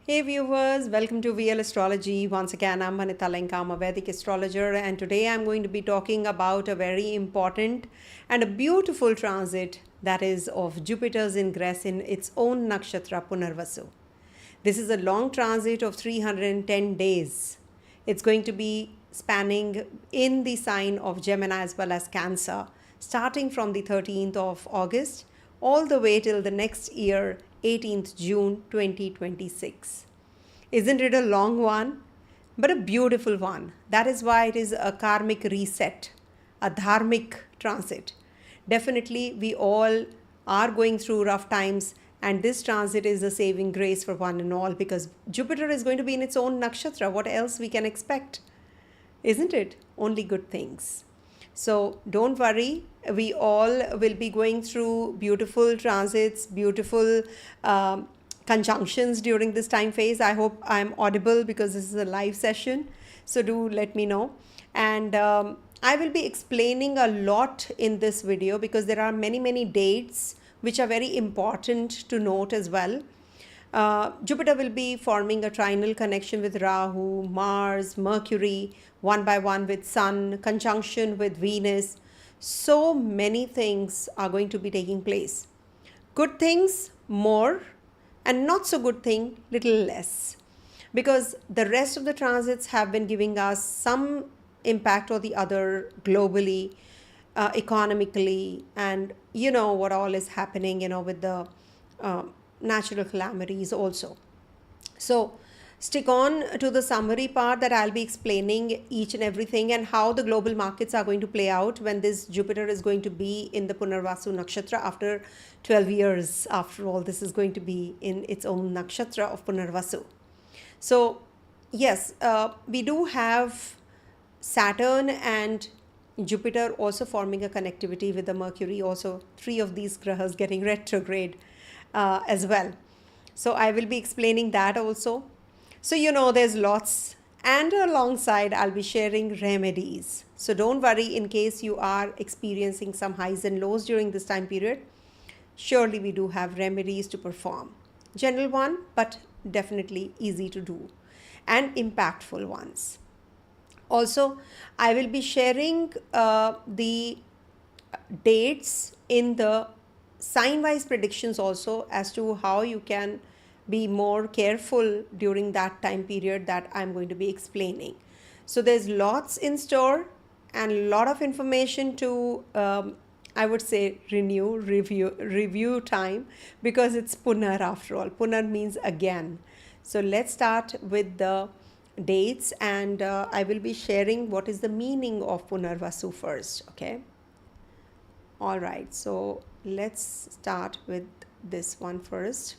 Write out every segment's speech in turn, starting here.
Hey viewers, welcome to VL Astrology. Once again, I'm Vanita Lenka, I'm a Vedic astrologer, and today I'm going to be talking about a very important and a beautiful transit that is of Jupiter's ingress in its own nakshatra Punarvasu. This is a long transit of 310 days. It's going to be spanning in the sign of Gemini as well as Cancer, starting from the 13th of August all the way till the next year, 18th June 2026. Isn't it a long one? But a beautiful one. That is why it is a karmic reset, a dharmic transit. Definitely, we all are going through rough times, and this transit is a saving grace for one and all because Jupiter is going to be in its own nakshatra. What else we can expect? Isn't it? Only good things. So don't worry, we all will be going through beautiful transits, beautiful conjunctions during this time phase. I hope I'm audible because this is a live session. So do let me know. And I will be explaining a lot in this video because there are many dates which are very important to note as well. Jupiter will be forming a trinal connection with Rahu, Mars, Mercury, one by one with Sun, conjunction with Venus. So many things are going to be taking place. Good things, more, and not so good thing, little less. Because the rest of the transits have been giving us some impact or the other globally, economically, and you know what all is happening, with the natural calamities also. So stick on to the summary part that I'll be explaining each and everything and how the global markets are going to play out when this Jupiter is going to be in the Punarvasu nakshatra after 12 years. After all, this is going to be in its own nakshatra of Punarvasu. So yes, we do have Saturn and Jupiter also forming a connectivity with the Mercury, also 3 of these grahas getting retrograde as well. So I will be explaining that also. So there's lots, and alongside I'll be sharing remedies. So don't worry in case you are experiencing some highs and lows during this time period. Surely we do have remedies to perform. General one, but definitely easy to do and impactful ones. Also, I will be sharing the dates in the sign-wise predictions also as to how you can be more careful during that time period that I'm going to be explaining. So there's lots in store and a lot of information to, I would say, review time because it's Punar after all. Punar means again. So let's start with the dates and I will be sharing what is the meaning of Punarvasu first, okay? All right, so let's start with this one first.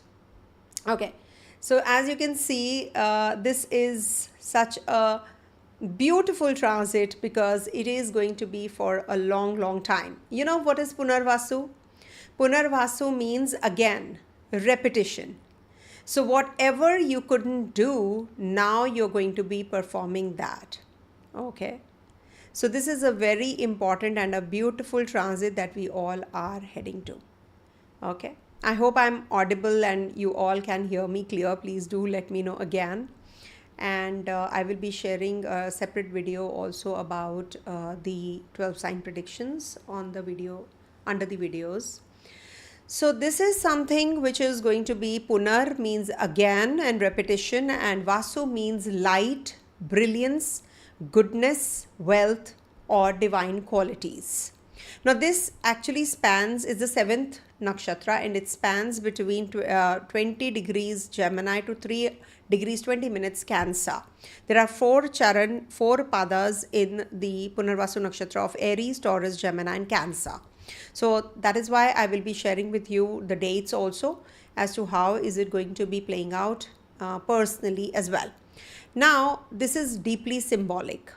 Okay, so as you can see, this is such a beautiful transit because it is going to be for a long time. You know what is Punarvasu? Punarvasu means again, repetition. So whatever you couldn't do, now you're going to be performing that. Okay. So this is a very important and a beautiful transit that we all are heading to. Okay. I hope I'm audible and you all can hear me clear. Please do let me know again. And I will be sharing a separate video also about the 12 sign predictions on the video, under the videos. So this is something which is going to be Punar means again and repetition, and Vasu means light, brilliance, goodness, wealth, or divine qualities. Now this actually is the 7th nakshatra and it spans between 20 degrees Gemini to 3 degrees 20 minutes Cancer. There are 4 charan, 4 padas in the Punarvasu nakshatra of Aries, Taurus, Gemini and Cancer. So that is why I will be sharing with you the dates also as to how is it going to be playing out personally as well. Now this is deeply symbolic.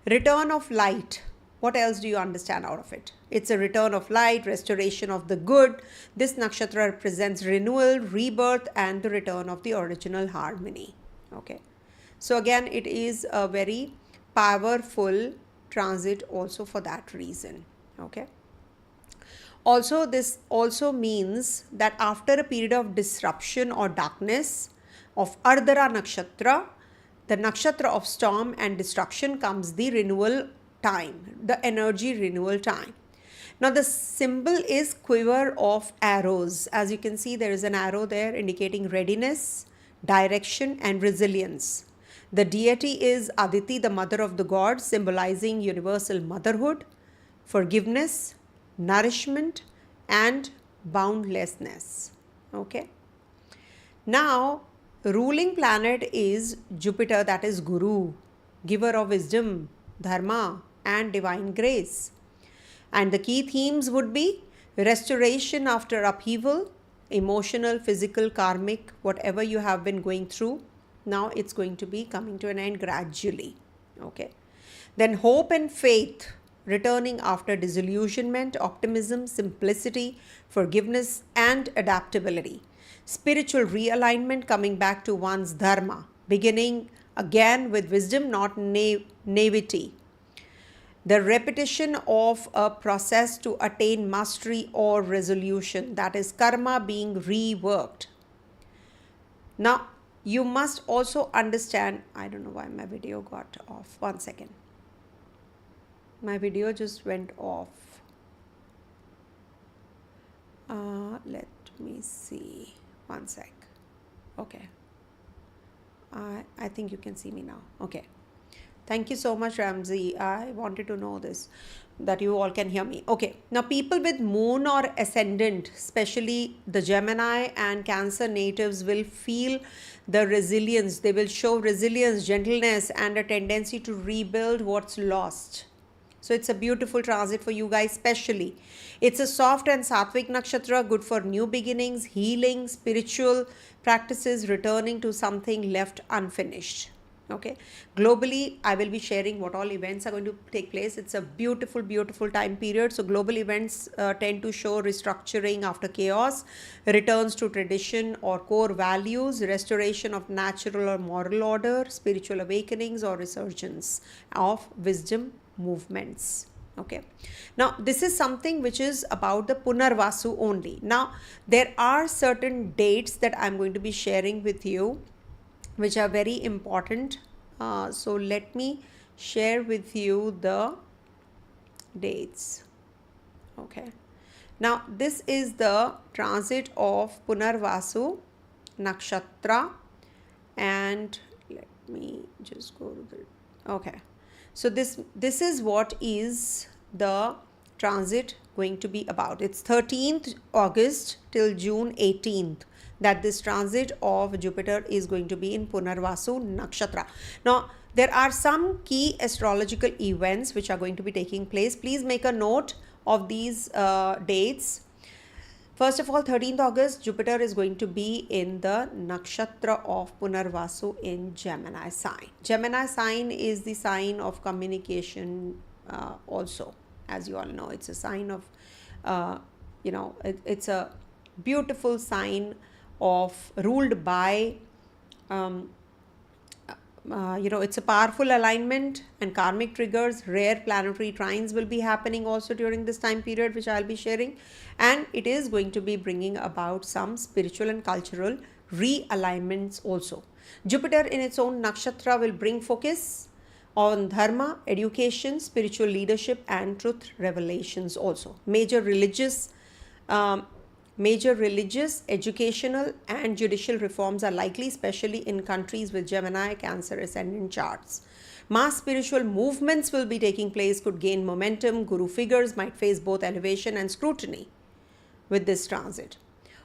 Return of light. What else do you understand out of it? It's a return of light, restoration of the good. This nakshatra represents renewal, rebirth, and the return of the original harmony. Okay. So again, it is a very powerful transit also for that reason. Okay. Also, this also means that after a period of disruption or darkness, of Ardhara Nakshatra, the nakshatra of storm and destruction, comes the renewal time, the energy renewal time. Now the symbol is quiver of arrows. As you can see, there is an arrow there indicating readiness, direction and resilience. The deity is Aditi, the mother of the gods, symbolizing universal motherhood, forgiveness, nourishment and boundlessness. Okay. Now, ruling planet is Jupiter, that is Guru, giver of wisdom, dharma and divine grace. And the key themes would be restoration after upheaval, emotional, physical, karmic, whatever you have been going through. Now it's going to be coming to an end gradually. Okay. Then hope and faith, returning after disillusionment, optimism, simplicity, forgiveness and adaptability. Spiritual realignment, coming back to one's dharma, beginning again with wisdom, not naivety. The repetition of a process to attain mastery or resolution, that is karma being reworked. Now, you must also understand, I don't know why my video got off. One second. My video just went off. Let me see. One sec. Okay. I think you can see me now. Okay. Thank you so much, Ramsey. I wanted to know this, that you all can hear me. Okay. Now, people with moon or ascendant, especially the Gemini and Cancer natives, will feel the resilience. They will show resilience, gentleness, and a tendency to rebuild what's lost. So it's a beautiful transit for you guys, especially. It's a soft and sattvic nakshatra, good for new beginnings, healing, spiritual practices, returning to something left unfinished. Okay. Globally, I will be sharing what all events are going to take place. It's a beautiful, beautiful time period. So global events tend to show restructuring after chaos, returns to tradition or core values, restoration of natural or moral order, spiritual awakenings or resurgence of wisdom movements. Okay. Now, this is something which is about the Punarvasu only. Now, there are certain dates that I'm going to be sharing with you, which are very important. So let me share with you the dates. Okay. Now, this is the transit of Punarvasu Nakshatra, and let me just go to the, okay. So this is what is the transit going to be about. It's 13th August till June 18th. That this transit of Jupiter is going to be in Punarvasu Nakshatra. Now, there are some key astrological events which are going to be taking place. Please make a note of these dates. First of all, 13th August, Jupiter is going to be in the Nakshatra of Punarvasu in Gemini sign. Gemini sign is the sign of communication also. As you all know, it's a sign of, it's a beautiful sign of ruled by, it's a powerful alignment and karmic triggers. Rare planetary trines will be happening also during this time period, which I'll be sharing. And it is going to be bringing about some spiritual and cultural realignments also. Jupiter in its own nakshatra will bring focus on dharma, education, spiritual leadership and truth revelations also. Major religious, educational and judicial reforms are likely, especially in countries with Gemini, Cancer ascendant charts. Mass spiritual movements will be taking place, could gain momentum. Guru figures might face both elevation and scrutiny with this transit.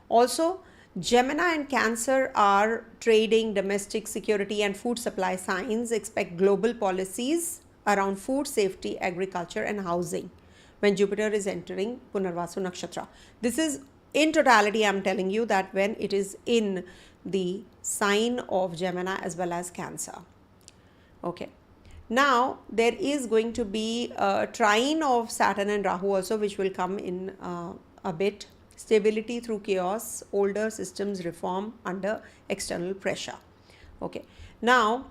Also, Gemini and Cancer are trading, domestic security and food supply signs. Expect global policies around food safety, agriculture and housing when Jupiter is entering Punarvasu Nakshatra. This is in totality, I'm telling you that when it is in the sign of Gemini as well as Cancer. Okay. Now, there is going to be a trine of Saturn and Rahu also, which will come in a bit. Stability through chaos, older systems reform under external pressure. Okay. Now,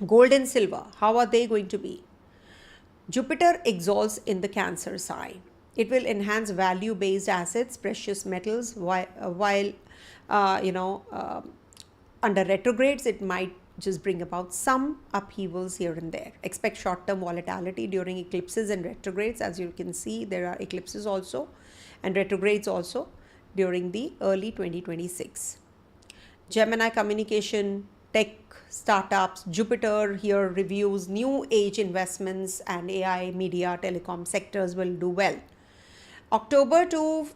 gold and silver, how are they going to be? Jupiter exalts in the Cancer sign. It will enhance value-based assets, precious metals, while under retrogrades, it might just bring about some upheavals here and there. Expect short-term volatility during eclipses and retrogrades. As you can see, there are eclipses also and retrogrades also during the early 2026. Gemini communication, tech, startups, Jupiter here reviews new age investments, and AI, media, telecom sectors will do well. October to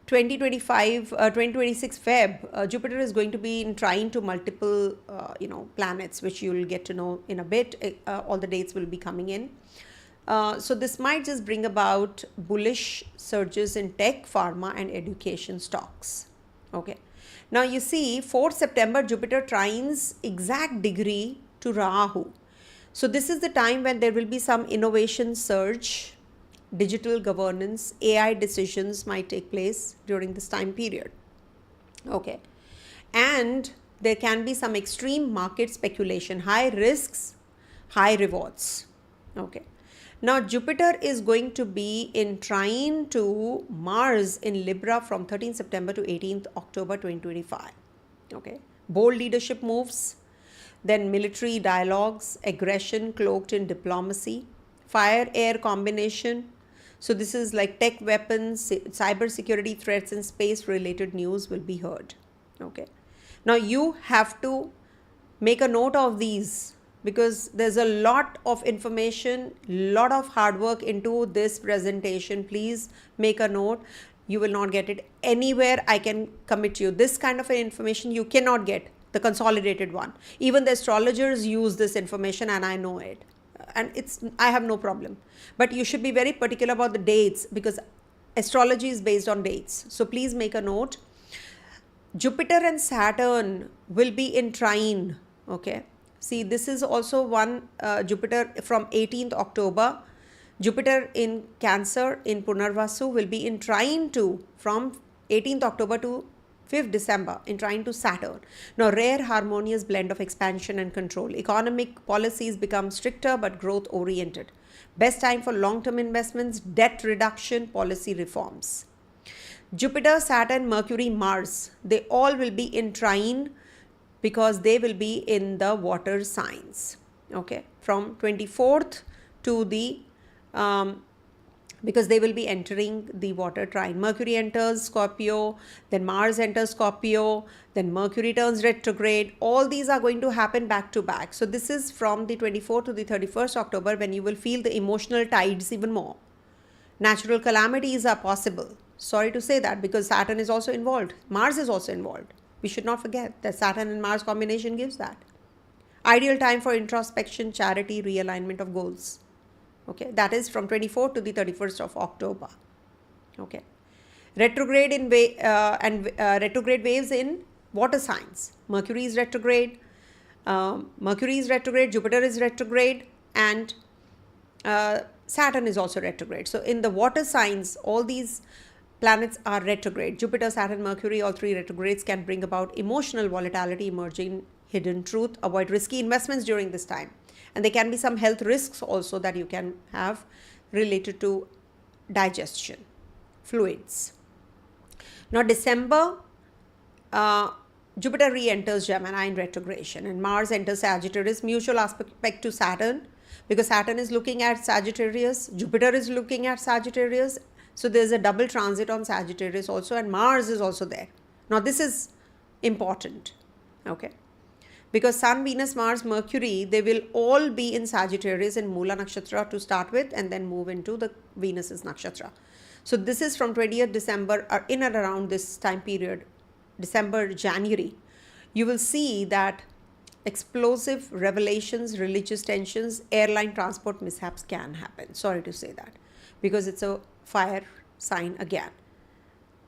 2026 Feb, Jupiter is going to be in trine to multiple planets, which you will get to know in a bit. All the dates will be coming in. So this might just bring about bullish surges in tech, pharma and education stocks. Okay. Now you see 4th September Jupiter trines exact degree to Rahu. So this is the time when there will be some innovation surge, digital governance, AI decisions might take place during this time period. Okay. And there can be some extreme market speculation, high risks, high rewards. Okay. Now Jupiter is going to be in trine to Mars in Libra from 13th September to 18th October 2025. Okay. Bold leadership moves, then military dialogues, aggression cloaked in diplomacy, fire-air combination. So this is like tech weapons, cyber security threats and space related news will be heard. Okay. Now you have to make a note of these because there's a lot of information, lot of hard work into this presentation. Please make a note. You will not get it anywhere. I can commit you. This kind of information you cannot get, the consolidated one. Even the astrologers use this information and I know it. And I have no problem. But you should be very particular about the dates because astrology is based on dates. So please make a note. Jupiter and Saturn will be in trine. Okay. See, this is also one Jupiter from 18th October. Jupiter in Cancer in Punarvasu will be in trine to from 18th October to 5th December in trine to Saturn. Now, rare harmonious blend of expansion and control. Economic policies become stricter but growth oriented. Best time for long-term investments, debt reduction, policy reforms. Jupiter, Saturn, Mercury, Mars, they all will be in trine because they will be in the water signs. Okay, from 24th to the because they will be entering the water trine. Mercury enters Scorpio, then Mars enters Scorpio, then Mercury turns retrograde. All these are going to happen back to back. So this is from the 24th to the 31st October when you will feel the emotional tides even more. Natural calamities are possible. Sorry to say that because Saturn is also involved. Mars is also involved. We should not forget that Saturn and Mars combination gives that. Ideal time for introspection, charity, realignment of goals. Okay, that is from 24th to the 31st of October. Okay, retrograde in retrograde waves in water signs. Mercury is retrograde, Jupiter is retrograde, and Saturn is also retrograde. So in the water signs, all these planets are retrograde. Jupiter, Saturn, Mercury, all three retrogrades can bring about emotional volatility, emerging hidden truth. Avoid risky investments during this time. And there can be some health risks also that you can have related to digestion, fluids. Now December, Jupiter re-enters Gemini in retrogradation and Mars enters Sagittarius, mutual aspect to Saturn because Saturn is looking at Sagittarius, Jupiter is looking at Sagittarius. So there's a double transit on Sagittarius also and Mars is also there. Now this is important. Okay. Because Sun, Venus, Mars, Mercury, they will all be in Sagittarius and Mula Nakshatra to start with and then move into the Venus's Nakshatra. So this is from 20th December or in and around this time period, December, January. You will see that explosive revelations, religious tensions, airline transport mishaps can happen. Sorry to say that because it's a fire sign again.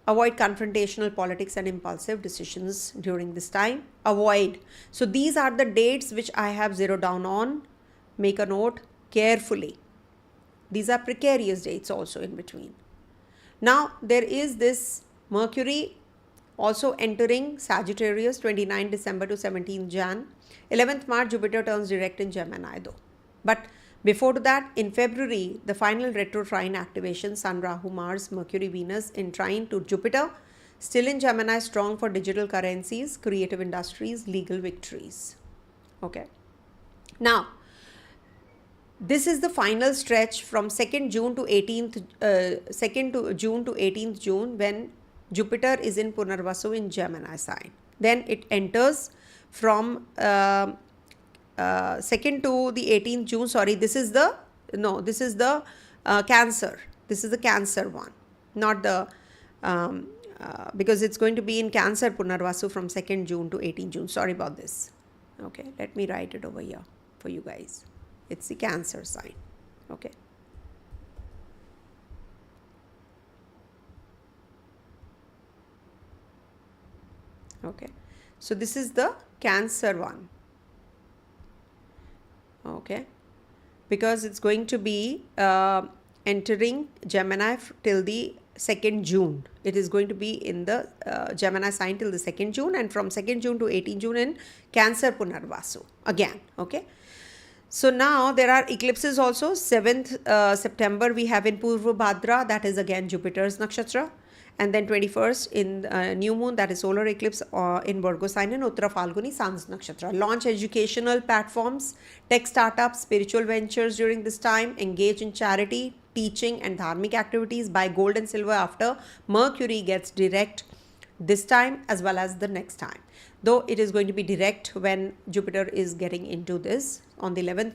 Avoid confrontational politics and impulsive decisions during this time. Avoid. So these are the dates which I have zeroed down on. Make a note carefully. These are precarious dates also in between. Now there is this Mercury also entering Sagittarius 29 December to 17 Jan. 11th March Jupiter turns direct in Gemini though. But before that, in February, the final retro trine activation, Sun, Rahu, Mars, Mercury, Venus in trine to Jupiter, Still in Gemini, strong for digital currencies, creative industries, legal victories. Okay. Now, this is the final stretch from 2nd June to 18th, 2nd June to 18th June, when Jupiter is in Punarvasu in Gemini sign. Then it enters from 2nd to the 18th June. Sorry, this is the Cancer. This is the Cancer one, not the because it's going to be in Cancer Punarvasu from 2nd June to 18th June. Sorry about this. Okay, let me write it over here for you guys. It's the Cancer sign. Okay. Okay. So this is the Cancer one. Okay. Because it's going to be entering Gemini till the 2nd June. It is going to be in the Gemini sign till the 2nd June, and from 2nd June to 18th June in Cancer Punarvasu again. Okay. So now there are eclipses also. 7th September we have in Purvabhadrapada, that is again Jupiter's nakshatra. And then 21st in new moon, that is solar eclipse in Virgo sign in Uttara Phalguni, Sun's nakshatra. Launch educational platforms, tech startups, spiritual ventures during this time. Engage in charity, teaching and dharmic activities. Buy gold and silver after Mercury gets direct this time as well as the next time. Though it is going to be direct when Jupiter is getting into this. On the 11th,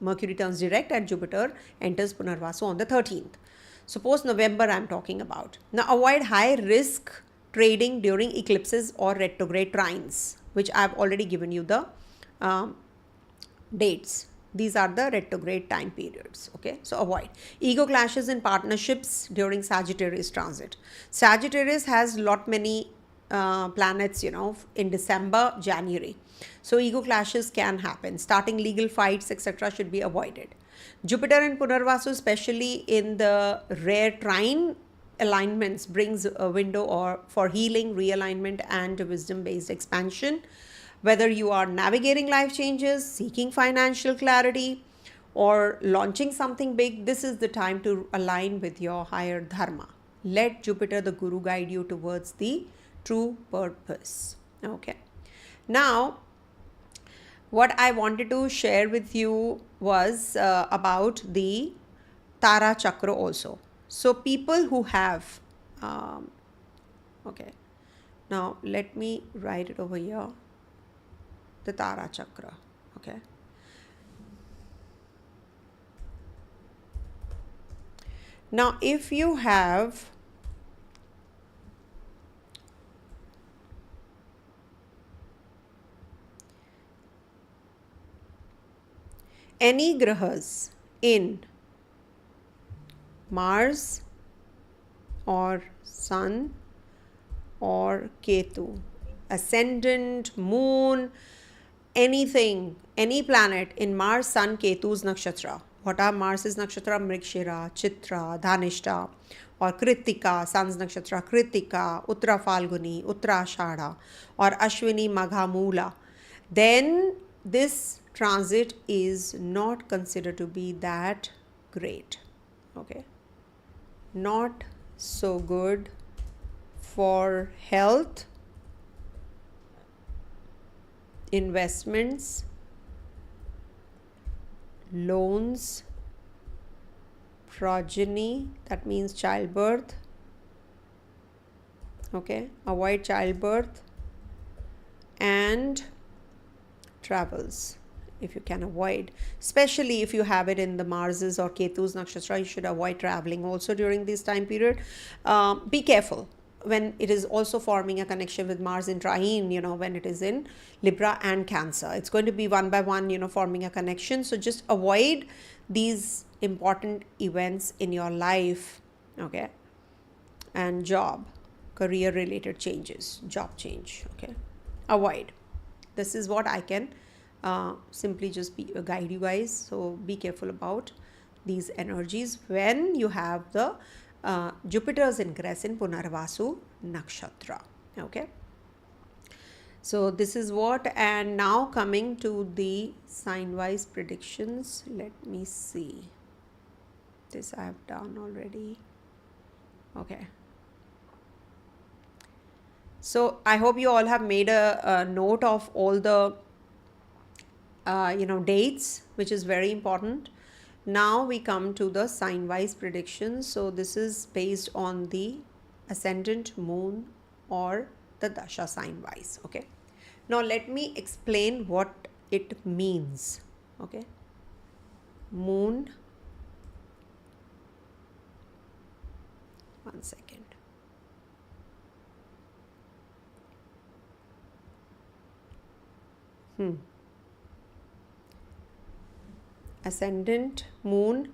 Mercury turns direct and Jupiter enters Punarvasu on the 13th. So post November I'm talking about. Now avoid high risk trading during eclipses or retrograde trines, which I've already given you the dates. These are the retrograde time periods. Okay, so avoid ego clashes in partnerships during Sagittarius transit. Sagittarius has many planets, in December, January. So ego clashes can happen. Starting legal fights, etc. should be avoided. Jupiter in Punarvasu, especially in the rare trine alignments, brings a window for healing, realignment and wisdom-based expansion. Whether you are navigating life changes, seeking financial clarity, or launching something big, this is the time to align with your higher dharma. Let Jupiter, the Guru, guide you towards the true purpose. Okay. Now, what I wanted to share with you was about the Tara Chakra also. So people who have, okay, now let me write it over here, the Tara Chakra, okay. Now if you have any grahas in Mars or Sun or Ketu, ascendant, moon, anything, any planet in Mars, Sun, Ketu's nakshatra. What are Mars's nakshatra? Mrigashira, Chitra, Dhanishta, or Kritika, Sun's nakshatra, Kritika, Uttara Phalguni, Uttara Ashadha, or Ashwini, Magha, Mula. Then this transit is not considered to be that great. Okay, not so good for health, investments, loans, progeny, that means childbirth. Okay, avoid childbirth, and travels if you can avoid, especially if you have it in the Mars's or Ketu's nakshatra. You should avoid traveling also during this time period. Be careful when it is also forming a connection with Mars in trine, when it is in Libra and Cancer. It's going to be one by one, forming a connection. So just avoid these important events in your life. Okay, and job, career related changes, job change. Okay, avoid. This is what I can simply just guide you guys. So be careful about these energies when you have the Jupiter's ingress in Punarvasu nakshatra. Okay, so this is what. And now coming to the sign wise predictions, let me see, this I have done already. Okay, So I hope you all have made a note of all the dates, which is very important. Now we come to the sign-wise predictions. So this is based on the ascendant, moon, or the dasha sign-wise. Okay. Now let me explain what it means. Okay. Moon. One second. Ascendant, moon,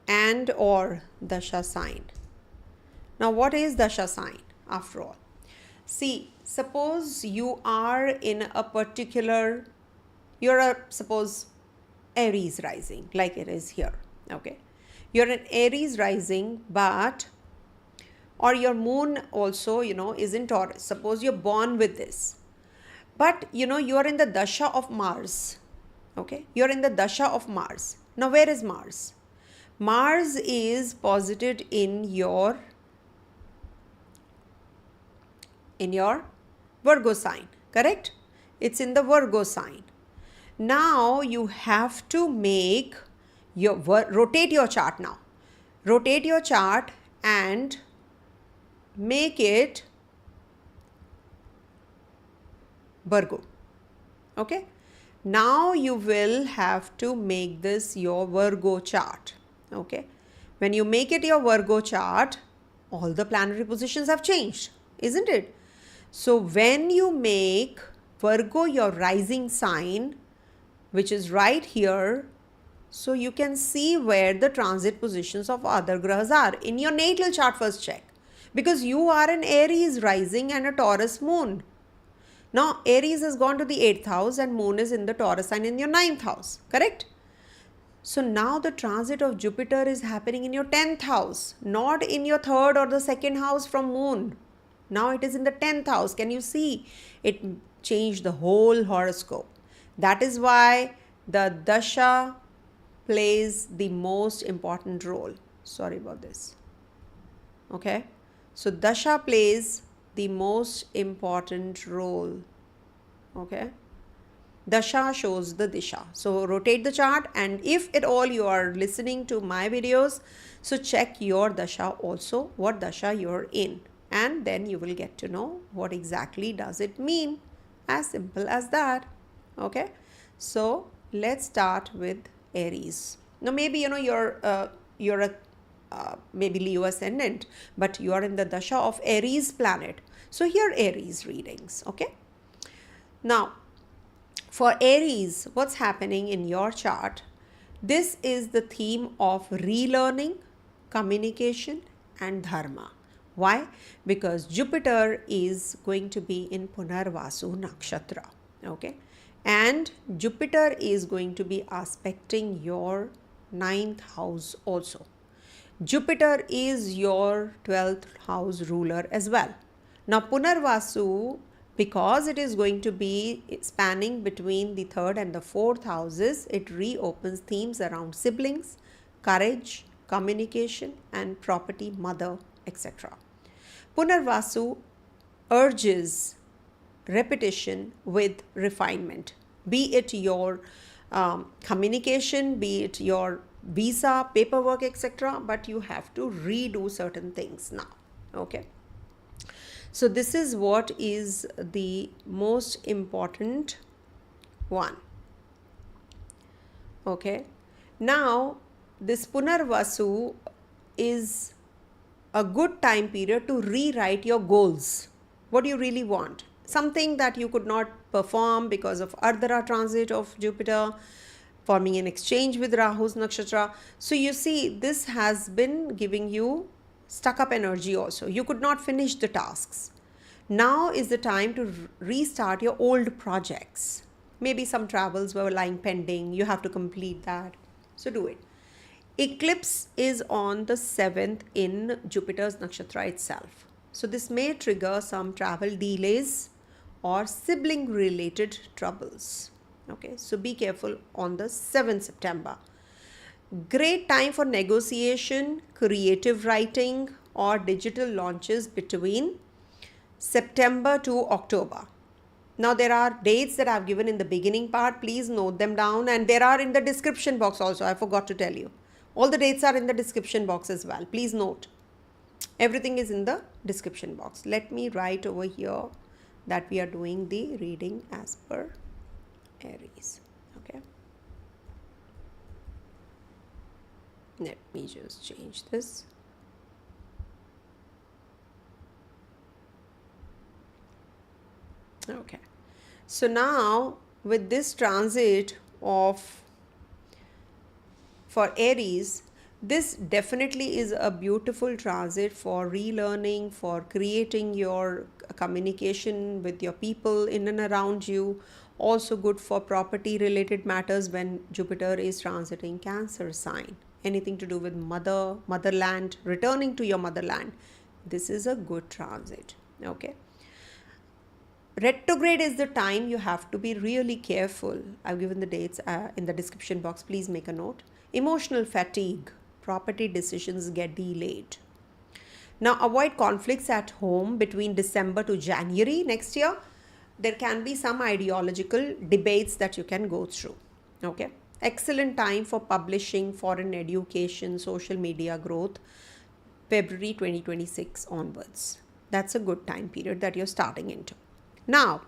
and or dasha sign. Now what is dasha sign after all? See, suppose you are in a particular, suppose Aries rising, like it is here. Okay, you're an Aries rising, but or your moon also is in Taurus. Suppose you're born with this, but you are in the dasha of Mars. Okay, you're in the dasha of Mars. Now where is Mars? Mars is posited in your Virgo sign, correct? It's in the Virgo sign. Now you have to make your rotate your chart now. Rotate your chart and make it Virgo. Okay. Now you will have to make this your Virgo chart. Okay. When you make it your Virgo chart, all the planetary positions have changed, isn't it? So when you make Virgo your rising sign, which is right here, so you can see where the transit positions of other grahas are. In your natal chart, first check, because you are an Aries rising and a Taurus moon. Now, Aries has gone to the 8th house and moon is in the Taurus sign in your 9th house, correct? So now the transit of Jupiter is happening in your 10th house, not in your 3rd or the 2nd house from moon. Now it is in the 10th house. Can you see? It changed the whole horoscope. That is why the dasha plays the most important role. Sorry about this. Okay. So dasha plays the most important role. Okay. Dasha shows the disha. So rotate the chart, and if at all you are listening to my videos, so check your dasha also, what dasha you're in, and then you will get to know what exactly does it mean. As simple as that. Okay. So let's start with Aries. Now maybe you're a maybe Leo ascendant, but you are in the dasha of Aries planet. So here Aries readings. Okay. Now for Aries, what's happening in your chart? This is the theme of relearning, communication, and dharma. Why? Because Jupiter is going to be in Punarvasu Nakshatra. Okay. And Jupiter is going to be aspecting your 9th house also. Jupiter is your 12th house ruler as well. Now Punarvasu, because it is going to be spanning between the 3rd and the 4th houses, it reopens themes around siblings, courage, communication, and property, mother, etc. Punarvasu urges repetition with refinement, be it your communication, be it your visa, paperwork, etc. But you have to redo certain things now. Okay. So this is what is the most important one. Okay. Now this Punarvasu is a good time period to rewrite your goals. What do you really want? Something that you could not perform because of Ardhara transit of Jupiter, forming an exchange with Rahu's Nakshatra. So you see, this has been giving you stuck up energy also. You could not finish the tasks. Now is the time to restart your old projects. Maybe some travels were lying pending. You have to complete that. So do it. Eclipse is on the 7th in Jupiter's Nakshatra itself. So this may trigger some travel delays or sibling related troubles. Okay, so be careful on the 7th September. Great time for negotiation, creative writing, or digital launches between September to October. Now there are dates that I've given in the beginning part. Please note them down, and there are in the description box also. I forgot to tell you. All the dates are in the description box as well. Please note. Everything is in the description box. Let me write over here that we are doing the reading as per Aries. Okay. Let me just change this. Okay. So now with this transit for Aries, this definitely is a beautiful transit for relearning, for creating your communication with your people in and around you. Also good for property related matters when Jupiter is transiting Cancer sign. Anything to do with motherland, returning to your motherland. This is a good transit. Okay. Retrograde is the time you have to be really careful. I've given the dates in the description box. Please make a note. Emotional fatigue. Property decisions get delayed. Now avoid conflicts at home between December to January next year. There can be some ideological debates that you can go through. Okay. Excellent time for publishing, foreign education, social media growth, February 2026 onwards. That's a good time period that you're starting into. Now,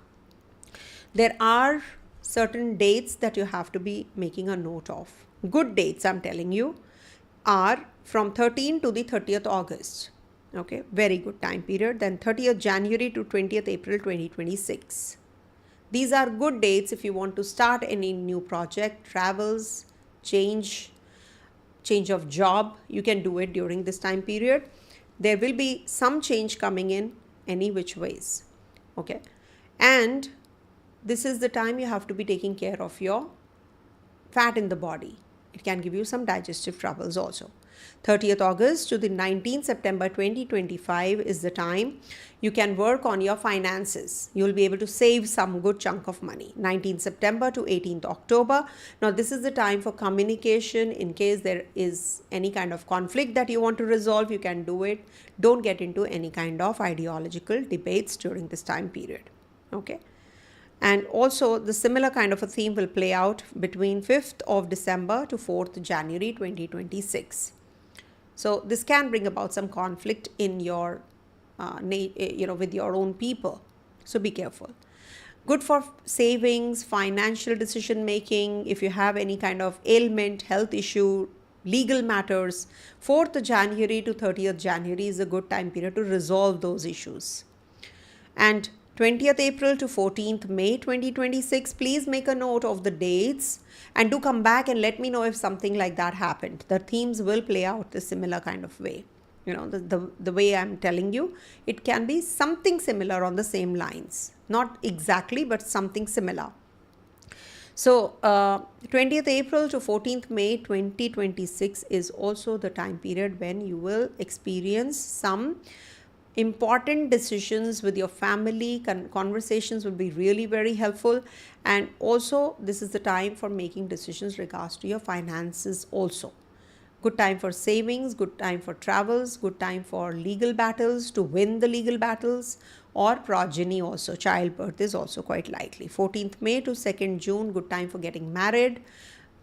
there are certain dates that you have to be making a note of. Good dates, I'm telling you, are from 13th to the 30th August. Okay, very good time period. Then 30th January to 20th April 2026. These are good dates if you want to start any new project, travels, change of job. You can do it during this time period. There will be some change coming in any which ways. Okay. And this is the time you have to be taking care of your fat in the body. It can give you some digestive troubles also. 30th August to the 19th September 2025 is the time you can work on your finances. You will be able to save some good chunk of money. 19th September to 18th October. Now this is the time for communication. In case there is any kind of conflict that you want to resolve, you can do it. Don't get into any kind of ideological debates during this time period. Okay. And also the similar kind of a theme will play out between 5th of December to 4th January 2026. So this can bring about some conflict in your, with your own people. So be careful. Good for savings, financial decision making. If you have any kind of ailment, health issue, legal matters, 4th January to 30th January is a good time period to resolve those issues. And 20th April to 14th May 2026, please make a note of the dates and do come back and let me know if something like that happened. The themes will play out the similar kind of way. You know, the way I'm telling you, it can be something similar on the same lines. Not exactly, but something similar. So 20th April to 14th May 2026 is also the time period when you will experience some important decisions with your family. Conversations will be really very helpful, and also this is the time for making decisions regards to your finances also. Good time for savings, good time for travels, good time for legal battles, to win the legal battles, or progeny also. Childbirth is also quite likely. 14th May to 2nd June, good time for getting married,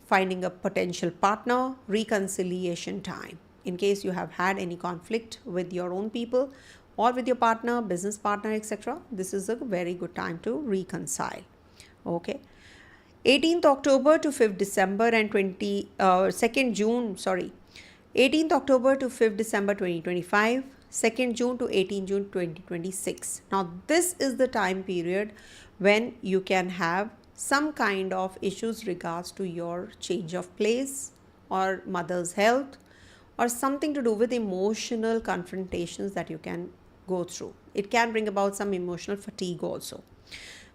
finding a potential partner, reconciliation time. In case you have had any conflict with your own people or with your partner, business partner, etc., this is a very good time to reconcile. Okay. 18th October to 5th December and 2nd June, 18th October to 5th December 2025, 2nd June to 18th June 2026. Now this is the time period when you can have some kind of issues regards to your change of place or mother's health, or something to do with emotional confrontations that you can go through. It can bring about some emotional fatigue also.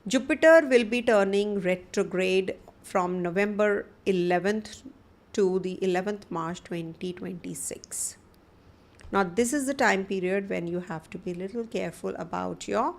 Jupiter will be turning retrograde from November 11th to the 11th March 2026. Now this is the time period when you have to be a little careful about your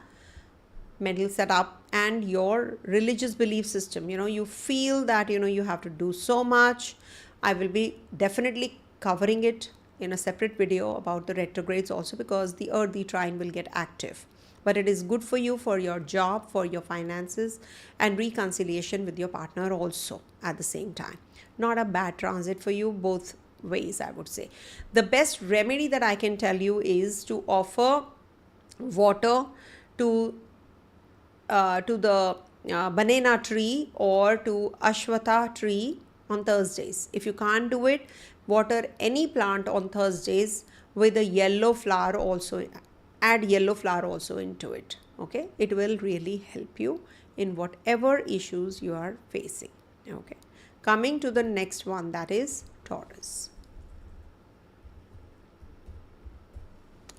mental setup and your religious belief system. You feel that you have to do so much. I will be definitely covering it in a separate video about the retrogrades also, because the earthy trine will get active. But it is good for you, for your job, for your finances, and reconciliation with your partner also at the same time. Not a bad transit for you both ways, I would say. The best remedy that I can tell you is to offer water to the banana tree or to Ashwatha tree on Thursdays. If you can't do it, water any plant on Thursdays with a yellow flower also. Add yellow flower also into it. Okay, it will really help you in whatever issues you are facing. Okay, coming to the next one, that is Taurus.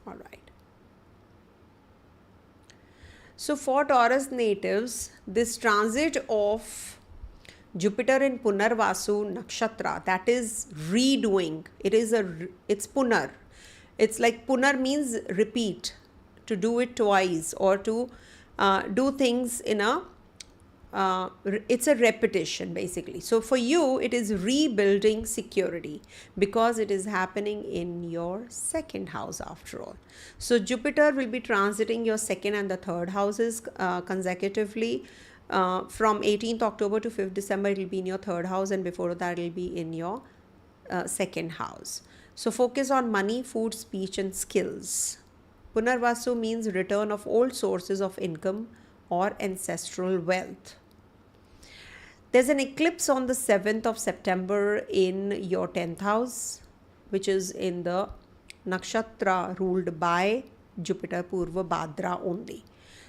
All right. So for Taurus natives, this transit of Jupiter in Punarvasu Nakshatra, that is redoing. It's Punar. It's like Punar means repeat, to do it twice, or to do things in a, it's a repetition basically. So for you, it is rebuilding security because it is happening in your second house after all. So Jupiter will be transiting your second and the third houses consecutively. From 18th October to 5th December, it will be in your third house, and before that, it will be in your second house. So focus on money, food, speech, and skills. Punarvasu means return of old sources of income or ancestral wealth. There's an eclipse on the 7th of September in your 10th house, which is in the Nakshatra ruled by Jupiter Purvabhadrapada only.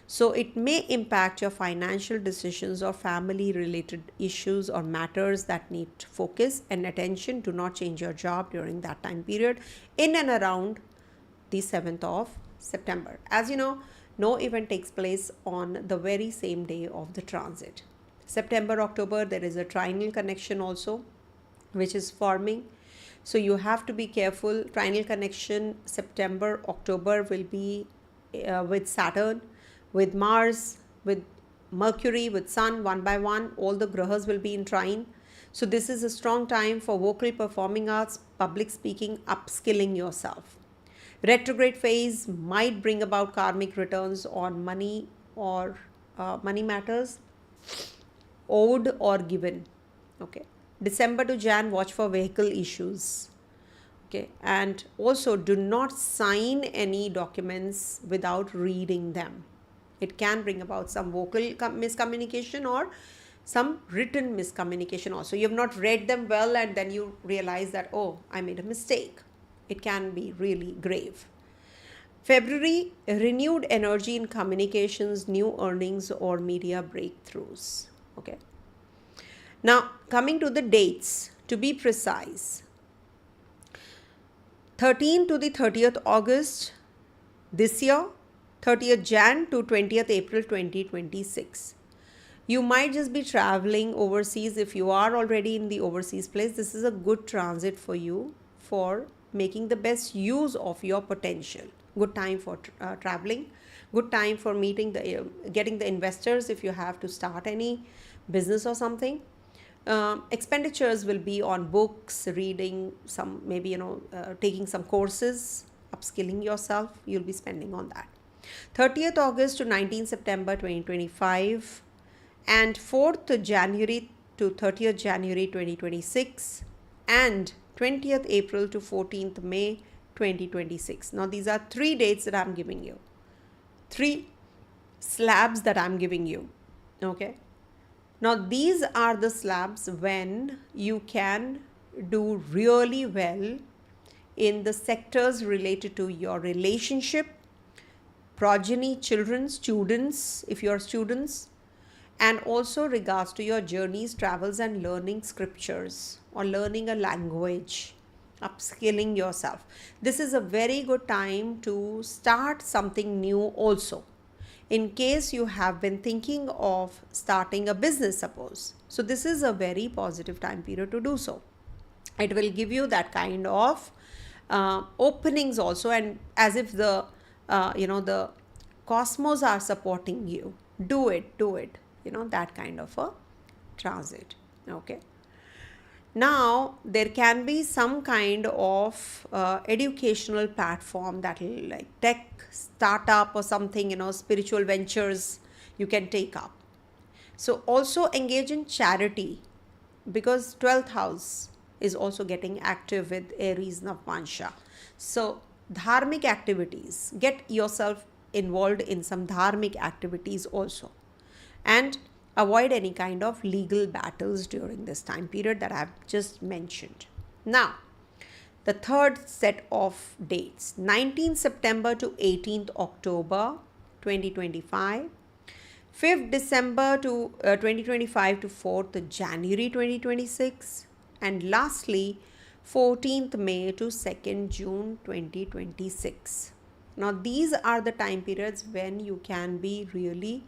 So it may impact your financial decisions or family related issues or matters that need focus and attention. Do not change your job during that time period in and around the 7th of September. As you know, no event takes place on the very same day of the transit. September, October, there is a trinal connection also, which is forming. So you have to be careful. Trinal connection, September, October will be with Saturn, with Mars, with Mercury, with Sun, one by one. All the grahas will be in trine. So this is a strong time for vocal performing arts, public speaking, upskilling yourself. Retrograde phase might bring about karmic returns on money or money matters, owed or given. Okay. December to Jan, watch for vehicle issues. Okay. And also do not sign any documents without reading them. It can bring about some vocal miscommunication or some written miscommunication also. You have not read them well and then you realize that, oh, I made a mistake. It can be really grave. February, renewed energy in communications, new earnings or media breakthroughs. Okay. Now, coming to the dates, to be precise, 13th to the 30th August this year, 30th Jan to 20th April 2026. You might just be traveling overseas. If you are already in the overseas place, this is a good transit for you for making the best use of your potential. Good time for traveling, good time for meeting getting the investors if you have to start any business or something. Expenditures will be on books, reading some, maybe taking some courses, upskilling yourself. You'll be spending on that. 30th August to 19th September 2025 and 4th January to 30th January 2026 and 20th April to 14th May 2026. Now these are 3 dates that I'm giving you. 3 slabs that I'm giving you. Okay. Now these are the slabs when you can do really well in the sectors related to your relationship, progeny, children, students, if you are students, and also regards to your journeys, travels and learning scriptures or learning a language, upskilling yourself. This is a very good time to start something new also. In case you have been thinking of starting a business, suppose. So this is a very positive time period to do so. It will give you that kind of openings also, and as if the the cosmos are supporting you. Do it, that kind of a transit. Okay. Now, there can be some kind of educational platform that will, like tech startup or something, spiritual ventures you can take up. So also engage in charity, because 12th house is also getting active with Aries Navamsa. So dharmic activities, get yourself involved in some dharmic activities also, and avoid any kind of legal battles during this time period that I've just mentioned. Now, the third set of dates, 19th September to 18th October 2025, 5th December to 2025 to 4th January 2026, and lastly 14th May to 2nd June 2026. Now these are the time periods when you can be really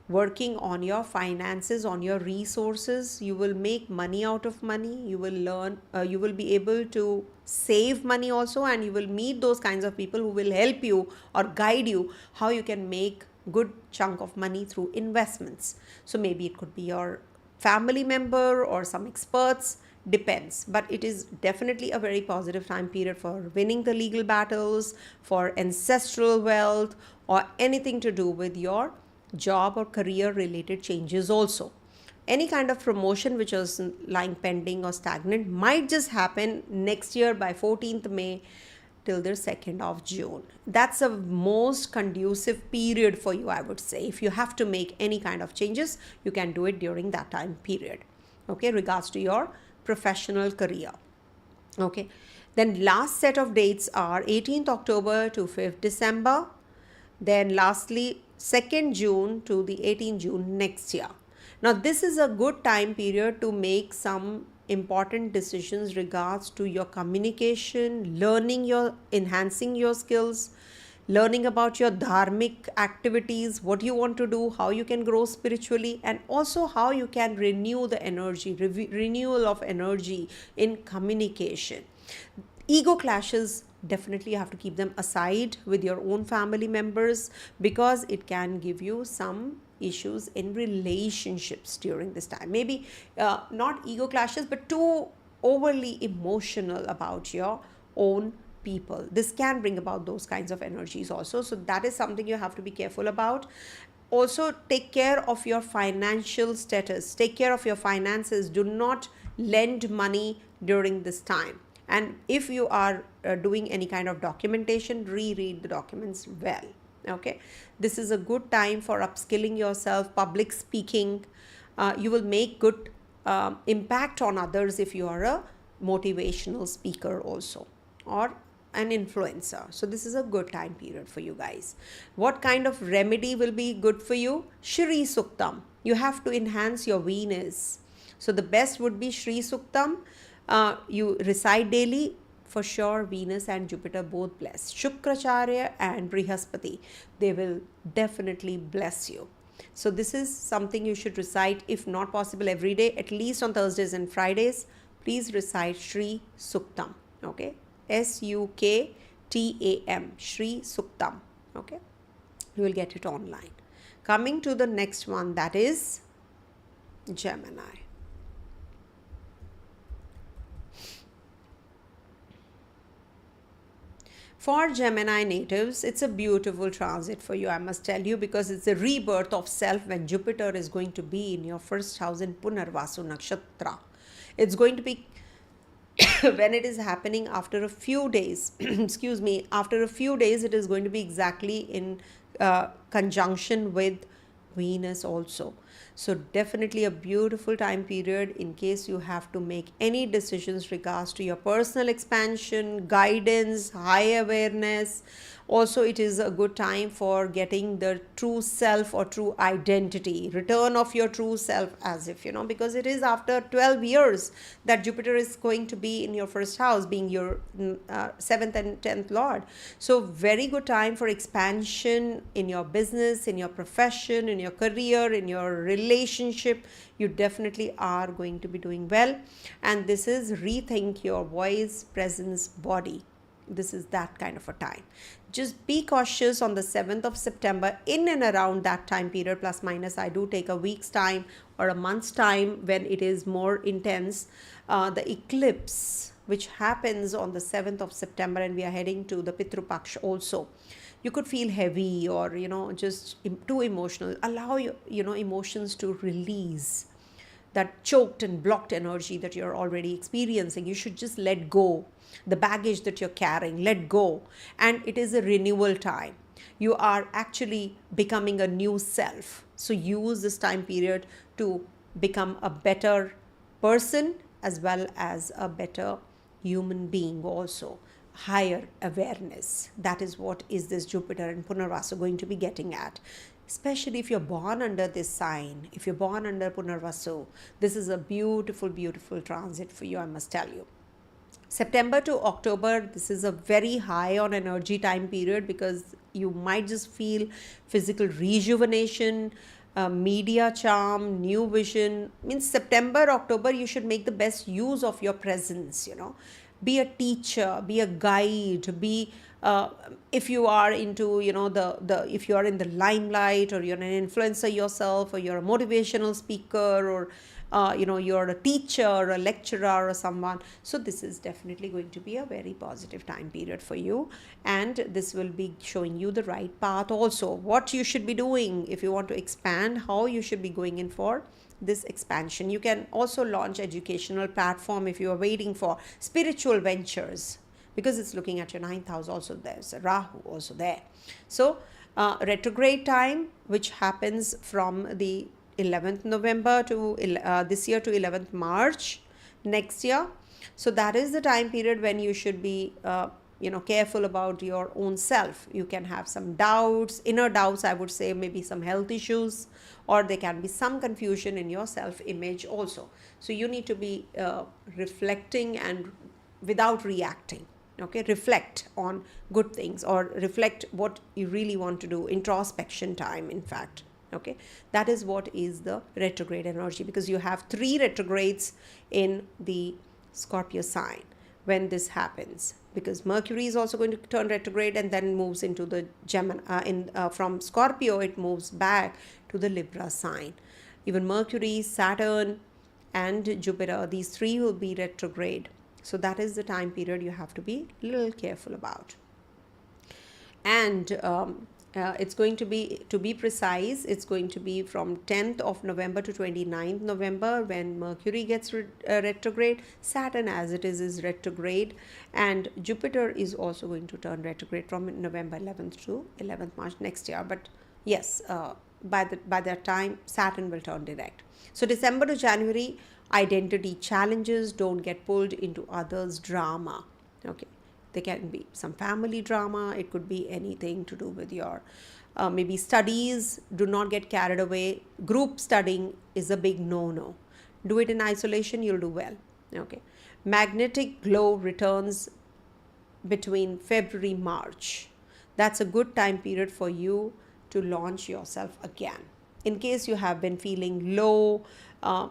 working on your finances, on your resources. You will make money out of money. You will learn, you will be able to save money also, and you will meet those kinds of people who will help you or guide you how you can make good chunk of money through investments. So maybe it could be your family member or some experts, depends, but it is definitely a very positive time period for winning the legal battles, for ancestral wealth, or anything to do with your job or career related changes also. Any kind of promotion which was lying pending or stagnant might just happen next year by 14th May till the 2nd of June. That's a most conducive period for you, I would say. If you have to make any kind of changes, you can do it during that time period. Okay, regards to your professional career. Okay, then last set of dates are 18th October to 5th December. Then lastly 2nd June to the 18th June next year. Now this is a good time period to make some important decisions regards to your communication, enhancing your skills, learning about your dharmic activities, what you want to do, how you can grow spiritually, and also how you can renew the energy, renewal of energy in communication. Ego clashes, definitely you have to keep them aside with your own family members, because it can give you some issues in relationships during this time. Maybe not ego clashes, but too overly emotional about your own people. This can bring about those kinds of energies also. So that is something you have to be careful about. Also, take care of your financial status. Take care of your finances. Do not lend money during this time. And if you are doing any kind of documentation, reread the documents well. Okay, this is a good time for upskilling yourself, public speaking. You will make good impact on others if you are a motivational speaker also, or an influencer. So this is a good time period for you guys. What kind of remedy will be good for you? Shri Suktam. You have to enhance your Venus. So the best would be Shri Suktam. You recite daily. For sure, Venus and Jupiter both bless. Shukracharya and Brihaspati, they will definitely bless you. So this is something you should recite, if not possible every day, at least on Thursdays and Fridays. Please recite Shri Suktam. Okay, Suktam, Shri Suktam. Okay, you will get it online. Coming to the next one, that is Gemini. For Gemini natives, it's a beautiful transit for you, I must tell you, because it's a rebirth of self when Jupiter is going to be in your first house in Punarvasu Nakshatra. It's going to be when it is happening after a few days, excuse me, after a few days, it is going to be exactly in conjunction with Venus also. So definitely a beautiful time period in case you have to make any decisions regards to your personal expansion, guidance, high awareness. Also, it is a good time for getting the true self or true identity, return of your true self, as if, because it is after 12 years that Jupiter is going to be in your first house, being your 7th and 10th Lord. So very good time for expansion in your business, in your profession, in your career, in your relationship. You definitely are going to be doing well. And this is rethink your voice, presence, body. This is that kind of a time. Just be cautious on the 7th of September, in and around that time period, plus minus. I do take a week's time or a month's time when it is more intense, the eclipse, which happens on the 7th of September, and we are heading to the Pitru Paksh also. You could feel heavy or, just too emotional. Allow your, emotions to release that choked and blocked energy that you're already experiencing. You should just let go. The baggage that you're carrying, let go. And it is a renewal time. You are actually becoming a new self. So use this time period to become a better person as well as a better human being also. Higher awareness. That is what is this Jupiter and Punarvasu going to be getting at. Especially if you're born under this sign, if you're born under Punarvasu, this is a beautiful, beautiful transit for you, I must tell you. September to October, this is a very high on energy time period because you might just feel physical rejuvenation, media charm, new vision. Means September, October, you should make the best use of your presence, Be a teacher, be a guide, be if you are into if you are in the limelight, or you're an influencer yourself, or you're a motivational speaker, or you're a teacher or a lecturer or someone. So this is definitely going to be a very positive time period for you, and this will be showing you the right path also, what you should be doing if you want to expand, how you should be going in for this expansion. You can also launch educational platform if you are waiting for spiritual ventures, because it's looking at your 9th house also. There's a Rahu also there. So retrograde time, which happens from the 11th November to this year to 11th March next year. So that is the time period when you should be careful about your own self. You can have some doubts, inner doubts, I would say, maybe some health issues, or there can be some confusion in your self-image also. So you need to be reflecting and without reacting. Okay, reflect on good things, or reflect what you really want to do. Introspection time, in fact. Okay, that is what is the retrograde energy, because you have 3 retrogrades in the Scorpio sign when this happens, because Mercury is also going to turn retrograde and then moves into the Gemini. From Scorpio, it moves back to the Libra sign. Even Mercury, Saturn, and Jupiter, these 3 will be retrograde. So that is the time period you have to be a little careful about. And it's going to be precise, it's going to be from 10th of November to 29th November when Mercury gets retrograde. Saturn, as it is retrograde, and Jupiter is also going to turn retrograde from November 11th to 11th March next year. But yes, by that time Saturn will turn direct. So December to January, identity challenges. Don't get pulled into others' drama. Okay, there can be some family drama. It could be anything to do with your maybe studies. Do not get carried away. Group studying is a big no-no. Do it in isolation, you'll do well. Okay, magnetic glow returns between February, March. That's a good time period for you to launch yourself again. In case you have been feeling low,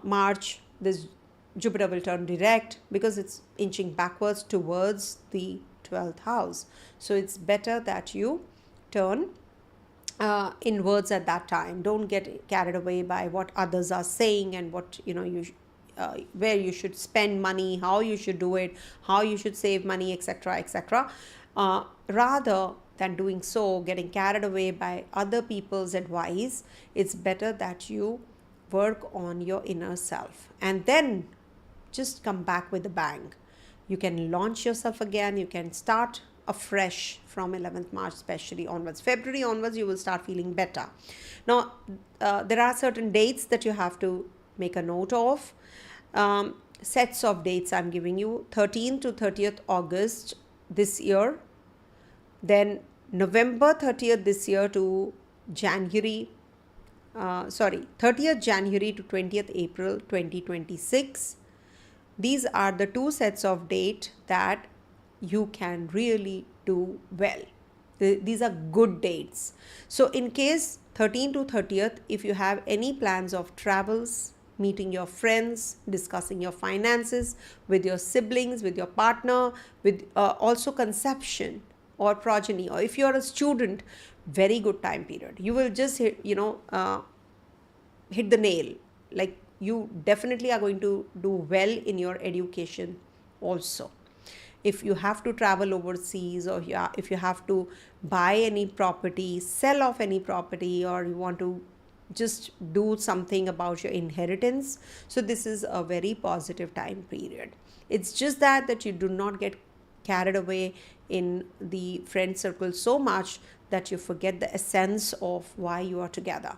March, this Jupiter will turn direct because it's inching backwards towards the 12th house. So it's better that you turn inwards at that time. Don't get carried away by what others are saying and what where you should spend money, how you should do it, how you should save money, etc., etc. Rather than doing so, getting carried away by other people's advice, it's better that you work on your inner self and then just come back with a bang. You can launch yourself again. You can start afresh from 11th March especially onwards. February onwards, you will start feeling better. Now, there are certain dates that you have to make a note of. Sets of dates I'm giving you: 13th to 30th August this year, then November 30th this year to January 30th January to 20th April 2026. These are the 2 sets of date that you can really do well. These are good dates. So in case 13th to 30th, if you have any plans of travels, meeting your friends, discussing your finances with your siblings, with your partner, with also conception or progeny, or if you're a student, very good time period. You will just hit the nail Like, you definitely are going to do well in your education also. If you have to travel overseas, or if you have to buy any property, sell off any property, or you want to just do something about your inheritance, so this is a very positive time period. It's just that you do not get carried away in the friend circle so much that you forget the essence of why you are together.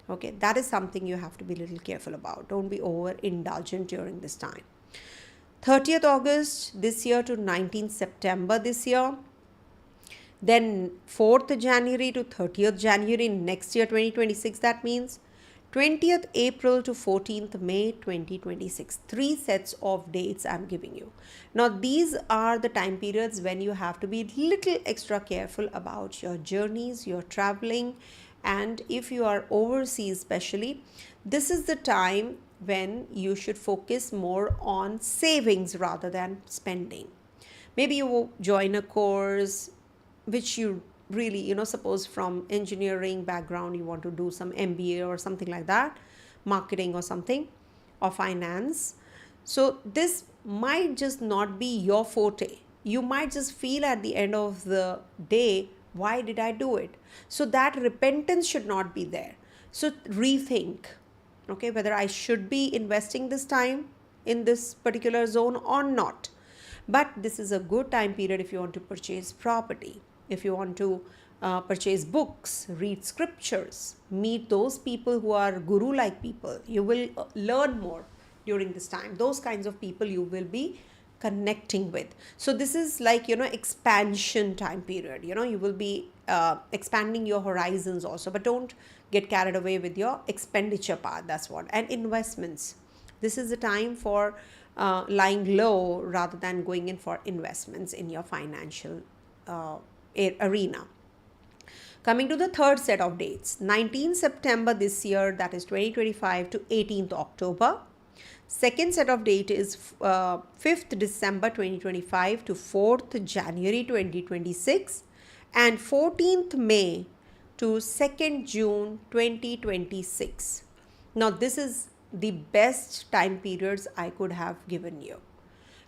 Okay, that is something you have to be a little careful about. Don't be over indulgent during this time. 30th August this year to 19th September this year. Then 4th January to 30th January next year, 2026, that means 20th April to 14th May 2026. 3 sets of dates I'm giving you. Now, these are the time periods when you have to be little extra careful about your journeys, your traveling, and if you are overseas especially, this is the time when you should focus more on savings rather than spending. Maybe you will join a course which you really, suppose from engineering background, you want to do some MBA or something like that, marketing or something, or finance. So this might just not be your forte. You might just feel at the end of the day, why did I do it? So that repentance should not be there. So rethink, okay, whether I should be investing this time in this particular zone or not. But this is a good time period if you want to purchase property, if you want to purchase books, read scriptures, meet those people who are guru-like people. You will learn more during this time. Those kinds of people you will be connecting with. So this is like, expansion time period. You will be expanding your horizons also, but don't get carried away with your expenditure part. That's what. And investments. This is the time for lying low rather than going in for investments in your financial arena. Coming to the third set of dates, 19th September this year, that is 2025, to 18th October. Second set of date is 5th December 2025 to 4th January 2026, and 14th May to 2nd June 2026. Now this is the best time periods I could have given you.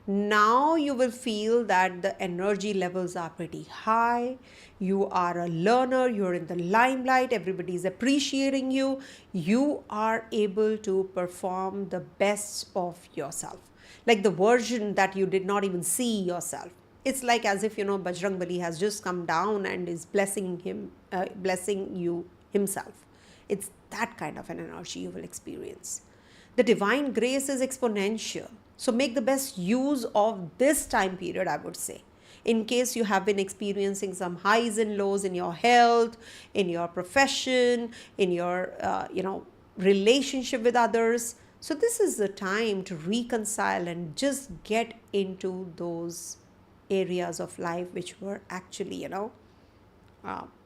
Now you will feel that the energy levels are pretty high. You are a learner, you're in the limelight, everybody is appreciating you. You are able to perform the best of yourself, like the version that you did not even see yourself. It's like as if, Bajrang Bali has just come down and is blessing you himself. It's that kind of an energy you will experience. The divine grace is exponential. So make the best use of this time period, I would say. In case you have been experiencing some highs and lows in your health, in your profession, in your, relationship with others. So this is the time to reconcile and just get into those areas of life which were actually,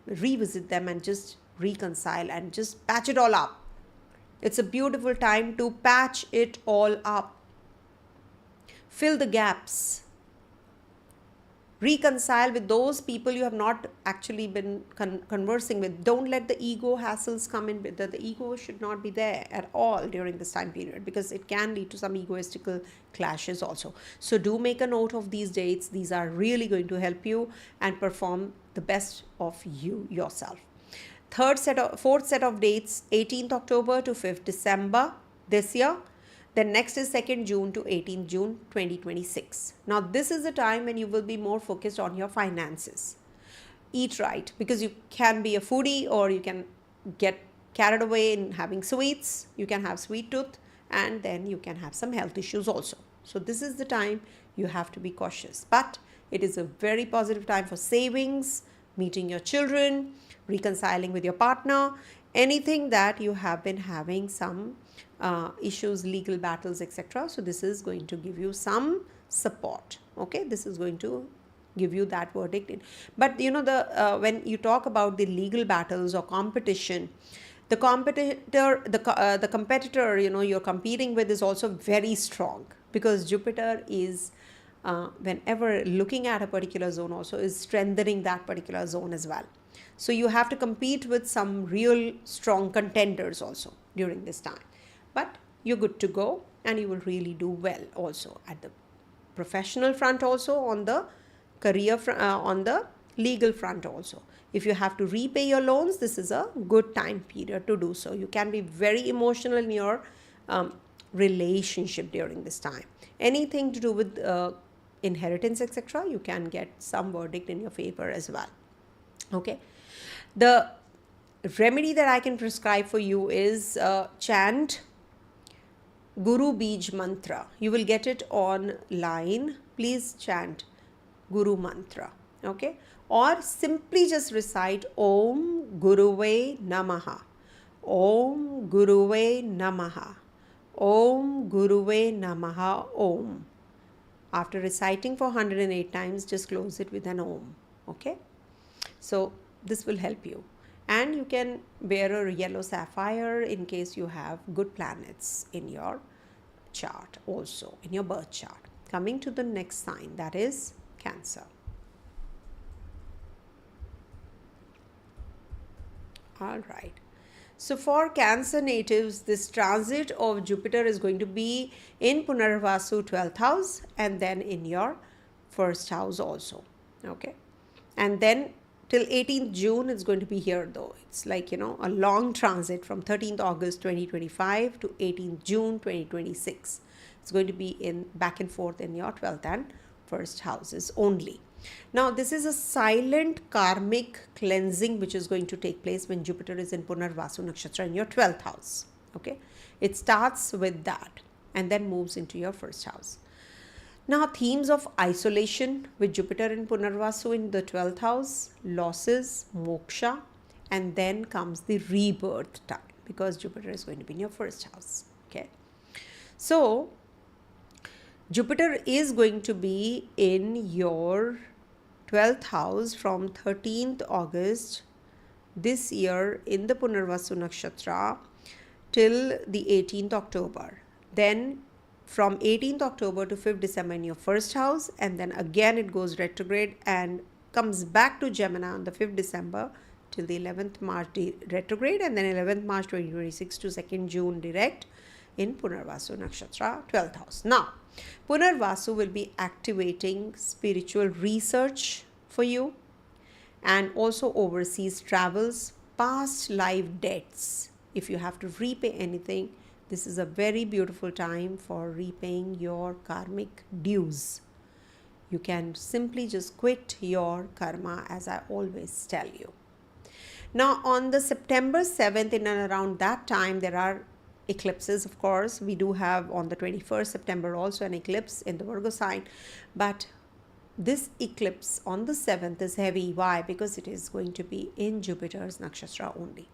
revisit them and just reconcile and just patch it all up. It's a beautiful time to patch it all up. Fill the gaps. Reconcile with those people you have not actually been conversing with. Don't let the ego hassles come in. The ego should not be there at all during this time period, because it can lead to some egoistical clashes also. So do make a note of these dates. These are really going to help you and perform the best of you yourself. Fourth set of dates, 18th October to 5th December this year. Then next is 2nd June to 18th June 2026. Now this is the time when you will be more focused on your finances. Eat right, because you can be a foodie or you can get carried away in having sweets. You can have sweet tooth and then you can have some health issues also. So this is the time you have to be cautious. But it is a very positive time for savings, meeting your children, reconciling with your partner, anything that you have been having some issues, legal battles, etc. So this is going to give you some support. Okay, this is going to give you that verdict in. But when you talk about the legal battles or competition, the competitor you're competing with is also very strong, because Jupiter is whenever looking at a particular zone also is strengthening that particular zone as well. So you have to compete with some real strong contenders also during this time. But you're good to go, and you will really do well also at the professional front, also on the career front, on the legal front also. If you have to repay your loans, this is a good time period to do so. You can be very emotional in your relationship during this time. Anything to do with inheritance, etc., you can get some verdict in your favor as well. Okay. The remedy that I can prescribe for you is chant Guru Bij mantra. You will get it online. Please chant Guru mantra. Okay. Or simply just recite Om Guruve Namaha. Om Guruve Namaha. Om Guruve Namaha Om. After reciting for 108 times, just close it with an Om. Okay. So this will help you. And you can wear a yellow sapphire in case you have good planets in your chart, also in your birth chart. Coming to the next sign, that is Cancer. All right. So for Cancer natives, this transit of Jupiter is going to be in Punarvasu 12th house and then in your first house also. Okay. And then till 18th June, it's going to be here though. It's like, a long transit from 13th August 2025 to 18th June 2026. It's going to be in back and forth in your 12th and first houses only. Now, this is a silent karmic cleansing which is going to take place when Jupiter is in Punarvasu Nakshatra in your 12th house. Okay. It starts with that and then moves into your first house. Now, themes of isolation with Jupiter in Punarvasu in the 12th house, losses, moksha, and then comes the rebirth time because Jupiter is going to be in your first house. Okay. So, Jupiter is going to be in your 12th house from 13th August this year in the Punarvasu Nakshatra till the 18th October. Then from 18th October to 5th December in your first house, and then again it goes retrograde and comes back to Gemini on the 5th December till the 11th March retrograde, and then 11th March 2026 to 2nd June direct in Punarvasu Nakshatra 12th house. Now, Punarvasu will be activating spiritual research for you and also overseas travels, past life debts. If you have to repay anything, this is a very beautiful time for repaying your karmic dues. You can simply just quit your karma, as I always tell you. Now, on the September 7th, in and around that time, there are eclipses, of course. We do have on the 21st September also an eclipse in the Virgo sign. But this eclipse on the 7th is heavy. Why? Because it is going to be in Jupiter's nakshatra only.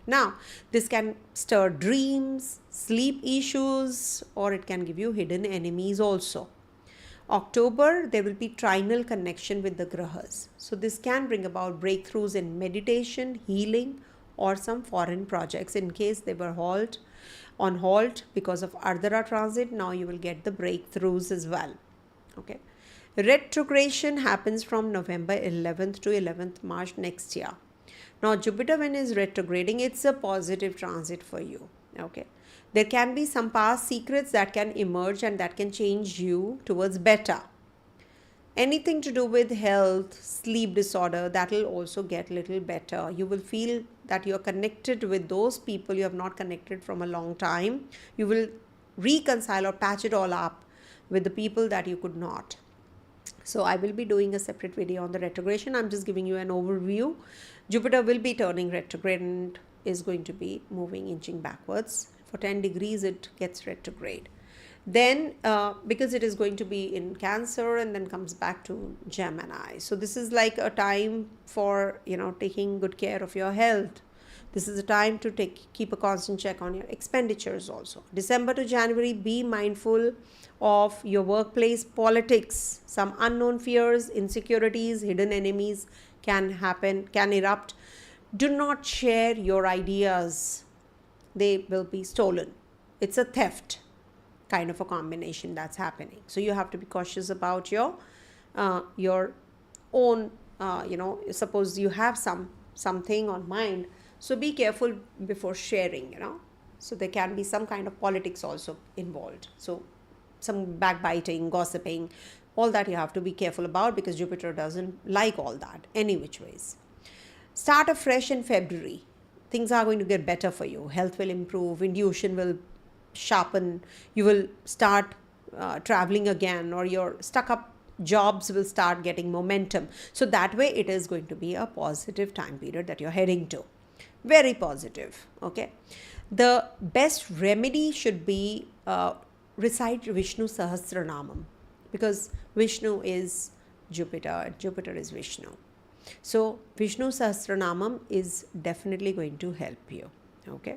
Now, this can stir dreams, sleep issues, or it can give you hidden enemies also. October, there will be trinal connection with the grahas. So this can bring about breakthroughs in meditation, healing, or some foreign projects. In case they were on halt because of Ardhara transit, now you will get the breakthroughs as well. Okay. Retrogradation happens from November 11th to 11th March next year. Now, Jupiter, when is retrograding, it's a positive transit for you. Okay. There can be some past secrets that can emerge and that can change you towards better. Anything to do with health, sleep disorder, that will also get a little better. You will feel that you are connected with those people you have not connected from a long time. You will reconcile or patch it all up with the people that you could not. So I will be doing a separate video on the retrogradation. I'm just giving you an overview. Jupiter will be turning retrograde and is going to be moving, inching backwards. For 10 degrees, it gets retrograde. Then, because it is going to be in Cancer and then comes back to Gemini. So this is like a time for, taking good care of your health. This is a time to keep a constant check on your expenditures also. December to January, be mindful of your workplace politics. Some unknown fears, insecurities, hidden enemies can erupt. Do not share your ideas. They will be stolen. It's a theft kind of a combination that's happening. So you have to be cautious about your own, suppose you have something on mind. So be careful before sharing, So there can be some kind of politics also involved. So some backbiting, gossiping, all that you have to be careful about, because Jupiter doesn't like all that any which ways. Start afresh in February. Things are going to get better for you. Health will improve, intuition will sharpen, you will start traveling again, or your stuck up jobs will start getting momentum. So that way it is going to be a positive time period that you're heading to. Very positive. Okay. The best remedy should be recite Vishnu Sahasranamam, because Vishnu is Jupiter and Jupiter is Vishnu. So Vishnu Sahasranamam is definitely going to help you. Okay.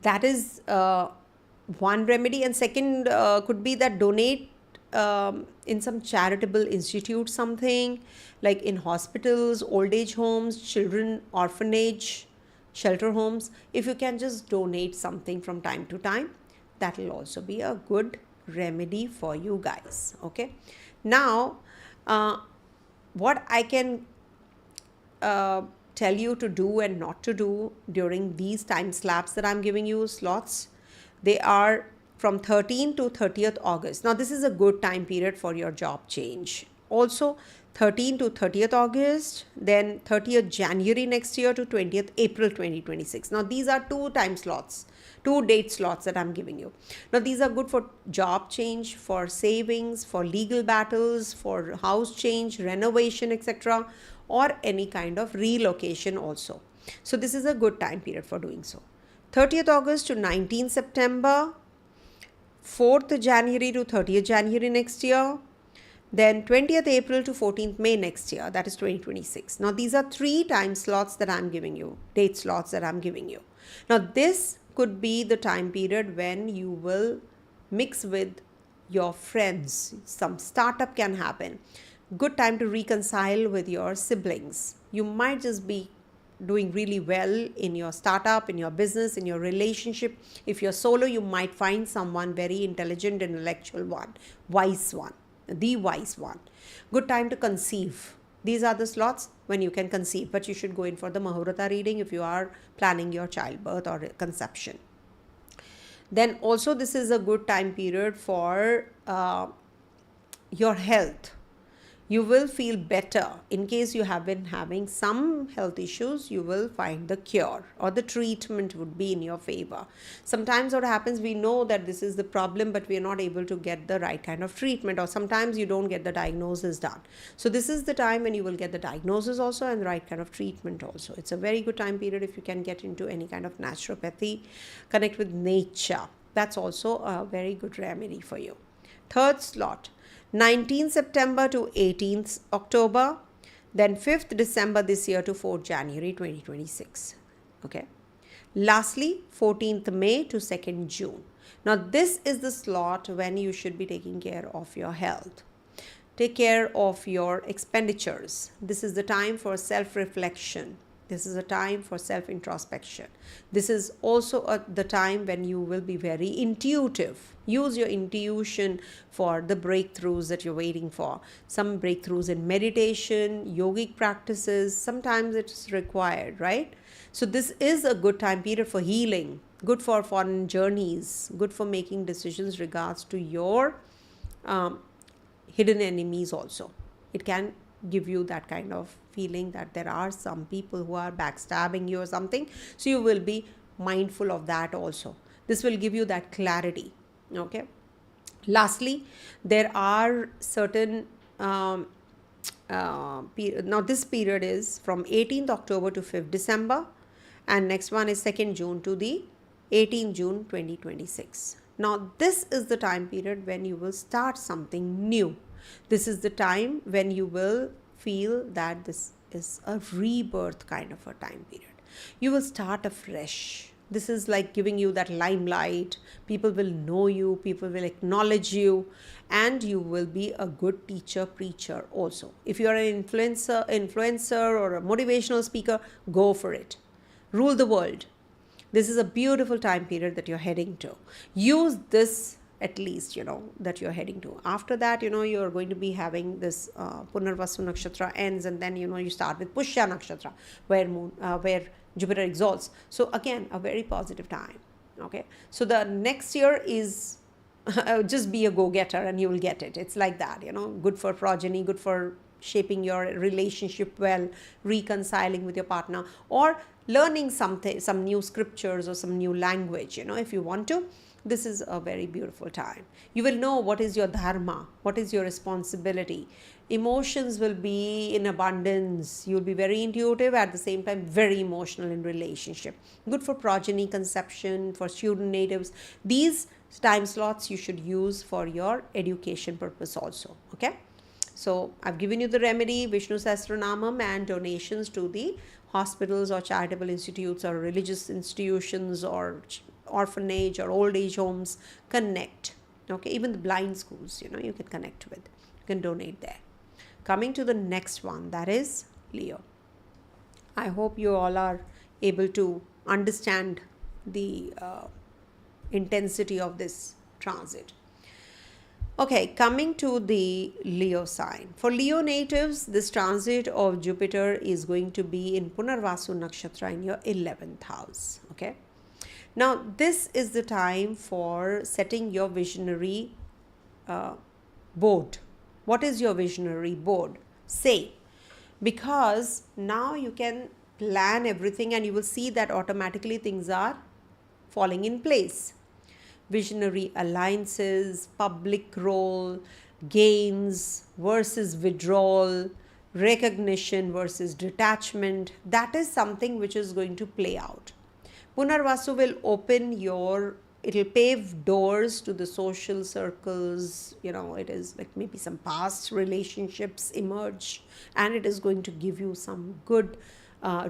That is one remedy. And second could be that donate in some charitable institute, something like in hospitals, old age homes, children orphanage, shelter homes. If you can just donate something from time to time, that will also be a good remedy for you guys. Okay. Now what I can tell you to do and not to do during these time slaps that I'm giving you, slots, they are from 13th to 30th August. Now this is a good time period for your job change. Also 13th to 30th August, then 30th January next year to 20th April 2026. Now these are two time slots, two date slots that I'm giving you. Now these are good for job change, for savings, for legal battles, for house change, renovation, etc., or any kind of relocation also. So this is a good time period for doing so. 30th August to 19th September, 4th January to 30th January next year, then 20th April to 14th May next year, that is 2026. Now these are three time slots that I'm giving you, date slots that I'm giving you. Now this could be the time period when you will mix with your friends. Some startup can happen. Good time to reconcile with your siblings. You might just be doing really well in your startup, in your business, in your relationship. If you're solo, you might find someone very intelligent, intellectual one, wise one, the wise one. Good time to conceive. These are the slots when you can conceive, but you should go in for the Mahurata reading if you are planning your childbirth or conception. Then also this is a good time period for your health. You will feel better. In case you have been having some health issues, you will find the cure, or the treatment would be in your favor. Sometimes what happens, we know that this is the problem, but we are not able to get the right kind of treatment, or sometimes you don't get the diagnosis done. So this is the time when you will get the diagnosis also and the right kind of treatment also. It's a very good time period if you can get into any kind of naturopathy, connect with nature. That's also a very good remedy for you. Third slot, 19th September to 18th October, then 5th December this year to 4th January 2026. Okay. Lastly, 14th May to 2nd June. Now this is the slot when you should be taking care of your health. Take care of your expenditures. This is the time for self-reflection. This is a time for self-introspection. This is also the time when you will be very intuitive. Use your intuition for the breakthroughs that you're waiting for. Some breakthroughs in meditation, yogic practices, sometimes it's required, right? So this is a good time period for healing, good for foreign journeys, good for making decisions regards to your hidden enemies also. It can give you that kind of feeling that there are some people who are backstabbing you or something. So you will be mindful of that also. This will give you that clarity. Okay. Lastly, there are certain now this period is from 18th October to 5th December, and next one is 2nd June to the 18th June 2026. Now this is the time period when you will start something new. This is the time when you will feel that this is a rebirth kind of a time period. You will start afresh. This is like giving you that limelight. People will know you, people will acknowledge you, and you will be a good teacher, preacher also. If you are an influencer or a motivational speaker, go for it. Rule the world. This is a beautiful time period that you're heading to. Use this at least, that you're heading to. After that, you're going to be having this Punarvasu Nakshatra ends, and then, you start with Pushya Nakshatra, where Jupiter exalts. So again, a very positive time. Okay. So the next year is just be a go-getter and you will get it. It's like that, good for progeny, good for shaping your relationship well, reconciling with your partner, or learning something, some new scriptures or some new language, if you want to. This is a very beautiful time. You will know what is your dharma, what is your responsibility. Emotions will be in abundance. You'll be very intuitive, at the same time very emotional in relationship. Good for progeny, conception, for student natives. These time slots you should use for your education purpose also. Okay. So I've given you the remedy, Vishnu Sahasranamam, and donations to the hospitals or charitable institutes or religious institutions or orphanage or old age homes. Connect. Okay, even the blind schools, you can connect with. You can donate there. Coming to the next one, that is Leo. I hope you all are able to understand the intensity of this transit. Okay, coming to the Leo sign. For Leo natives, this transit of Jupiter is going to be in Punarvasu Nakshatra in your 11th house. Okay. Now, this is the time for setting your visionary board. What is your visionary board? Say, because now you can plan everything and you will see that automatically things are falling in place. Visionary alliances, public role, gains versus withdrawal, recognition versus detachment. That is something which is going to play out. Punarvasu will open it'll pave doors to the social circles. It is like maybe some past relationships emerge, and it is going to give you some good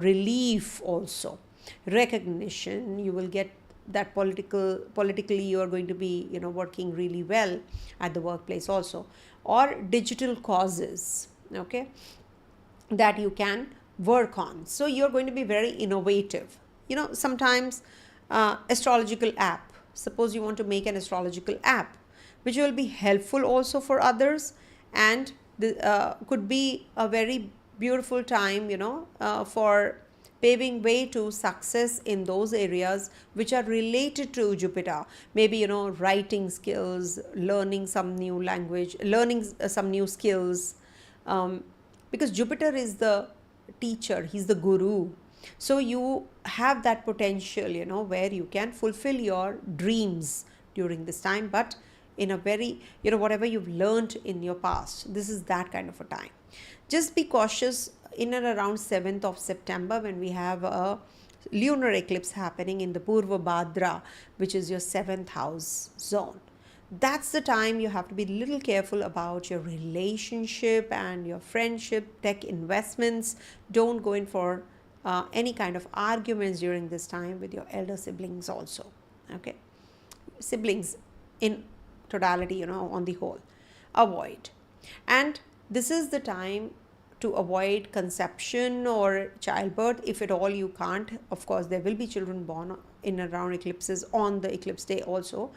relief also. Recognition, you will get that politically you are going to be working really well at the workplace also, or digital causes, okay, that you can work on. So you're going to be very innovative. Sometimes astrological app, suppose you want to make an astrological app which will be helpful also for others, and could be a very beautiful time for paving way to success in those areas which are related to Jupiter. Maybe, writing skills, learning some new language, learning some new skills. Because Jupiter is the teacher, he's the guru. So you have that potential, where you can fulfill your dreams during this time, but in a very, whatever you've learned in your past, this is that kind of a time. Just be cautious in and around 7th of September when we have a lunar eclipse happening in the Purvabhadrapada, which is your 7th house zone. That's the time you have to be a little careful about your relationship and your friendship, tech investments. Don't go in for any kind of arguments during this time with your elder siblings also. Okay, siblings in totality, on the whole, avoid. And this is the time to avoid conception or childbirth, if at all you can't. Of course, there will be children born in and around eclipses on the eclipse day also.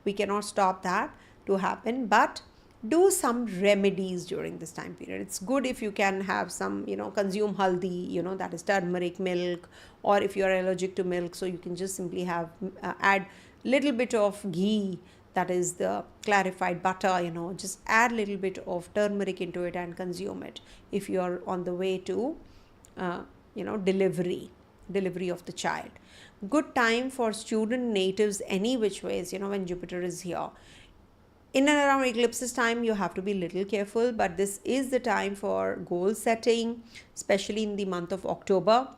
We cannot stop that to happen, but do some remedies during this time period. It's good if you can have some, consume haldi, that is turmeric milk, or if you are allergic to milk, so you can just simply have add little bit of ghee, that is the clarified butter, just add a little bit of turmeric into it and consume it if you are on the way to delivery of the child. Good time for student natives any which ways, when Jupiter is here. In and around eclipses time, you have to be a little careful, but this is the time for goal setting, especially in the month of October.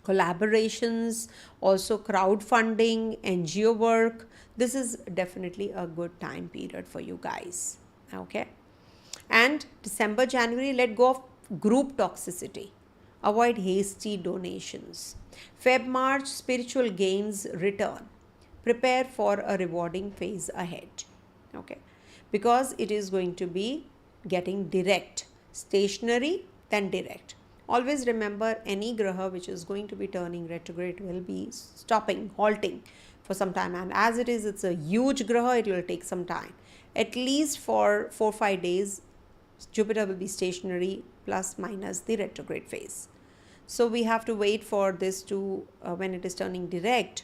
Collaborations, also crowdfunding, NGO work. This is definitely a good time period for you guys. Okay. And December, January, let go of group toxicity. Avoid hasty donations. Feb, March, spiritual gains return. Prepare for a rewarding phase ahead. Okay. Because it is going to be getting direct, stationary, then direct. Always remember, any graha which is going to be turning retrograde will be stopping, halting for some time. And as it is, it's a huge graha, it will take some time. At least for 4-5 days, Jupiter will be stationary plus minus the retrograde phase. So we have to wait for this to, when it is turning direct,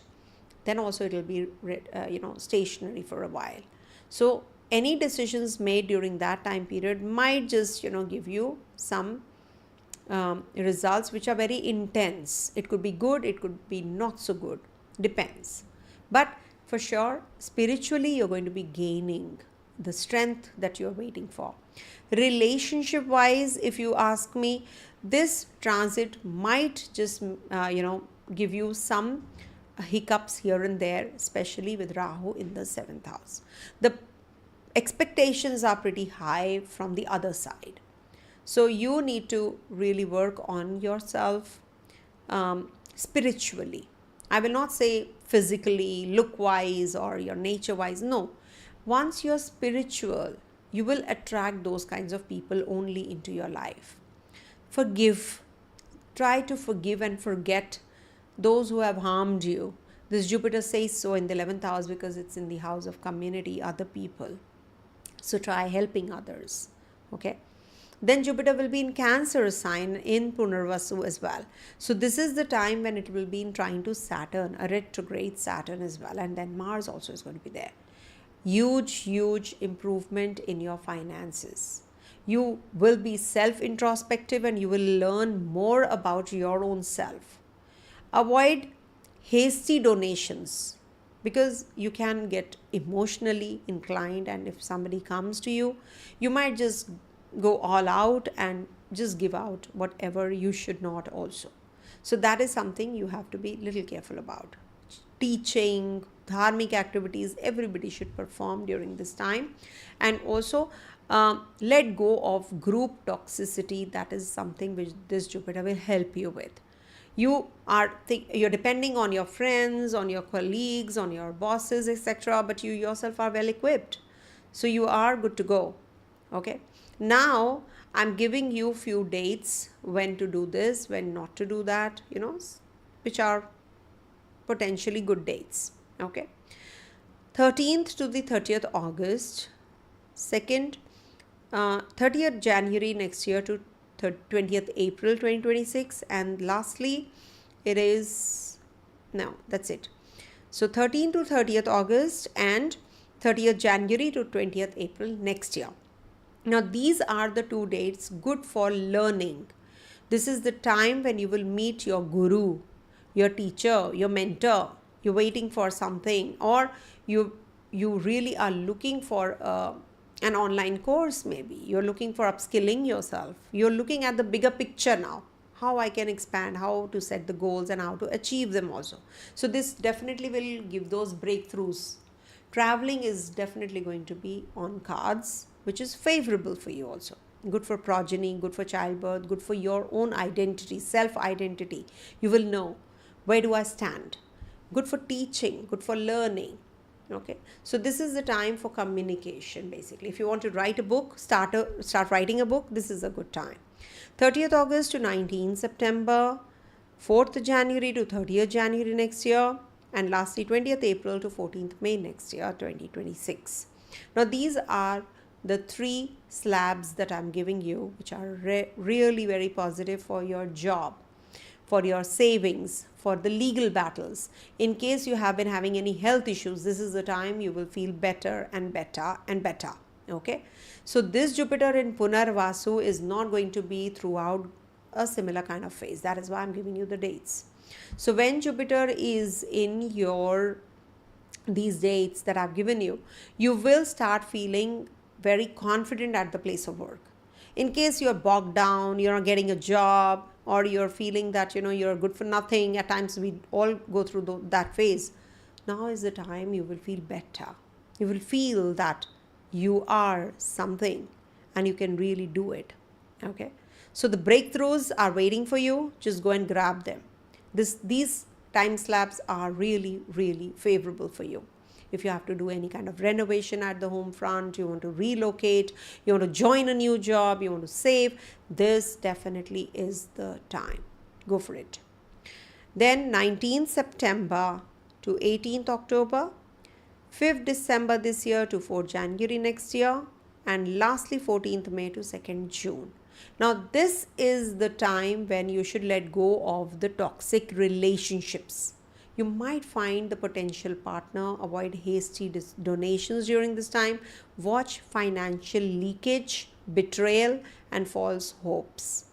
then also it will be, stationary for a while. So any decisions made during that time period might just, give you some results which are very intense. It could be good, it could be not so good, depends. But for sure, spiritually, you're going to be gaining the strength that you're waiting for. Relationship wise, if you ask me, this transit might just, give you some hiccups here and there, especially with Rahu in the 7th house. The expectations are pretty high from the other side. So you need to really work on yourself spiritually. I will not say physically, look-wise or your nature-wise. No. Once you're spiritual, you will attract those kinds of people only into your life. Forgive. Try to forgive and forget those who have harmed you. This Jupiter says so in the 11th house because it's in the house of community, other people. So try helping others. Okay. Then Jupiter will be in Cancer sign in Punarvasu as well. So this is the time when it will be in trine to Saturn, a retrograde Saturn as well. And then Mars also is going to be there. Huge improvement in your finances. You will be self-introspective and you will learn more about your own self. Avoid hasty donations because you can get emotionally inclined, and if somebody comes to you, you might just go all out and just give out whatever you should not also. So that is something you have to be a little careful about. Teaching, dharmic activities, everybody should perform during this time. And also let go of group toxicity. That is something which this Jupiter will help you with. You're depending on your friends, on your colleagues, on your bosses, etc. But you yourself are well equipped. So you are good to go. Okay. Now I'm giving you few dates when to do this, when not to do that, which are potentially good dates. Okay. 13th to the 30th August, 30th January next year to 20th April 2026, and lastly it is, no, that's it. So 13th to 30th August and 30th January to 20th April next year. Now these are the 2 dates good for learning. This is the time when you will meet your guru, your teacher, your mentor. You're waiting for something, or you really are looking for an online course. Maybe you're looking for upskilling yourself. You're looking at the bigger picture now, how I can expand, how to set the goals and how to achieve them also. So this definitely will give those breakthroughs. Traveling is definitely going to be on cards, which is favorable for you also. Good for progeny, good for childbirth, good for your own identity, self-identity. You will know, where do I stand? Good for teaching, good for learning. Okay, so this is the time for communication basically. If you want to write a book, start writing a book, this is a good time. 30th August to 19th September, 4th January to 30th January next year, and lastly 20th April to 14th May next year, 2026. Now these are the 3 slabs that I'm giving you, which are really very positive for your job, for your savings, for the legal battles. In case you have been having any health issues, this is the time you will feel better and better and better. Okay, so this Jupiter in Punarvasu is not going to be throughout a similar kind of phase. That is why I'm giving you the dates. So when Jupiter is in these dates that I've given you, you will start feeling very confident at the place of work. In case you're bogged down, you're not getting a job, or you're feeling that you're good for nothing, at times we all go through that phase. Now is the time you will feel better. You will feel that you are something and you can really do it. Okay, so the breakthroughs are waiting for you. Just go and grab them. These time slabs are really favorable for you. If you have to do any kind of renovation at the home front, you want to relocate, you want to join a new job, you want to save, this definitely is the time. Go for it. Then 19th September to 18th October, 5th December this year to 4th January next year, and lastly 14th May to 2nd June. Now this is the time when you should let go of the toxic relationships. You might find the potential partner, avoid hasty donations during this time, watch financial leakage, betrayal and false hopes.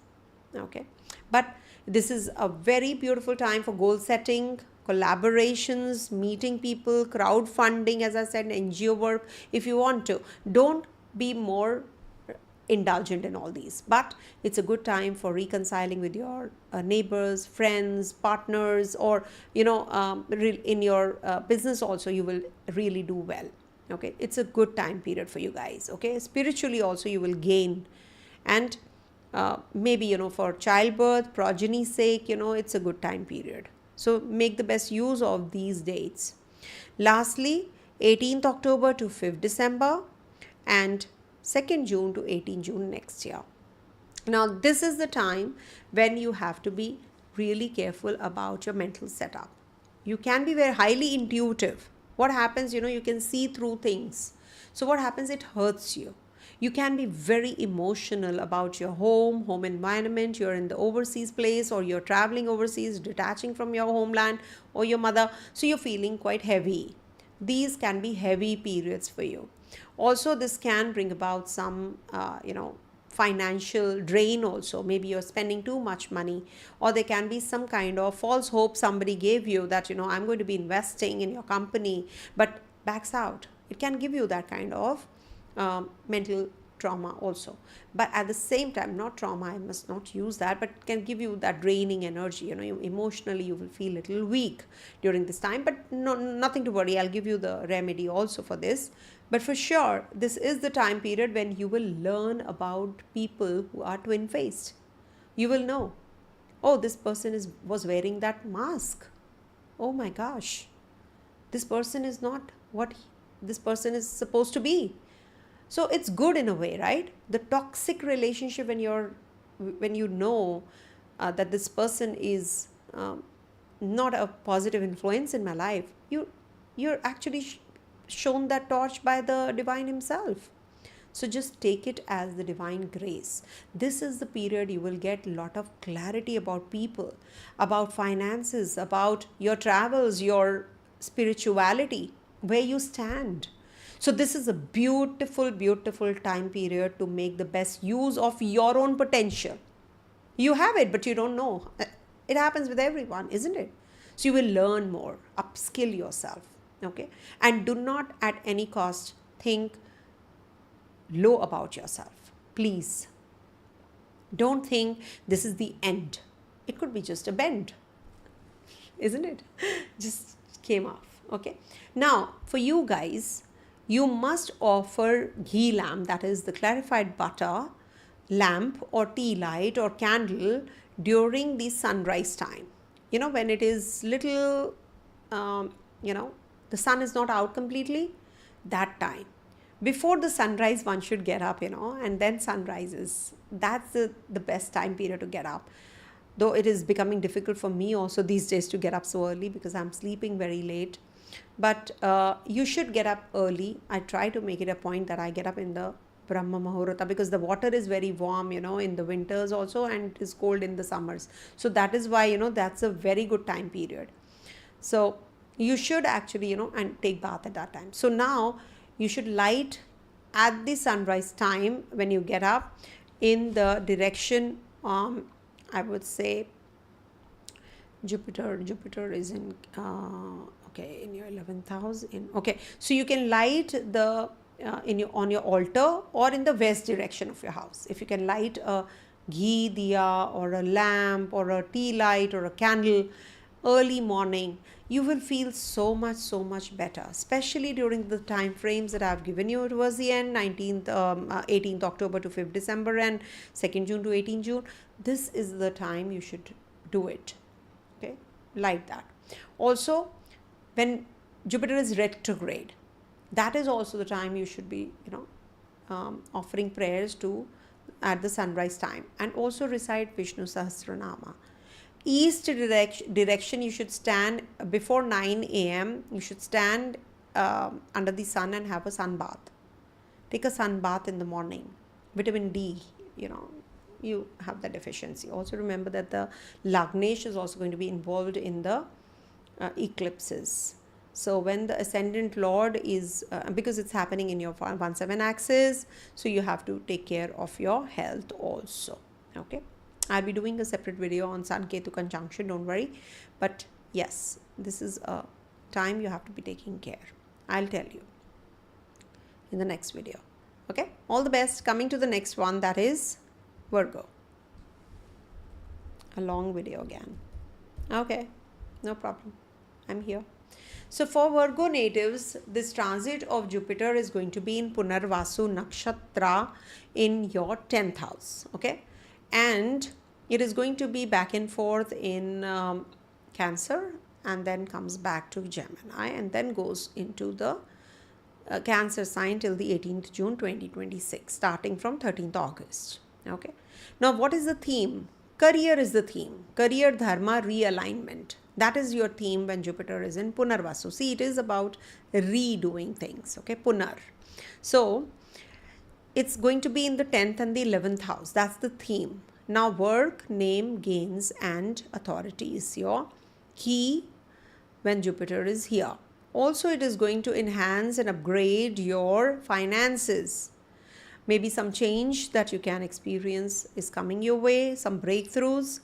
Okay, but this is a very beautiful time for goal setting, collaborations, meeting people, crowdfunding, as I said, NGO work if you want to. Don't be more indulgent in all these, but it's a good time for reconciling with your neighbors, friends, partners, or in your business also you will really do well. Okay, it's a good time period for you guys. Okay, spiritually also you will gain, and maybe for childbirth, progeny sake, it's a good time period. So make the best use of these dates. Lastly, 18th October to 5th December and 2nd June to 18th June next year. Now this is the time when you have to be really careful about your mental setup. You can be very highly intuitive. What happens, you can see through things. So what happens, it hurts you. You can be very emotional about your home environment. You're in the overseas place, or you're traveling overseas, detaching from your homeland or your mother. So you're feeling quite heavy. These can be heavy periods for you. Also, this can bring about some, financial drain also. Maybe you're spending too much money, or there can be some kind of false hope somebody gave you that, I'm going to be investing in your company, but backs out. It can give you that kind of mental trauma also. But at the same time, not trauma, I must not use that, but it can give you that draining energy. Emotionally you will feel a little weak during this time, but nothing to worry. I'll give you the remedy also for this. But for sure, this is the time period when you will learn about people who are twin-faced. You will know, oh, this person was wearing that mask. Oh my gosh, this person is not what this person is supposed to be. So it's good in a way, right? The toxic relationship, when you know that this person is not a positive influence in my life, you're actually shown that torch by the divine himself. So just take it as the divine grace. This is the period you will get a lot of clarity about people, about finances, about your travels, your spirituality, where you stand. So this is a beautiful, beautiful time period to make the best use of your own potential. You have it, but you don't know. It happens with everyone, isn't it? So you will learn more, upskill yourself, okay? And do not at any cost think low about yourself. Please. Don't think this is the end. It could be just a bend, isn't it? Just came off, okay? Now, for you guys, you must offer ghee lamp, that is the clarified butter lamp or tea light or candle during the sunrise time. When it is little, the sun is not out completely, that time. Before the sunrise, one should get up, and then sunrises. That's the best time period to get up. Though it is becoming difficult for me also these days to get up so early because I'm sleeping very late. But you should get up early. I try to make it a point that I get up in the Brahma Muhurta because the water is very warm, in the winters also, and it is cold in the summers. So that is why, that's a very good time period. So you should actually, and take bath at that time. So now you should light at the sunrise time when you get up in the direction, I would say, Jupiter is in in your 11th house. Okay, so you can light the on your altar or in the west direction of your house. If you can light a ghee diya or a lamp or a tea light or a candle early morning, you will feel so much better, especially during the time frames that I've given you towards the end, 18th October to 5th December and 2nd June to 18th June. This is the time you should do it. Okay, like that. Also, when Jupiter is retrograde, that is also the time you should be, offering prayers to at the sunrise time, and also recite Vishnu Sahasranama. east direction, you should stand before 9 a.m. You should stand under the sun and have a sun bath. Take a sun bath in the morning. Vitamin D, you have that deficiency. Also remember that the Lagnesh is also going to be involved in the eclipses. So when the ascendant lord is, because it's happening in your 1-7 axis, so you have to take care of your health also. Okay, I'll be doing a separate video on Sun Ketu conjunction, don't worry. But yes, this is a time you have to be taking care. I'll tell you in the next video. Okay, all the best. Coming to the next one, that is Virgo. A long video again. Okay, no problem. I'm here. So for Virgo natives, this transit of Jupiter is going to be in Punarvasu Nakshatra in your 10th house. Okay, and it is going to be back and forth in Cancer, and then comes back to Gemini, and then goes into the Cancer sign till the 18th June 2026, starting from 13th August. Okay, now what is the theme? Career is the theme. Career dharma realignment. That is your theme when Jupiter is in Punarvasu. See, it is about redoing things. Okay, Punar. So it's going to be in the 10th and the 11th house. That's the theme. Now work, name, gains and authority is your key when Jupiter is here. Also, it is going to enhance and upgrade your finances. Maybe some change that you can experience is coming your way, some breakthroughs.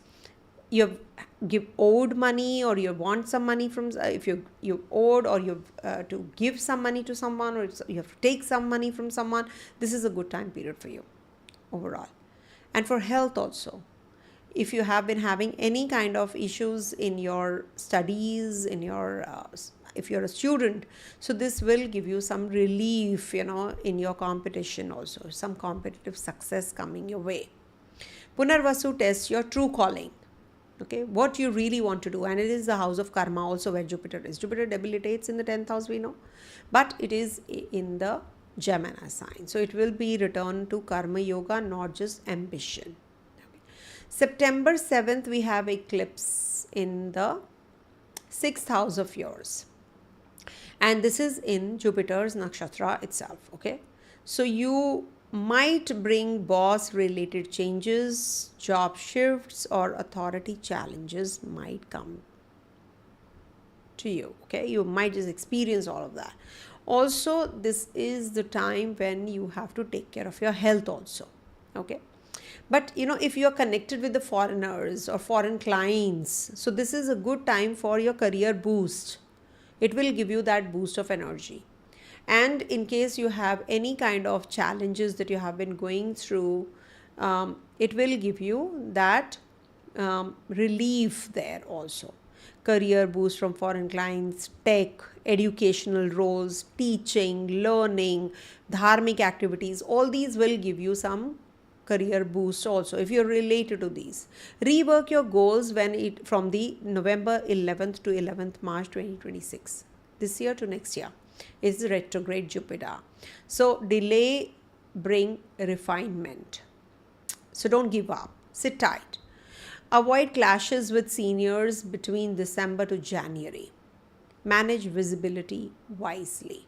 You've owed money, or you want some money from, if you owed, or you have to give some money to someone, or you have to take some money from someone. This is a good time period for you overall. And for health also, if you have been having any kind of issues in your studies, in your if you're a student, so this will give you some relief, in your competition also, some competitive success coming your way. Punarvasu tests your true calling. Okay, what you really want to do, and it is the house of karma also where Jupiter is. Jupiter debilitates in the 10th house, we know, but it is in the Gemini sign, so it will be return to karma yoga, not just ambition. Okay. September 7th, we have eclipse in the 6th house of yours, and this is in Jupiter's nakshatra itself. Okay, so you might bring boss related changes, job shifts, or authority challenges might come to you. Okay, you might just experience all of that. Also, this is the time when you have to take care of your health also. Okay, but if you are connected with the foreigners or foreign clients, so this is a good time for your career boost. It will give you that boost of energy. And in case you have any kind of challenges that you have been going through, it will give you that relief there also. Career boost from foreign clients, tech, educational roles, teaching, learning, dharmic activities, all these will give you some career boost also if you're related to these. Rework your goals from the November 11th to 11th March 2026, this year to next year. Is retrograde Jupiter. So delay bring refinement. So don't give up. Sit tight. Avoid clashes with seniors between December to January. Manage visibility wisely.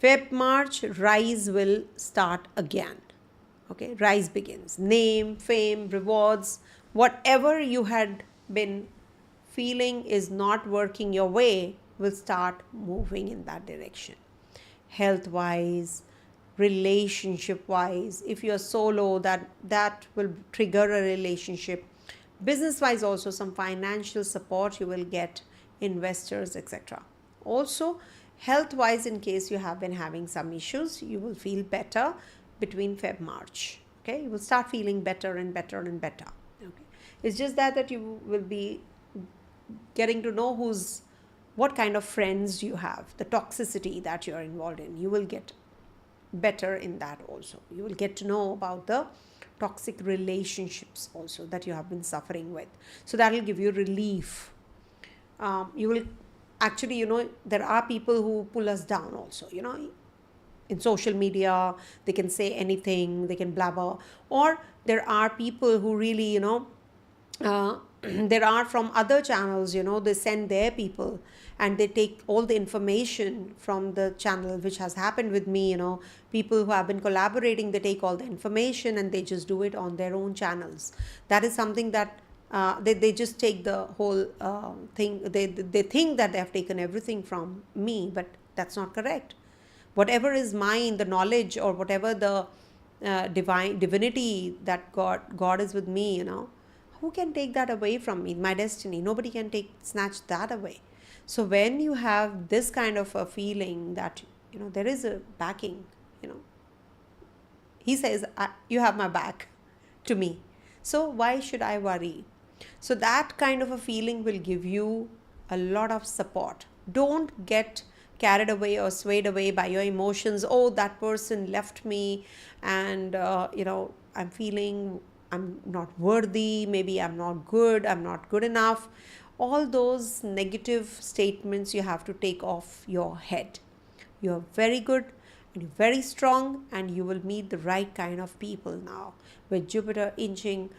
Feb March, rise will start again. Okay, rise begins. Name, fame, rewards, whatever you had been feeling is not working your way, will start moving in that direction. Health wise, relationship wise, if you're solo, that will trigger a relationship. Business wise also, some financial support you will get, investors, etc. Also health wise, in case you have been having some issues, you will feel better between Feb March. Okay, you will start feeling better and better and better. Okay, it's just that you will be getting to know what kind of friends you have, the toxicity that you're involved in. You will get better in that also. You will get to know about the toxic relationships also that you have been suffering with. So that will give you relief. You will actually, there are people who pull us down also, in social media. They can say anything, they can blabber. Or there are people who really, there are from other channels, they send their people and they take all the information from the channel, which has happened with me. People who have been collaborating, they take all the information and they just do it on their own channels. That is something that they just take the whole thing. They think that they have taken everything from me, but that's not correct. Whatever is mine, the knowledge, or whatever the divinity that God is with me, who can take that away from me? My destiny. Nobody can snatch that away. So when you have this kind of a feeling that, there is a backing, he says, you have my back to me. So why should I worry? So that kind of a feeling will give you a lot of support. Don't get carried away or swayed away by your emotions. Oh, that person left me and, I'm feeling I'm not worthy, maybe I'm not good enough. All those negative statements you have to take off your head. You're very good and you're very strong, and you will meet the right kind of people now, with Jupiter inching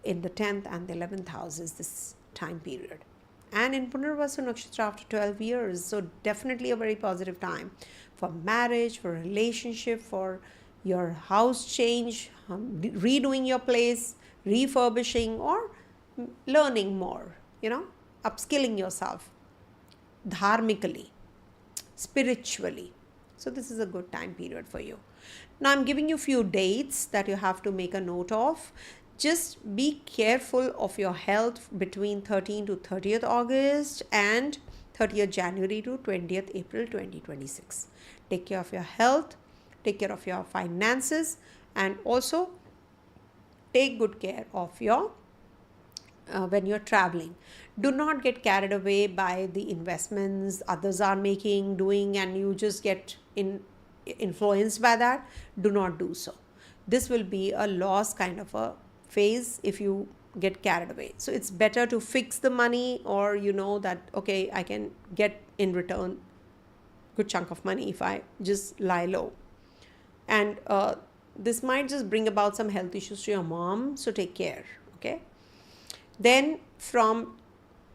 in the 10th and the 11th houses this time period. And in Punarvasu Nakshatra after 12 years. So definitely a very positive time for marriage, for relationship, for your house change, redoing your place, refurbishing, or learning more, upskilling yourself dharmically, spiritually. So this is a good time period for you. Now I'm giving you a few dates that you have to make a note of. Just be careful of your health between 13th to 30th August and 30th January to 20th April 2026. Take care of your health, take care of your finances, and also take good care of your when you're traveling. Do not get carried away by the investments others are doing, and you just get influenced by that. Do not do so. This will be a loss kind of a phase if you get carried away. So it's better to fix the money, or that, okay, I can get in return good chunk of money if I just lie low. And this might just bring about some health issues to your mom, so take care. Okay, then from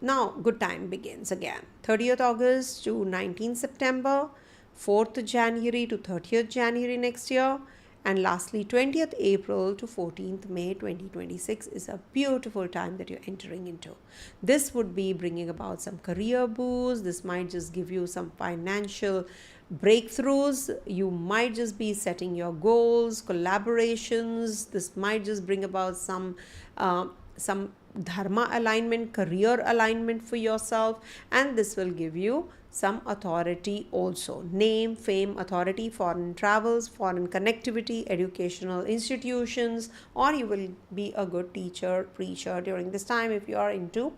now, good time begins again. 30th August to 19th September, 4th January to 30th January next year, and lastly 20th April to 14th May 2026 is a beautiful time that you're entering into. This would be bringing about some career boost. This might just give you some financial breakthroughs. You might just be setting your goals, collaborations. This might just bring about some dharma alignment, career alignment for yourself, and this will give you some authority also. Name, fame, authority, foreign travels, foreign connectivity, educational institutions, or you will be a good teacher, preacher during this time if you are into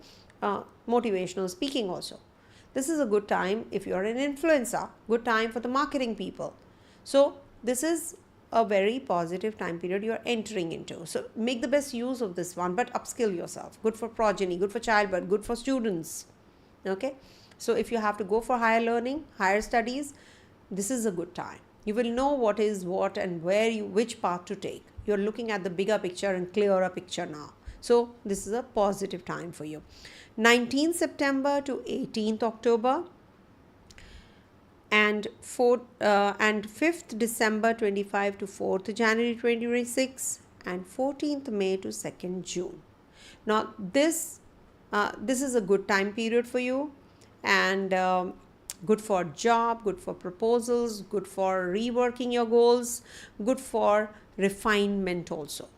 motivational speaking also. This is a good time if you are an influencer, good time for the marketing people. So this is a very positive time period you are entering into. So make the best use of this one, but upskill yourself. Good for progeny, good for childbirth, good for students. Okay. So if you have to go for higher learning, higher studies, this is a good time. You will know what is what and which path to take. You're looking at the bigger picture and clearer picture now. So this is a positive time for you. 19th September to 18th October and 5th December 25 to 4th January 2026 and 14th May to 2nd June. Now this is a good time period for you, and good for job, good for proposals, good for reworking your goals, good for refinement also.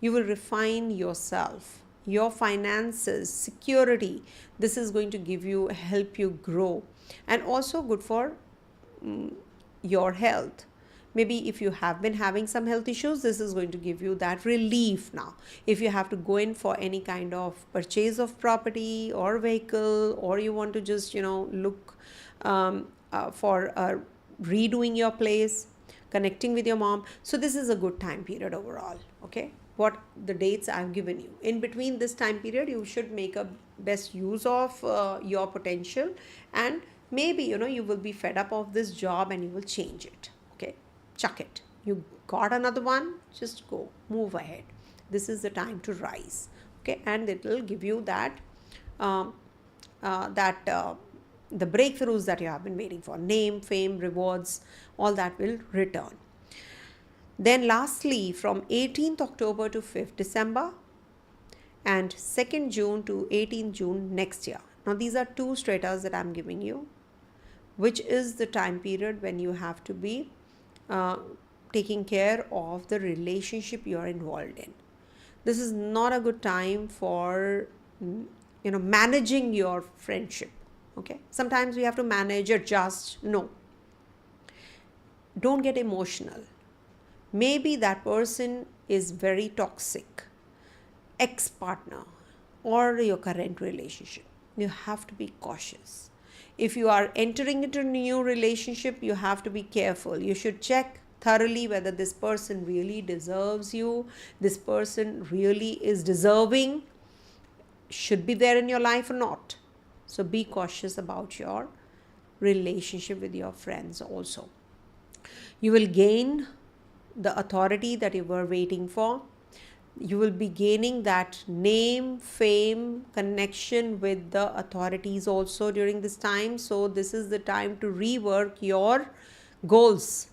You will refine yourself, your finances, security. This is going to help you grow, and also good for your health. Maybe if you have been having some health issues, this is going to give you that relief now. If you have to go in for any kind of purchase of property or vehicle, or you want to just, look for redoing your place, connecting with your mom. So this is a good time period overall. Okay. What the dates I've given you. In between this time period, you should make a best use of your potential, and maybe, you will be fed up of this job and you will change it. Okay. Chuck it. You got another one, just go, move ahead. This is the time to rise. Okay, and it will give you that the breakthroughs that you have been waiting for, name, fame, rewards, all that will return. Then lastly, from 18th October to 5th December and 2nd June to 18th June next year. Now these are two stratas that I'm giving you, which is the time period when you have to be taking care of the relationship you are involved in. This is not a good time for managing your friendship. Okay, sometimes we have to manage, adjust. No, don't get emotional. Maybe that person is very toxic, ex-partner or your current relationship. You have to be cautious. If you are entering into a new relationship, you have to be careful. You should check thoroughly whether this person really deserves you, this person really is deserving, should be there in your life or not. So be cautious about your relationship with your friends also. You will gain the authority that you were waiting for. You will be gaining that name, fame, connection with the authorities also during this time. So this is the time to rework your goals.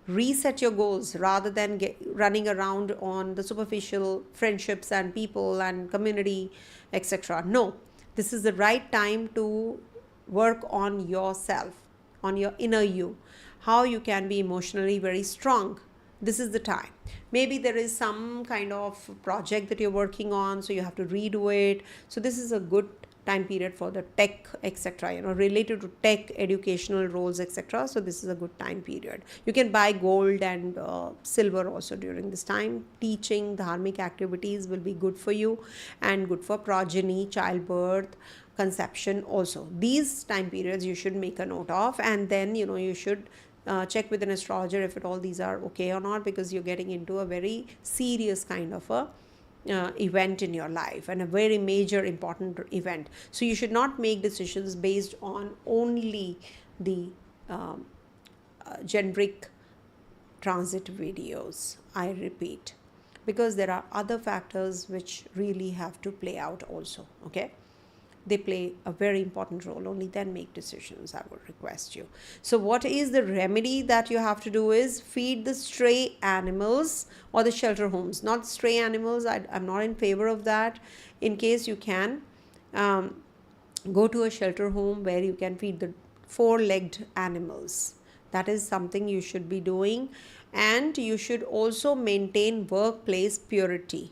Reset your goals rather than running around on the superficial friendships and people and community, etc. No, this is the right time to work on yourself, on your inner you, how you can be emotionally very strong. This is the time. Maybe there is some kind of project that you're working on, so you have to redo it. So this is a good time period for the tech, etc., related to tech, educational roles, etc. So this is a good time period. You can buy gold and silver also during this time. Teaching, dharmic activities will be good for you and good for progeny, childbirth, conception also. These time periods you should make a note of, and then you should check with an astrologer if at all these are okay or not, because you're getting into a very serious kind of a event in your life, and a very major important event. So you should not make decisions based on only the generic transit videos, I repeat, because there are other factors which really have to play out also. Okay, they play a very important role. Only then make decisions, I would request you. So what is the remedy that you have to do is feed the stray animals or the shelter homes. Not stray animals, I'm not in favor of that. In case you can, go to a shelter home where you can feed the four-legged animals. That is something you should be doing. And you should also maintain workplace purity,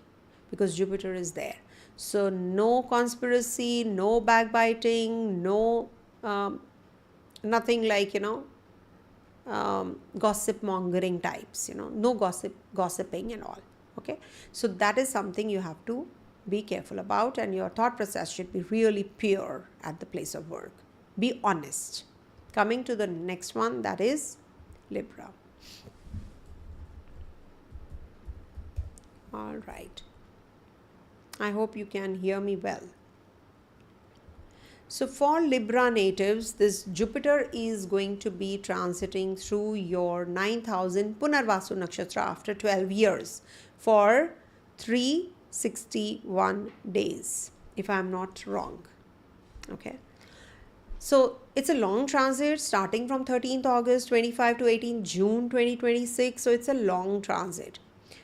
because Jupiter is there. So no conspiracy, no backbiting, no nothing like gossip mongering types, no gossiping and all. Okay, so that is something you have to be careful about, and your thought process should be really pure at the place of work. Be honest. Coming to the next one, that is Libra. All right. I hope you can hear me well. So for Libra natives, this Jupiter is going to be transiting through your 9th house in Punarvasu Nakshatra after 12 years for 361 days, if I'm not wrong. Okay. So it's a long transit starting from 13th August 25 to 18th June 2026. So it's a long transit.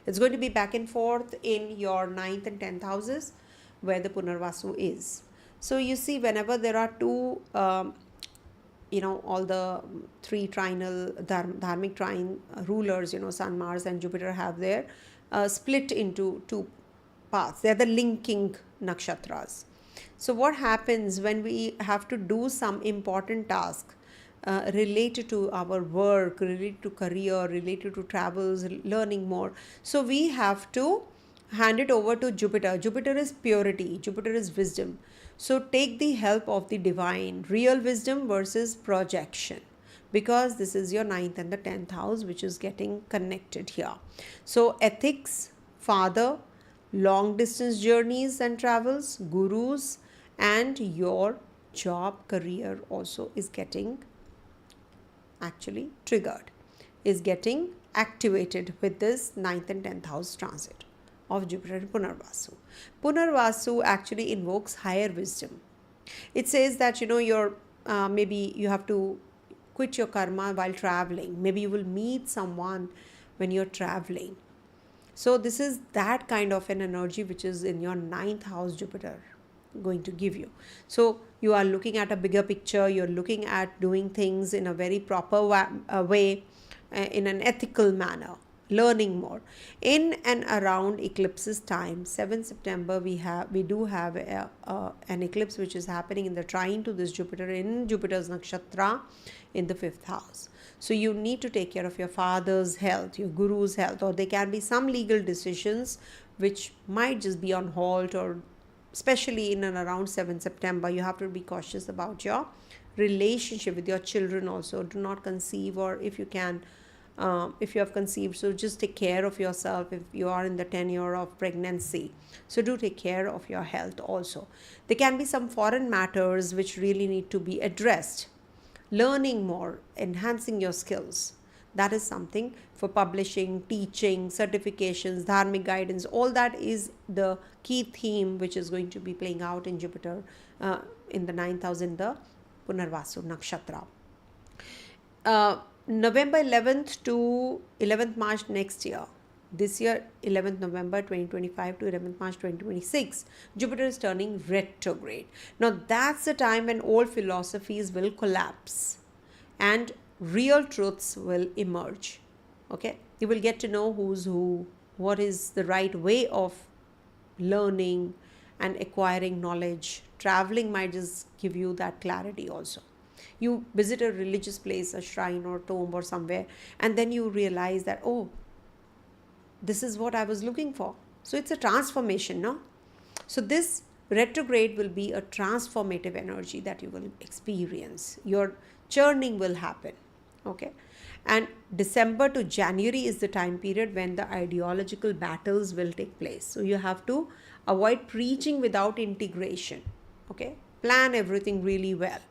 It's going to be back and forth in your 9th and 10th houses where the Punarvasu is. So you see, whenever there are two, all the three trinal, dharmic trine rulers, Sun, Mars and Jupiter have their split into two paths. They're the linking nakshatras. So what happens when we have to do some important task related to our work, related to career, related to travels, learning more. So we have to hand it over to Jupiter. Jupiter is purity. Jupiter is wisdom. So take the help of the divine, real wisdom versus projection, because this is your 9th and the 10th house which is getting connected here. So ethics, father, long distance journeys and travels, gurus, and your job, career also is getting triggered, is getting activated with this 9th and 10th house transit. of Jupiter in Punarvasu. Punarvasu actually invokes higher wisdom. It says that, maybe you have to quit your karma while traveling. Maybe you will meet someone when you're traveling. So this is that kind of an energy which is in your 9th house Jupiter going to give you. So you are looking at a bigger picture. You're looking at doing things in a very proper way, in an ethical manner, learning more. In and around eclipses time, 7 September, we do have an eclipse which is happening in the trine to this Jupiter in Jupiter's Nakshatra in the 5th house. So you need to take care of your father's health, your guru's health, or there can be some legal decisions which might just be on halt, or especially in and around 7 September, you have to be cautious about your relationship with your children also. Do not conceive, or if you can, if you have conceived, so just take care of yourself if you are in the tenure of pregnancy. So do take care of your health also. There can be some foreign matters which really need to be addressed. Learning more, enhancing your skills. That is something for publishing, teaching, certifications, dharmic guidance. All that is the key theme which is going to be playing out in Jupiter in the 9th house in the Punarvasu Nakshatra. November 11th to 11th March next year. This year, 11th November 2025 to 11th March 2026, Jupiter is turning retrograde. Now, that's the time when old philosophies will collapse and real truths will emerge. Okay? You will get to know who's who, what is the right way of learning and acquiring knowledge. Traveling might just give you that clarity also. You visit a religious place, a shrine or tomb or somewhere, and then you realize that, oh, this is what I was looking for. So it's a transformation, no? So this retrograde will be a transformative energy that you will experience. Your churning will happen, okay? And December to January is the time period when the ideological battles will take place. So you have to avoid preaching without integration, okay? Plan everything really well.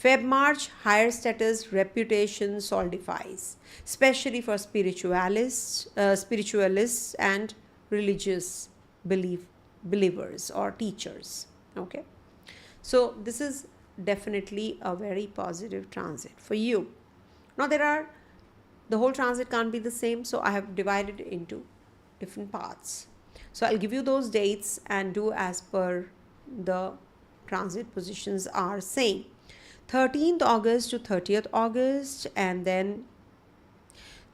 Feb-March, higher status, reputation solidifies, especially for spiritualists and religious believers or teachers. Okay, so this is definitely a very positive transit for you. Now the whole transit can't be the same, so I have divided it into different parts. So I'll give you those dates and do as per the transit positions are saying. 13th August to 30th August, and then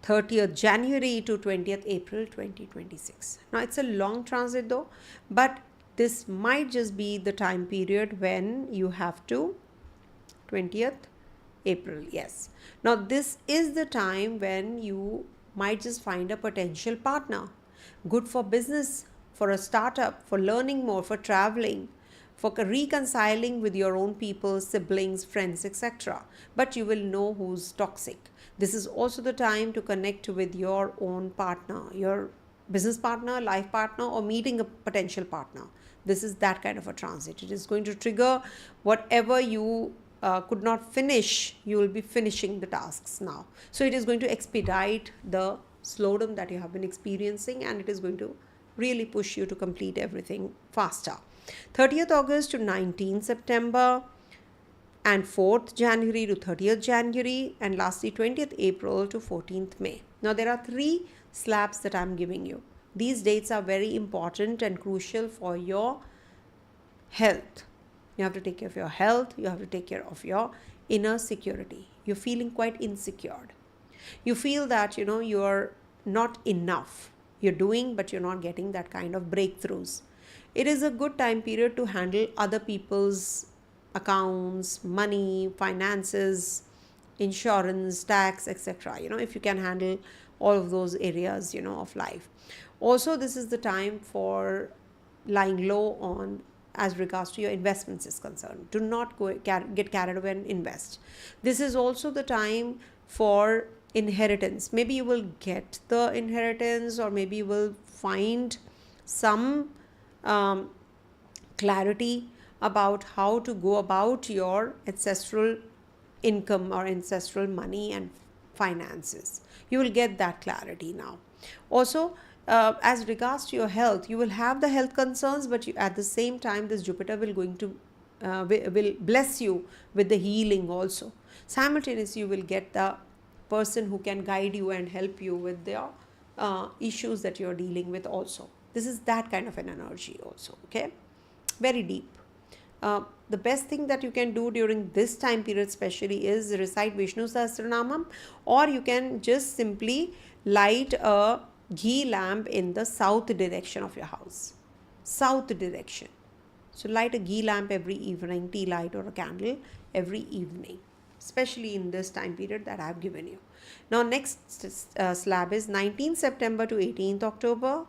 30th January to 20th April 2026. Now it's a long transit though, but this might just be the time period when you have to 20th April, yes. Now this is the time when you might just find a potential partner. Good for business, for a startup, for learning more, for traveling, for reconciling with your own people, siblings, friends, etc. But you will know who's toxic. This is also the time to connect with your own partner, your business partner, life partner, or meeting a potential partner. This is that kind of a transit. It is going to trigger whatever you could not finish, you will be finishing the tasks now. So it is going to expedite the slowdown that you have been experiencing, and it is going to really push you to complete everything faster. 30th August to 19th September, and 4th January to 30th January, and lastly 20th April to 14th May. Now there are 3 slabs that I'm giving you. These dates are very important and crucial for your health. You have to take care of your health, you have to take care of your inner security. You're feeling quite insecure. You feel that, you're not enough. You're doing, but you're not getting that kind of breakthroughs. It is a good time period to handle other people's accounts, money, finances, insurance, tax, etc. If you can handle all of those areas, of life. Also, this is the time for lying low on as regards to your investments is concerned. Do not get carried away and invest. This is also the time for inheritance. Maybe you will get the inheritance, or maybe you will find some clarity about how to go about your ancestral income or ancestral money and finances. You will get that clarity now. Also, as regards to your health, you will have the health concerns, but at the same time this Jupiter will bless you with the healing also. Simultaneously, you will get the person who can guide you and help you with the issues that you're dealing with also. This is that kind of an energy also, okay? Very deep. The best thing that you can do during this time period especially is recite Vishnu Sahasranamam, or you can just simply light a ghee lamp in the south direction of your house. South direction. So light a ghee lamp every evening, tea light or a candle every evening, especially in this time period that I have given you. Now next slab is 19th September to 18th October.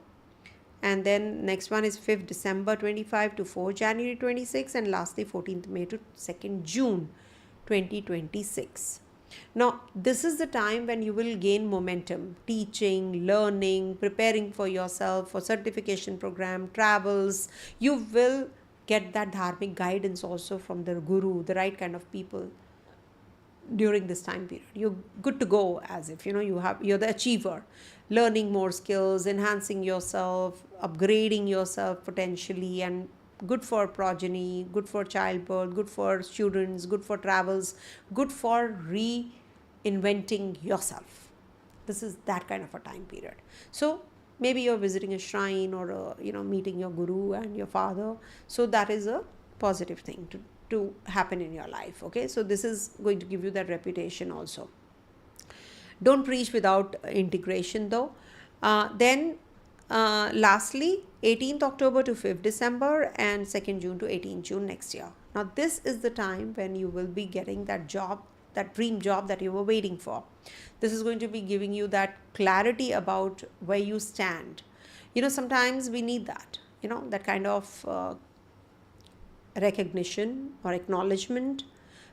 And then next one is 5th December 25 to 4th January 26, and lastly 14th May to 2nd June 2026. Now this is the time when you will gain momentum, teaching, learning, preparing for yourself for certification program, travels. You will get that dharmic guidance also from the guru, the right kind of people during this time period. You're good to go, as if you're the achiever, learning more skills, enhancing yourself, upgrading yourself potentially, and good for progeny, good for childbirth, good for students, good for travels, good for reinventing yourself. This is that kind of a time period. So maybe you're visiting a shrine or meeting your guru and your father. So that is a positive thing to happen in your life. Okay, so this is going to give you that reputation also. Don't preach without integration though. Then lastly 18th October to 5th December and 2nd June to 18th June next year. Now this is the time when you will be getting that job, that dream job that you were waiting for. This is going to be giving you that clarity about where you stand. Sometimes we need that, that kind of recognition or acknowledgement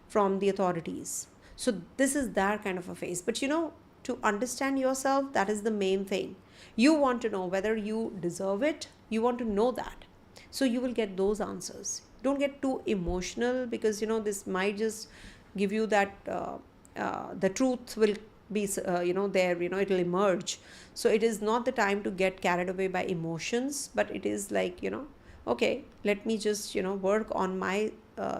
from the authorities. So this is that kind of a phase. But to understand yourself, that is the main thing. You want to know whether you deserve it. You want to know that. So you will get those answers. Don't get too emotional, because this might just give you that the truth will be there, it will emerge. So it is not the time to get carried away by emotions, but it is like, okay, let me just work on my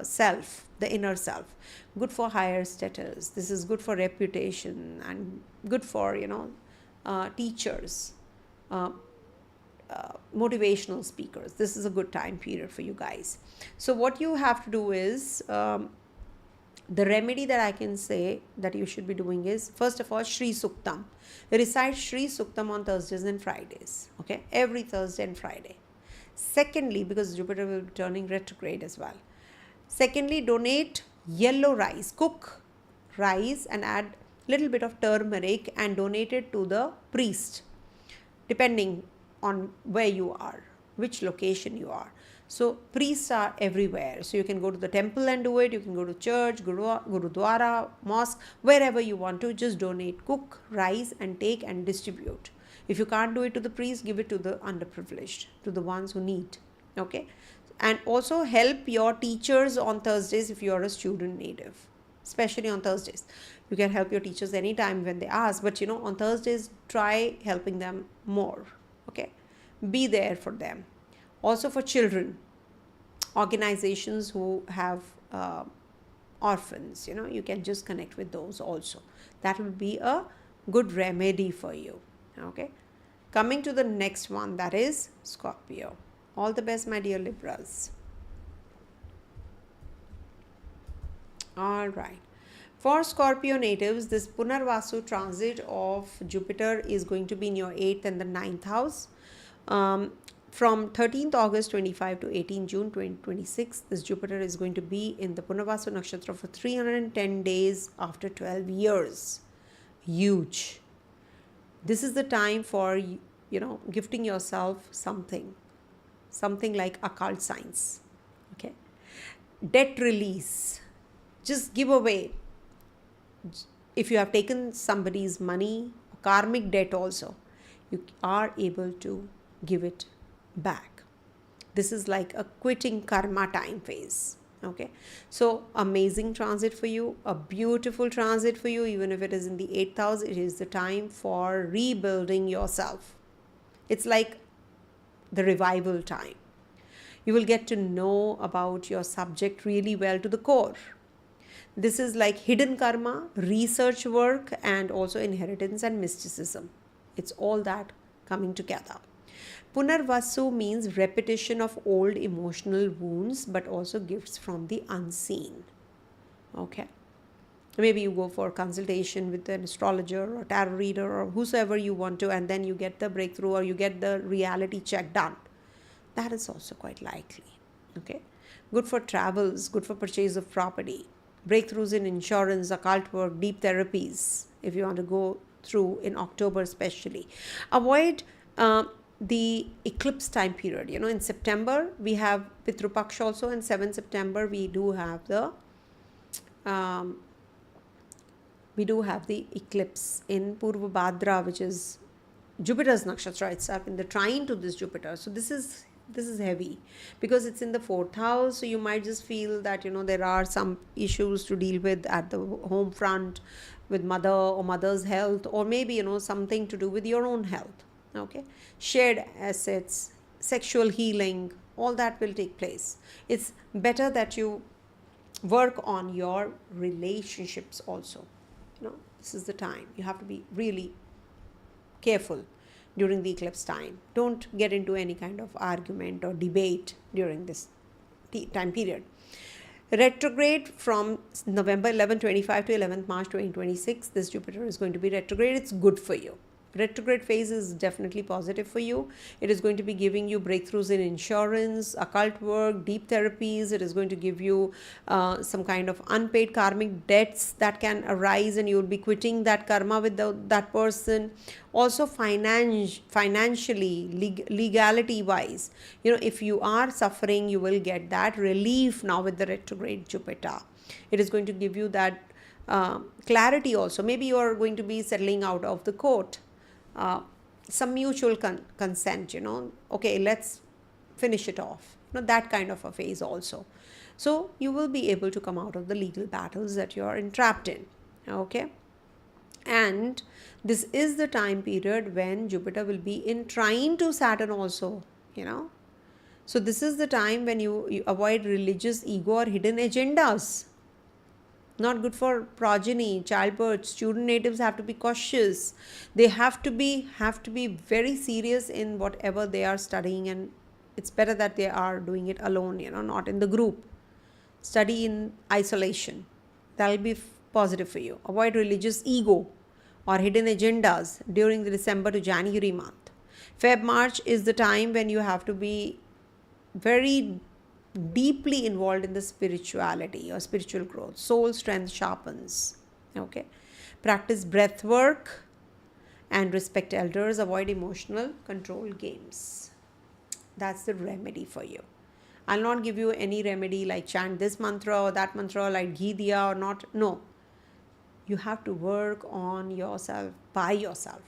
self, the inner self. Good for higher status. This is good for reputation and good for teachers, motivational speakers. This is a good time period for you guys. So what you have to do is, the remedy that I can say that you should be doing is, first of all, Shri Suktam. Recite Shri Suktam on Thursdays and Fridays. Okay, every Thursday and Friday. Secondly, because Jupiter will be turning retrograde as well. Secondly, donate yellow rice. Cook rice and add little bit of turmeric and donate it to the priest, depending on where you are, which location you are. So priests are everywhere. So you can go to the temple and do it. You can go to church, Gurudwara, mosque, wherever you want to. Just donate, cook rice and take and distribute. If you can't do it to the priest, give it to the underprivileged, to the ones who need. Okay. And also help your teachers on Thursdays if you are a student native, especially on Thursdays. You can help your teachers anytime when they ask, but on Thursdays, try helping them more. Okay. Be there for them. Also for children, organizations who have orphans, you can just connect with those also. That will be a good remedy for you. Okay. Coming to the next one, that is Scorpio. All the best, my dear Libras. All right. For Scorpio natives, this Punarvasu transit of Jupiter is going to be in your 8th and the 9th house. From 13th August 25 to 18 June 2026, this Jupiter is going to be in the Punarvasu Nakshatra for 310 days after 12 years. Huge. This is the time for, gifting yourself something like occult science. Okay. Debt release. Just give away. If you have taken somebody's money, karmic debt also, you are able to give it back. This is like a quitting karma time phase. Okay, so amazing transit for you, a beautiful transit for you. Even if it is in the 8th house, it is the time for rebuilding yourself. It's like the revival time. You will get to know about your subject really well to the core. This is like hidden karma, research work, and also inheritance and mysticism. It's all that coming together. Punarvasu means repetition of old emotional wounds, but also gifts from the unseen. Okay. Maybe you go for consultation with an astrologer or tarot reader or whosoever you want to, and then you get the breakthrough or you get the reality check done. That is also quite likely. Okay. Good for travels, good for purchase of property, breakthroughs in insurance, occult work, deep therapies, if you want to go through in October especially. Avoid the eclipse time period. In September, we have Pitru Paksha also, and 7th September, we do have the eclipse in Purvabhadrapada, which is Jupiter's nakshatra itself, in the trine to this Jupiter. So this is heavy because it's in the 4th house. So you might just feel that there are some issues to deal with at the home front with mother or mother's health, or maybe something to do with your own health. Okay, shared assets, sexual healing, all that will take place. It's better that you work on your relationships also. This is the time you have to be really careful during the eclipse time. Don't get into any kind of argument or debate during this time period. Retrograde from November 11-25 to 11th March 2026. This Jupiter is going to be retrograde. It's good for you. Retrograde phase is definitely positive for you. It is going to be giving you breakthroughs in insurance, occult work, deep therapies. It is going to give you some kind of unpaid karmic debts that can arise, and you will be quitting that karma with that person. Also financially, legality wise, if you are suffering, you will get that relief now with the retrograde Jupiter. It is going to give you that clarity also. Maybe you are going to be settling out of the court. Some mutual consent, okay, let's finish it off. That kind of a phase also. So you will be able to come out of the legal battles that you are entrapped in. Okay. And this is the time period when Jupiter will be in trine to Saturn also, So this is the time when you avoid religious ego or hidden agendas. Not good for progeny, childbirth. Student natives have to be cautious. They have to be very serious in whatever they are studying, and it's better that they are doing it alone, not in the group. Study in isolation. That will be positive for you. Avoid religious ego or hidden agendas during the December to January month. March is the time when you have to be very deeply involved in the spirituality or spiritual growth. Soul strength sharpens. Okay. Practice breath work and respect elders. Avoid emotional control games. That's the remedy for you. I'll not give you any remedy like chant this mantra or that mantra, like ghee diya or not. No. You have to work on yourself by yourself.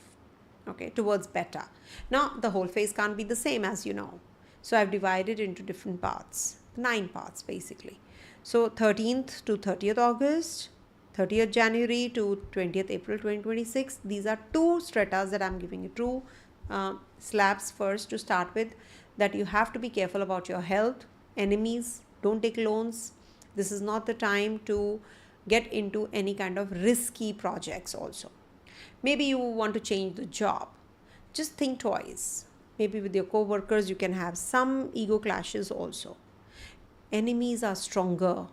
Okay. Towards better. Now, the whole phase can't be the same, as you know. So I've divided into different parts, 9 parts basically. So 13th to 30th August, 30th January to 20th April 2026. These are 2 stratas that I'm giving you, 2 slabs first to start with, that you have to be careful about your health, enemies, don't take loans. This is not the time to get into any kind of risky projects also. Maybe you want to change the job. Just think twice. Maybe with your co-workers, you can have some ego clashes also. Enemies are stronger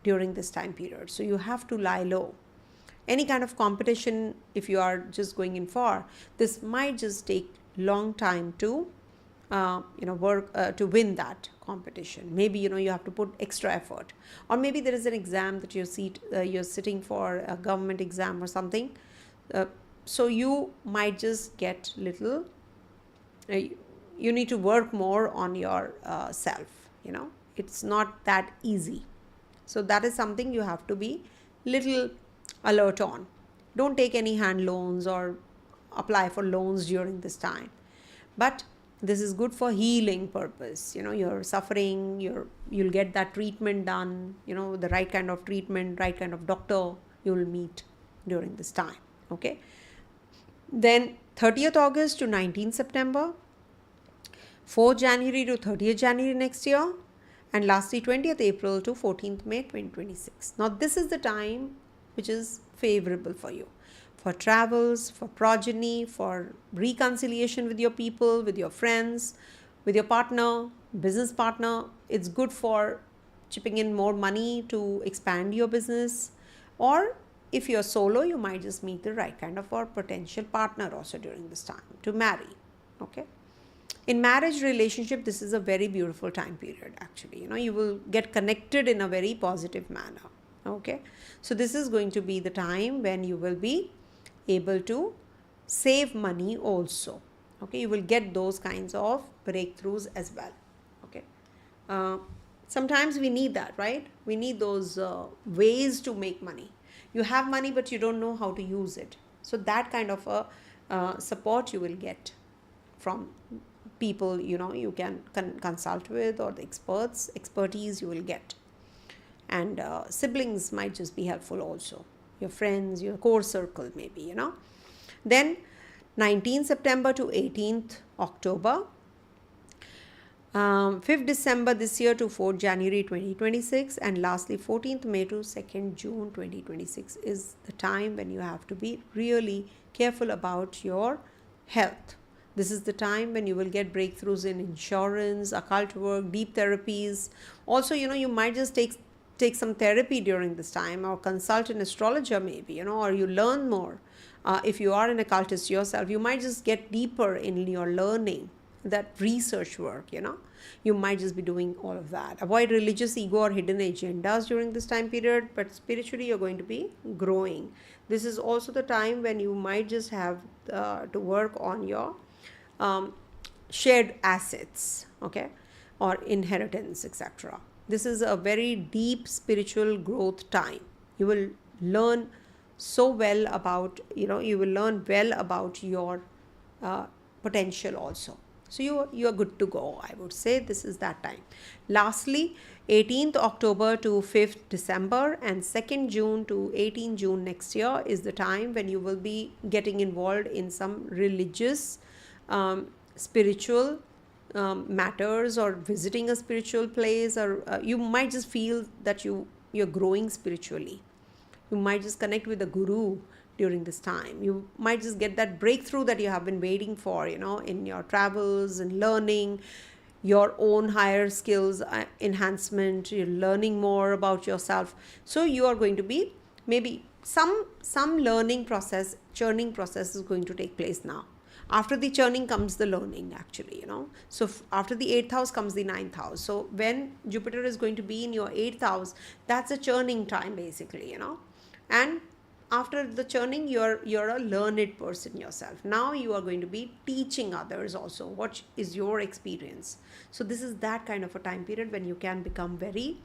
during this time period. So you have to lie low. Any kind of competition, if you are just going in for, this might just take long time to, work to win that competition. Maybe, you have to put extra effort. Or maybe there is an exam that you're sitting for, a government exam or something. So you might just get little... you need to work more on your self, it's not that easy. So that is something you have to be little alert on. Don't take any hand loans or apply for loans during this time. But this is good for healing purpose. You're suffering, you'll get that treatment done, the right kind of treatment, right kind of doctor you will meet during this time. Okay. Then 30th August to 19th September, 4th January to 30th January next year, and lastly 20th April to 14th May 2026. Now this is the time which is favorable for you, for travels, for progeny, for reconciliation with your people, with your friends, with your partner, business partner. It's good for chipping in more money to expand your business, or if you're solo, you might just meet the right kind of or potential partner also during this time to marry. Okay. In marriage relationship, this is a very beautiful time period actually. You will get connected in a very positive manner. Okay. So this is going to be the time when you will be able to save money also. Okay. You will get those kinds of breakthroughs as well. Okay. Sometimes we need that, right? We need those ways to make money. You have money, but you don't know how to use it. So that kind of a support you will get from people, you can consult with, or the expertise you will get. And siblings might just be helpful also. Your friends, your core circle maybe, Then 19th September to 18th October. 5th December this year to 4th January 2026, and lastly 14th May to 2nd June 2026 is the time when you have to be really careful about your health. This is the time when you will get breakthroughs in insurance, occult work, deep therapies. Also, you might just take some therapy during this time, or consult an astrologer maybe, or you learn more. If you are an occultist yourself, you might just get deeper in your learning, that research work. You might just be doing all of that. Avoid religious ego or hidden agendas during this time period, but spiritually you're going to be growing. This is also the time when you might just have to work on your shared assets, okay, or inheritance, etc. This is a very deep spiritual growth time. You will learn so well about, you will learn well about your potential also. So you are good to go, I would say. This is that time. Lastly, 18th October to 5th December and 2nd June to 18th June next year is the time when you will be getting involved in some religious, spiritual matters, or visiting a spiritual place, or you might just feel that you're growing spiritually. You might just connect with a guru during this time. You might just get that breakthrough that you have been waiting for, in your travels and learning your own higher skills enhancement. You're learning more about yourself. So you are going to be, maybe some learning process, churning process is going to take place now. After the churning comes the learning actually, So after the 8th house comes the 9th house. So when Jupiter is going to be in your 8th house, that's a churning time basically, And after the churning, you're a learned person yourself. Now you are going to be teaching others also. What is your experience? So this is that kind of a time period when you can become very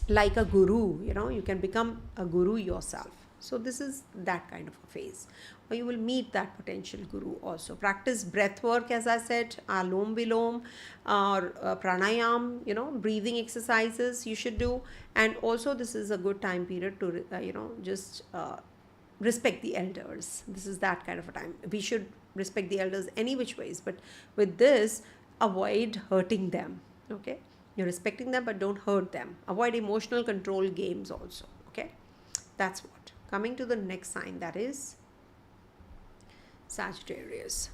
like a guru, you can become a guru yourself. So this is that kind of a phase, or you will meet that potential guru also. Practice breath work, as I said, alom vilom, or pranayam, breathing exercises you should do. And also this is a good time period to, just respect the elders. This is that kind of a time. We should respect the elders any which ways, but with this, avoid hurting them, okay? You're respecting them, but don't hurt them. Avoid emotional control games also, okay? That's what. Coming to the next sign, that is Sagittarius.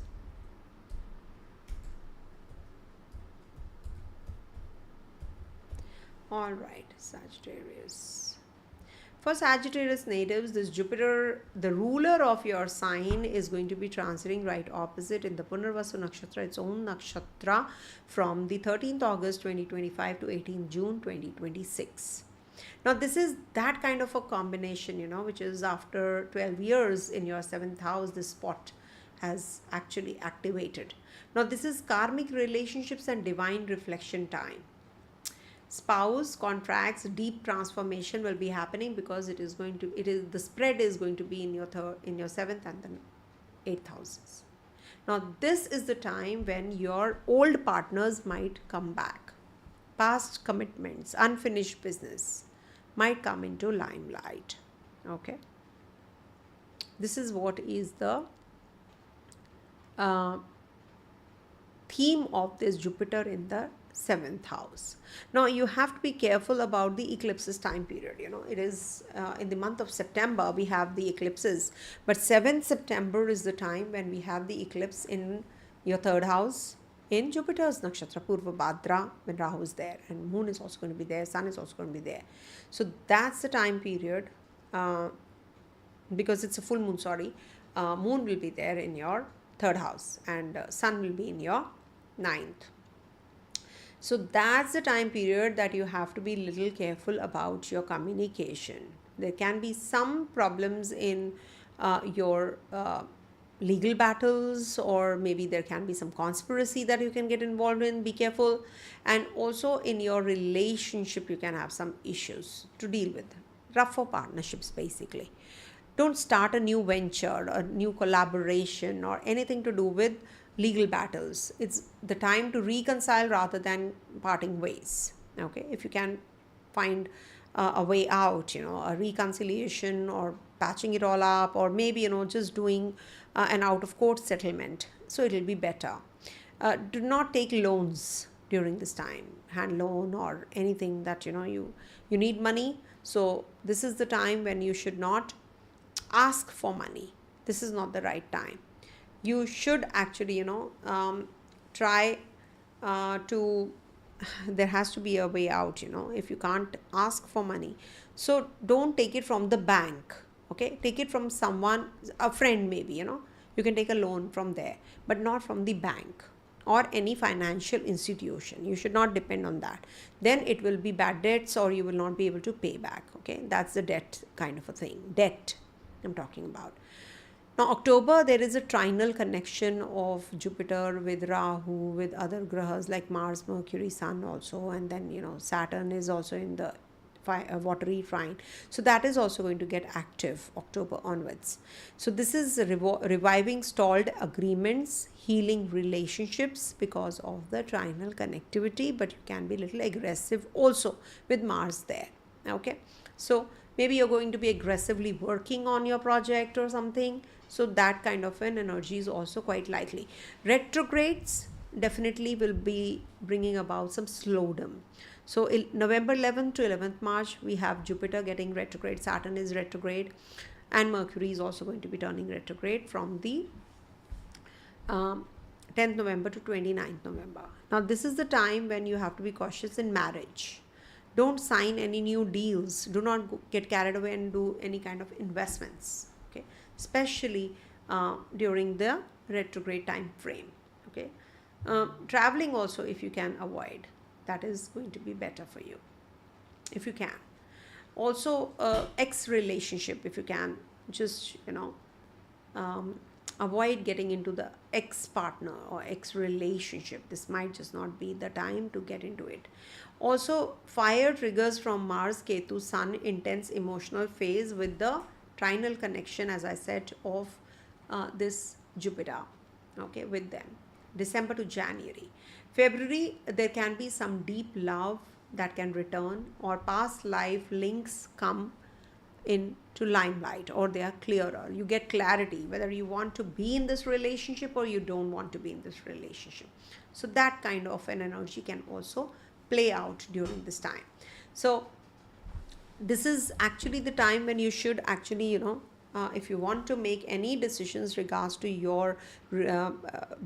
All right, Sagittarius. For Sagittarius natives, this Jupiter, the ruler of your sign, is going to be transiting right opposite in the Punarvasu Nakshatra, its own Nakshatra, from the 13th August 2025 to 18th June 2026. Now, this is that kind of a combination, which is after 12 years in your 7th house, this spot has actually activated. Now, this is karmic relationships and divine reflection time. Spouse, contracts, deep transformation will be happening, because the spread is going to be in your 7th and the 8th houses. Now, this is the time when your old partners might come back. Past commitments, unfinished business might come into limelight. Okay. This is what is the uh, theme of this Jupiter in the 7th house. Now you have to be careful about the eclipses time period. It is in the month of September we have the eclipses, but 7th September is the time when we have the eclipse in your 3rd house in Jupiter's nakshatra Purvabhadrapada, when Rahu is there, and moon is also going to be there, sun is also going to be there. So that's the time period, because it's a full moon, moon will be there in your 3rd house, and sun will be in your 9th. So that's the time period that you have to be little careful about your communication. There can be some problems in your legal battles, or maybe there can be some conspiracy that you can get involved in. Be careful. And also in your relationship you can have some issues to deal with. Rough for partnerships basically. Don't start a new venture, a new collaboration, or anything to do with legal battles. It's the time to reconcile rather than parting ways. Okay, if you can find a way out, a reconciliation, or patching it all up, or maybe just doing an out of court settlement, so it will be better. Do not take loans during this time, hand loan or anything that you need money. So this is the time when you should not ask for money. This is not the right time. You should actually try to there has to be a way out, if you can't ask for money. So don't take it from the bank. Okay, take it from someone, a friend maybe, you can take a loan from there, but not from the bank or any financial institution. You should not depend on that. Then it will be bad debts, or you will not be able to pay back. Okay, that's the debt kind of a thing. Debt I'm talking about. Now October, there is a trinal connection of Jupiter with Rahu, with other grahas like Mars, Mercury, Sun also, and then Saturn is also in the Water Trine. So that is also going to get active October onwards. So this is reviving stalled agreements, healing relationships because of the trinal connectivity, but you can be a little aggressive also with Mars there. Okay, so maybe you're going to be aggressively working on your project or something. So that kind of an energy is also quite likely. Retrogrades definitely will be bringing about some slowdown. So November 11th to 11th March, we have Jupiter getting retrograde, Saturn is retrograde, and Mercury is also going to be turning retrograde from the 10th November to 29th November. Now this is the time when you have to be cautious in marriage. Don't sign any new deals. Do not get carried away and do any kind of investments. Okay, especially during the retrograde time frame. Okay, traveling also, if you can avoid, that is going to be better for you if you can. Also ex relationship, if you can just avoid getting into the ex partner or ex relationship. This might just not be the time to get into it. Also fire triggers from Mars, Ketu, Sun, intense emotional phase with the trinal connection, as I said, of this Jupiter, okay, with them. December to January. February, there can be some deep love that can return, or past life links come into limelight, or they are clearer. You get clarity whether you want to be in this relationship or you don't want to be in this relationship. So that kind of an energy can also play out during this time. So this is actually the time when you should actually if you want to make any decisions regards to your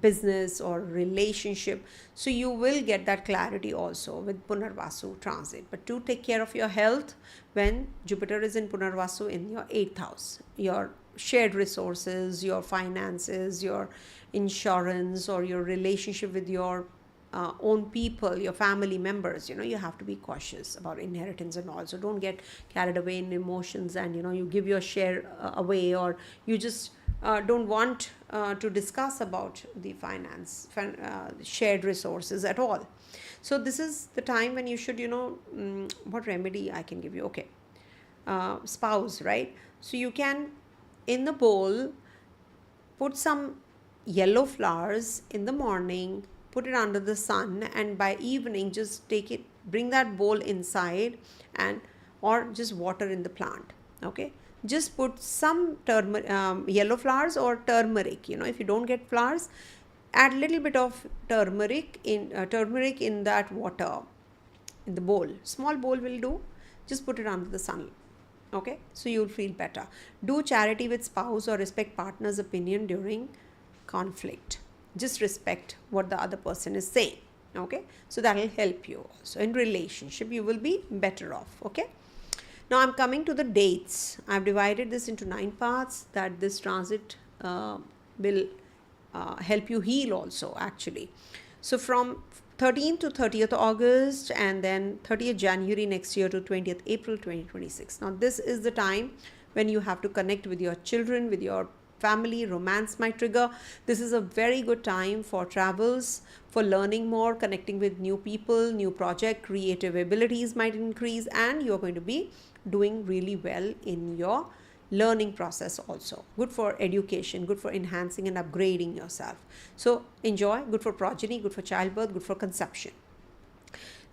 business or relationship, so you will get that clarity also with Punarvasu transit. But do take care of your health when Jupiter is in Punarvasu in your 8th house. Your shared resources, your finances, your insurance, or your relationship with your own people, your family members, you have to be cautious about inheritance and all. So don't get carried away in emotions and you give your share away, or you just don't want to discuss about the shared resources at all. So this is the time when you should what remedy I can give you. Okay, spouse, right? So you can, in the bowl, put some yellow flowers in the morning, put it under the sun, and by evening just take it, bring that bowl inside, and or just water in the plant. Okay, just put some yellow flowers or turmeric. If you don't get flowers, add little bit of turmeric in that water, in the bowl. Small bowl will do. Just put it under the sun. Okay, so you'll feel better. Do charity with spouse or respect partner's opinion during conflict. Just respect what the other person is saying. Okay, so that will help you. So in relationship, you will be better off. Okay, now I'm coming to the dates. I've divided this into 9 parts that this transit will help you heal also, actually. So from 13th to 30th August, and then 30th January next year to 20th April 2026. Now this is the time when you have to connect with your children, with your family. Romance might trigger. This is a very good time for travels, for learning more, connecting with new people, new project, creative abilities might increase, and you're going to be doing really well in your learning process also. Good for education, good for enhancing and upgrading yourself. So enjoy. Good for progeny, good for childbirth, good for conception.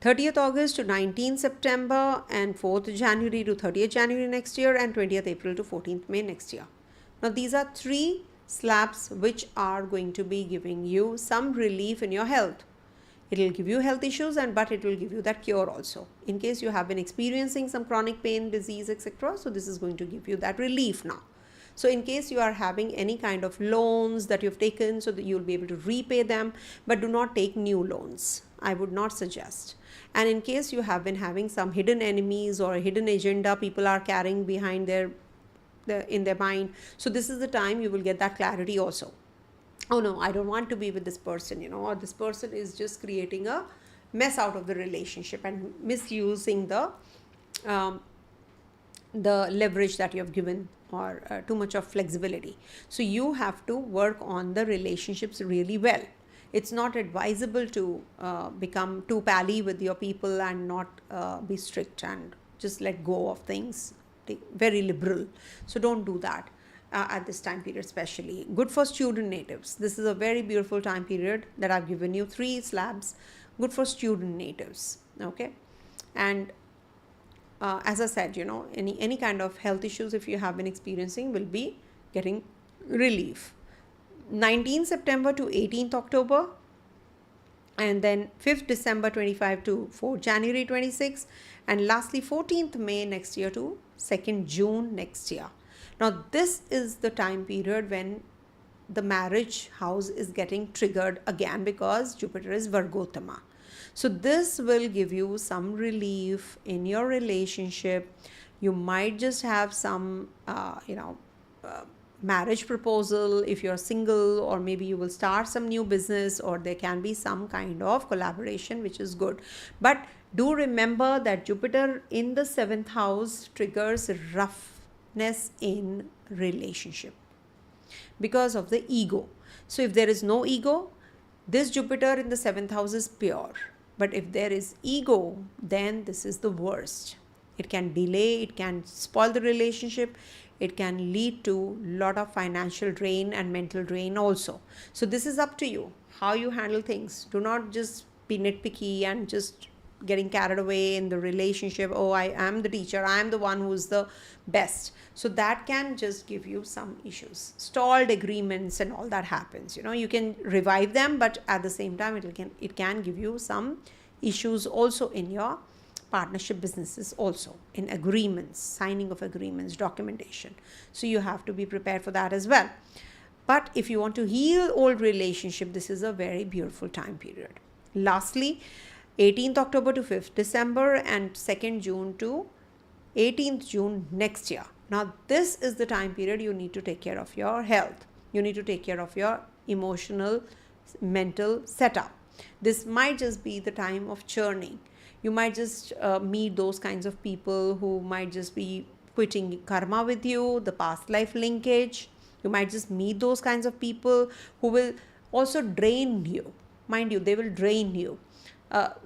30th August to 19th September, and 4th January to 30th January next year, and 20th April to 14th May next year. Now these are 3 slabs which are going to be giving you some relief in your health. It will give you health issues, but it will give you that cure also. In case you have been experiencing some chronic pain, disease, etc. So this is going to give you that relief now. So in case you are having any kind of loans that you've taken, so that you'll be able to repay them, but do not take new loans. I would not suggest. And in case you have been having some hidden enemies or a hidden agenda people are carrying behind in their mind, so this is the time you will get that clarity also. Oh no, I don't want to be with this person, or this person is just creating a mess out of the relationship and misusing the leverage that you have given, or too much of flexibility. So you have to work on the relationships really well. It's not advisable to become too pally with your people and not be strict and just let go of things, very liberal. So don't do that. At this time period especially. Good for student natives. This is a very beautiful time period that I've given you 3 slabs. Good for student natives. Okay, and as I said, any kind of health issues if you have been experiencing will be getting relief. 19th September to 18th October, and then 5th December 25 to 4th January 26, and lastly 14th May next year to 2nd June next year. Now this is the time period when the marriage house is getting triggered again, because Jupiter is Virgotama. So this will give you some relief in your relationship. You might just have some marriage proposal if you're single, or maybe you will start some new business, or there can be some kind of collaboration, which is good. But do remember that Jupiter in the 7th house triggers roughness in relationship because of the ego. So if there is no ego, this Jupiter in the 7th house is pure. But if there is ego, then this is the worst. It can delay, it can spoil the relationship, it can lead to a lot of financial drain and mental drain also. So this is up to you, how you handle things. Do not just be nitpicky and just getting carried away in the relationship. Oh, I am the teacher, I am the one who's the best. So that can just give you some issues. Stalled agreements and all that happens. You can revive them, but at the same time it can give you some issues also in your partnership businesses, also in agreements, signing of agreements, documentation. So you have to be prepared for that as well. But if you want to heal old relationship, this is a very beautiful time period. Lastly, 18th October to 5th December, and 2nd June to 18th June next year. Now this is the time period you need to take care of your health. You need to take care of your emotional, mental setup. This might just be the time of churning. You might just meet those kinds of people who might just be putting karma with you, the past life linkage. You might just meet those kinds of people who will also drain you. Mind you, they will drain you.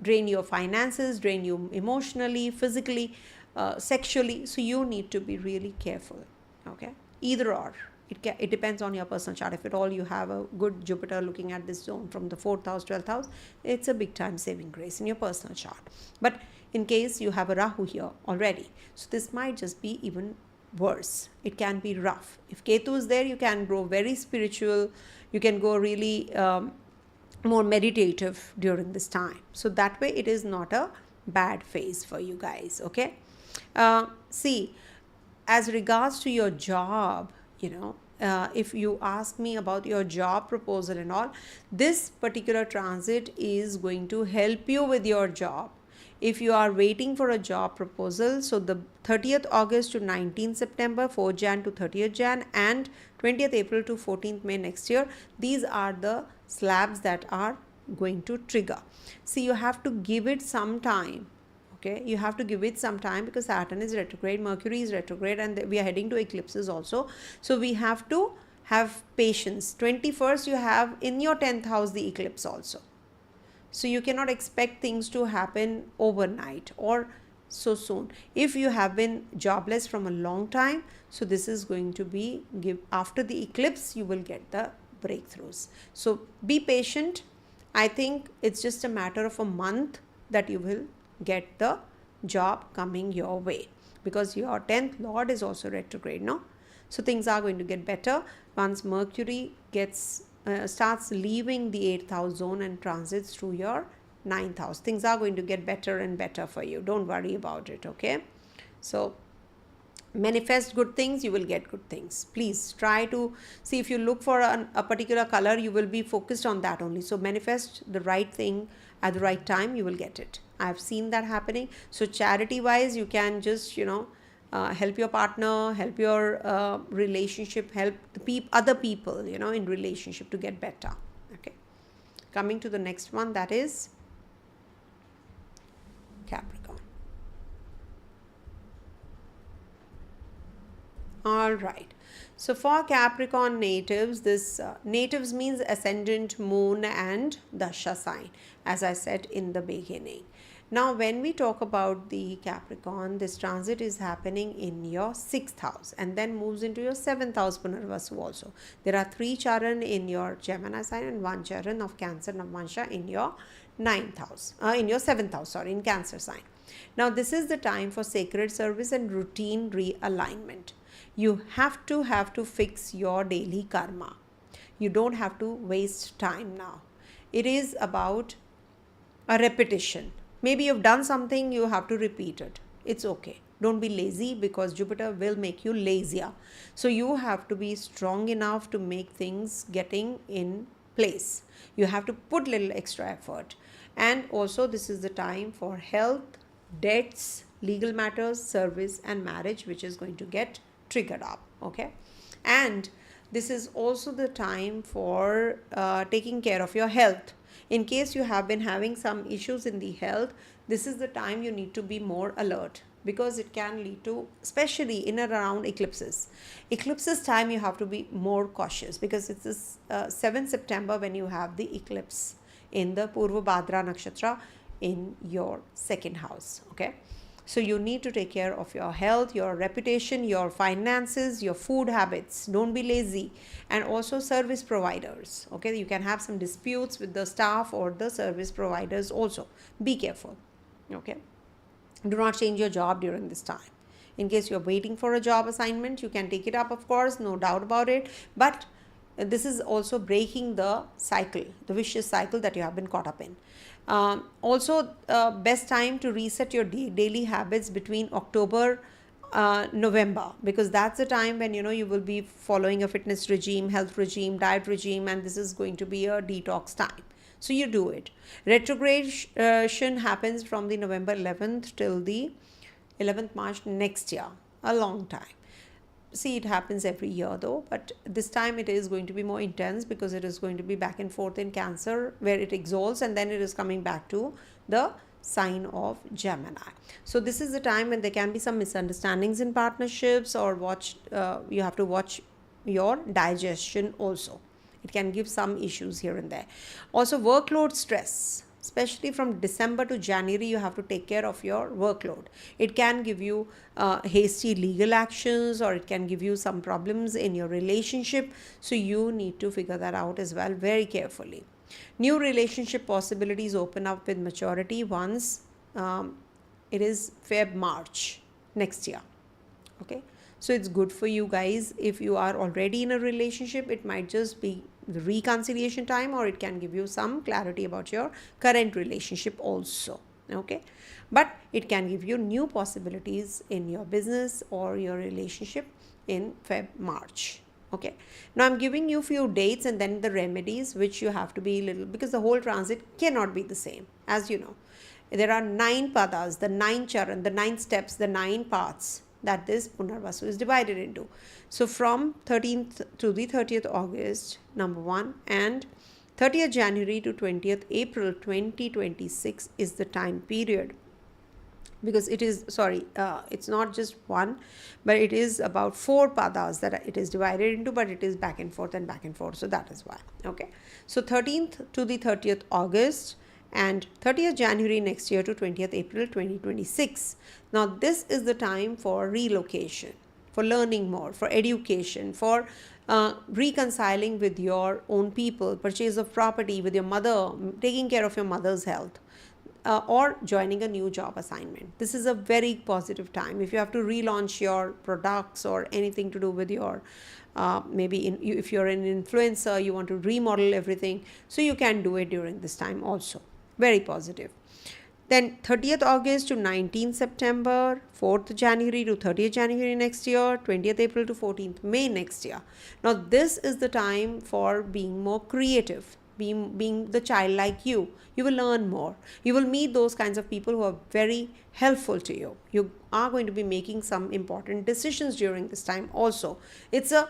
Drain your finances, drain you emotionally, physically, sexually. So you need to be really careful. Okay, either or. It depends on your personal chart. If at all you have a good Jupiter looking at this zone from the 4th house, 12th house, it's a big time saving grace in your personal chart. But in case you have a Rahu here already, so this might just be even worse. It can be rough. If Ketu is there, you can grow very spiritual. You can go really more meditative during this time. So that way it is not a bad phase for you guys. Okay. See, as regards to your job, if you ask me about your job proposal and all, this particular transit is going to help you with your job. If you are waiting for a job proposal, so the 30th August to 19th September, 4th Jan to 30th Jan, and 20th April to 14th May next year, these are the slabs that are going to trigger. See, you have to give it some time. Okay, you have to give it some time because Saturn is retrograde, Mercury is retrograde, and we are heading to eclipses also. So we have to have patience. 21st, you have in your 10th house the eclipse also. So you cannot expect things to happen overnight or so soon. If you have been jobless from a long time, so this is going to be after the eclipse, you will get the breakthroughs. So be patient. I think it's just a matter of a month that you will get the job coming your way, because your 10th lord is also retrograde, no? So things are going to get better once Mercury starts leaving the 8th house zone and transits through your 9th house. Things are going to get better and better for you. Don't worry about it. Okay, so manifest good things, you will get good things. Please try to see, if you look for a particular color, you will be focused on that only. So manifest the right thing at the right time, you will get it. I have seen that happening. So charity wise, you can just help your partner, help your relationship, help the other people in relationship to get better. Okay, coming to the next one, that is Capricorn. All right, so for Capricorn natives, this natives means ascendant, moon and dasha sign, as I said in the beginning. Now, when we talk about the Capricorn, this transit is happening in your 6th house and then moves into your 7th house, Punarvasu also. There are 3 charan in your Gemini sign and 1 charan of Cancer Navamsa in your 9th house, in your 7th house, sorry, in Cancer sign. Now, this is the time for sacred service and routine realignment. You have to fix your daily karma. You don't have to waste time now. It is about a repetition. Maybe you've done something, you have to repeat it. It's okay. Don't be lazy, because Jupiter will make you lazier. So you have to be strong enough to make things getting in place. You have to put little extra effort. And also this is the time for health, debts, legal matters, service and marriage, which is going to get triggered up. Okay. And this is also the time for taking care of your health. In case you have been having some issues in the health, this is the time you need to be more alert, because it can lead to, especially in and around eclipses. Eclipses time you have to be more cautious, because it's this 7th September when you have the eclipse in the Purvabhadrapada Nakshatra in your 2nd house. Okay. So you need to take care of your health, your reputation, your finances, your food habits. Don't be lazy. And also service providers. Okay, you can have some disputes with the staff or the service providers also. Be careful. Okay, do not change your job during this time. In case you're waiting for a job assignment, you can take it up, of course, no doubt about it. But this is also breaking the cycle, the vicious cycle that you have been caught up in. Also, best time to reset your daily habits between October, November, because that's the time when you will be following a fitness regime, health regime, diet regime, and this is going to be a detox time. So you do it. Retrogradation happens from the November 11th till the 11th March next year, a long time. See, it happens every year though, but this time it is going to be more intense, because it is going to be back and forth in Cancer, where it exalts and then it is coming back to the sign of Gemini. So this is the time when there can be some misunderstandings in partnerships, or you have to watch your digestion also. It can give some issues here and there. Also, workload stress. Especially from December to January, you have to take care of your workload. It can give you hasty legal actions, or it can give you some problems in your relationship. So you need to figure that out as well very carefully. New relationship possibilities open up with maturity once it is Feb-March next year. Okay. So it's good for you guys. If you are already in a relationship, it might just be the reconciliation time, or it can give you some clarity about your current relationship also. Okay, but it can give you new possibilities in your business or your relationship in March. Okay, now I'm giving you few dates and then the remedies, which you have to be little, because the whole transit cannot be the same. As you know, there are 9 padas, the 9 charan, the 9 steps, the 9 paths that this Punarvasu is divided into. So from 13th to the 30th August, number 1, and 30th January to 20th April 2026 is the time period, because it is, it's not just one, but it is about 4 padas that it is divided into, but it is back and forth and back and forth. So that is why. Okay, so 13th to the 30th August and 30th January next year to 20th April 2026. Now this is the time for relocation, for learning more, for education, for reconciling with your own people, purchase of property, with your mother, taking care of your mother's health, or joining a new job assignment. This is a very positive time. If you have to relaunch your products or anything to do with your if you're an influencer, you want to remodel everything, so you can do it during this time also. Very positive. Then 30th August to 19th September, 4th January to 30th January next year, 20th April to 14th May next year. Now this is the time for being more creative, being the child like you. You will learn more. You will meet those kinds of people who are very helpful to you. You are going to be making some important decisions during this time also. It's a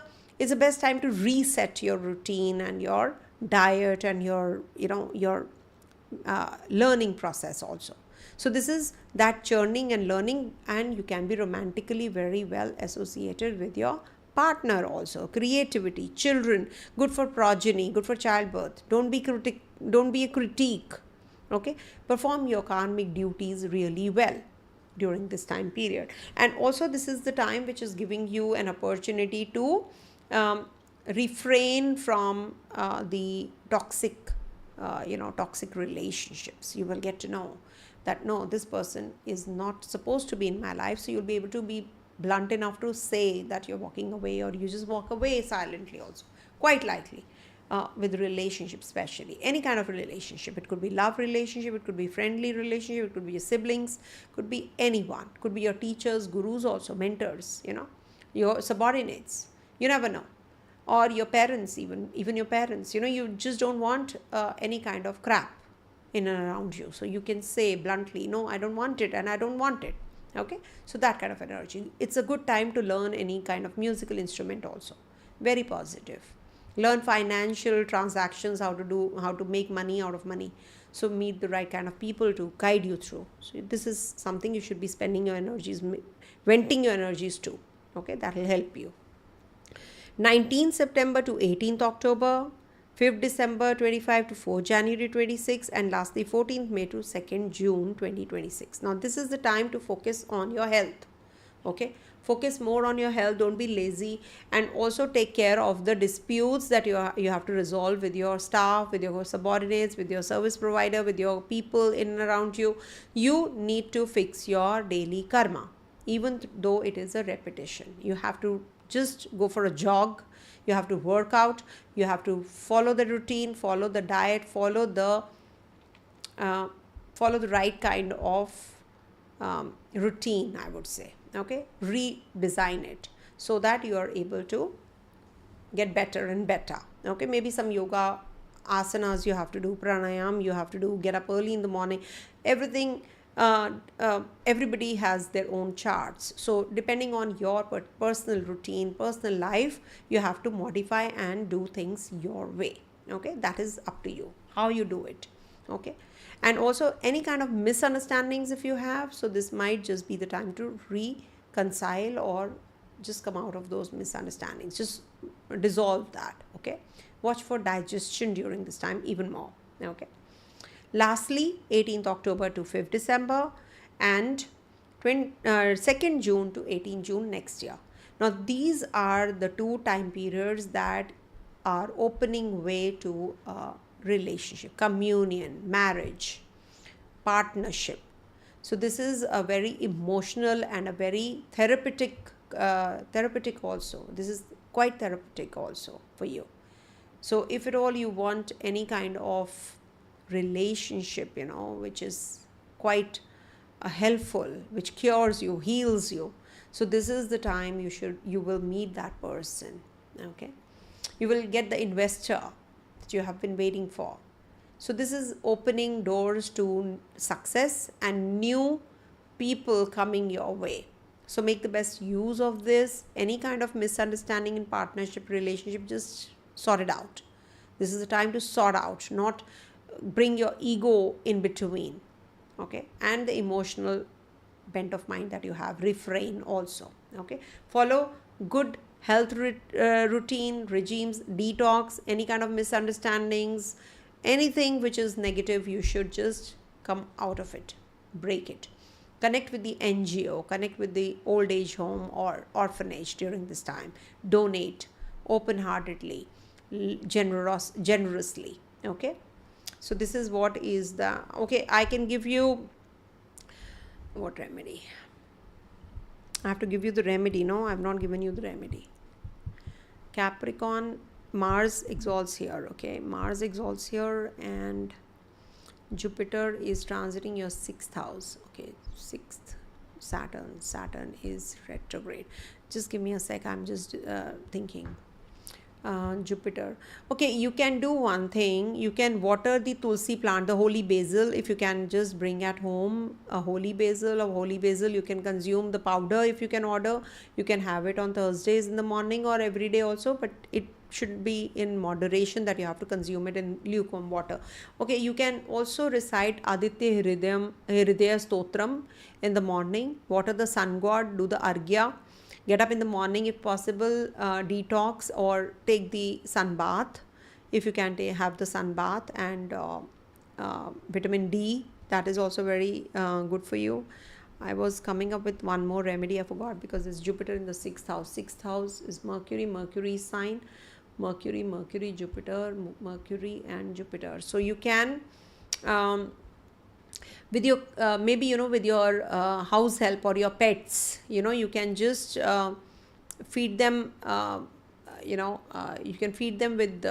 best time to reset your routine and your diet and your learning process also. So this is that churning and learning, and you can be romantically very well associated with your partner also. Creativity, children, good for progeny, good for childbirth. Don't be a critique. Okay, perform your karmic duties really well during this time period. And also this is the time which is giving you an opportunity to refrain from the toxic relationships. You will get to know that no, this person is not supposed to be in my life. So you'll be able to be blunt enough to say that you're walking away, or you just walk away silently also, quite likely. With relationships, especially any kind of relationship. It could be love relationship, it could be friendly relationship, it could be your siblings, could be anyone, could be your teachers, gurus also, mentors, your subordinates, you never know, or your parents, even your parents. You just don't want any kind of crap in and around you, so you can say bluntly, no, I don't want it, and I don't want it. Okay, so that kind of energy. It's a good time to learn any kind of musical instrument also. Very positive. Learn financial transactions, how to make money out of money. So meet the right kind of people to guide you through. So this is something you should be spending your energies, venting your energies to. Okay, that will help you. 19th September to 18th October, 5th December 25 to 4th January 26, and lastly 14th May to 2nd June 2026. Now this is the time to focus on your health. Okay, focus more on your health. Don't be lazy, and also take care of the disputes that you have to resolve with your staff, with your subordinates, with your service provider, with your people in and around you. You need to fix your daily karma, even though it is a repetition. You have to just go for a jog. You have to work out. You have to follow the routine, follow the diet, follow the right kind of routine, I would say. Okay, redesign it so that you are able to get better and better. Okay, maybe some yoga asanas you have to do, pranayam you have to do, get up early in the morning. Everything, everybody has their own charts. So depending on your personal routine, personal life, you have to modify and do things your way. Okay, that is up to you, how you do it. Okay, and also any kind of misunderstandings if you have, so this might just be the time to reconcile or just come out of those misunderstandings, just dissolve that. Okay, watch for digestion during this time even more. Okay, lastly 18th October to 5th December and 2nd June to 18th June next year. Now these are the 2 time periods that are opening way to relationship, communion, marriage, partnership. So this is a very emotional and a very therapeutic therapeutic also. This is quite therapeutic also for you. So if at all you want any kind of relationship, which is quite helpful, which cures you, heals you, so this is the time you will meet that person. Okay, you will get the investor that you have been waiting for. So this is opening doors to success and new people coming your way. So make the best use of this. Any kind of misunderstanding in partnership, relationship, just sort it out. This is the time to sort out, not bring your ego in between. Okay, and the emotional bent of mind that you have, refrain also. Okay, follow good health routine, regimes, detox, any kind of misunderstandings, anything which is negative, you should just come out of it, break it. Connect with the NGO, connect with the old age home or orphanage during this time. Donate open-heartedly, generously. Okay, so this is what is the, okay, I can give you what remedy. I have to give you the remedy. No, I have not given you the remedy. Capricorn, Mars exalts here. Okay, Mars exalts here, and Jupiter is transiting your 6th house. Okay, 6th. Saturn is retrograde. Just give me a sec, I'm just thinking. Jupiter. Okay, you can do one thing. You can water the tulsi plant, the holy basil. If you can just bring at home a holy basil, you can consume the powder if you can order. You can have it on Thursdays in the morning or every day also, but it should be in moderation, that you have to consume it in lukewarm water. Okay, you can also recite Aditya Hridaya Stotram in the morning, water the sun god, do the Arghya. Get up in the morning if possible, detox or take the sun bath. If you can have the sun bath, and vitamin D, that is also very good for you. I was coming up with one more remedy, I forgot, because it's Jupiter in the 6th house. 6th house is Mercury sign. Mercury, Jupiter, Mercury and Jupiter. So you can with your maybe with your house help or your pets, you can just feed them, you can feed them with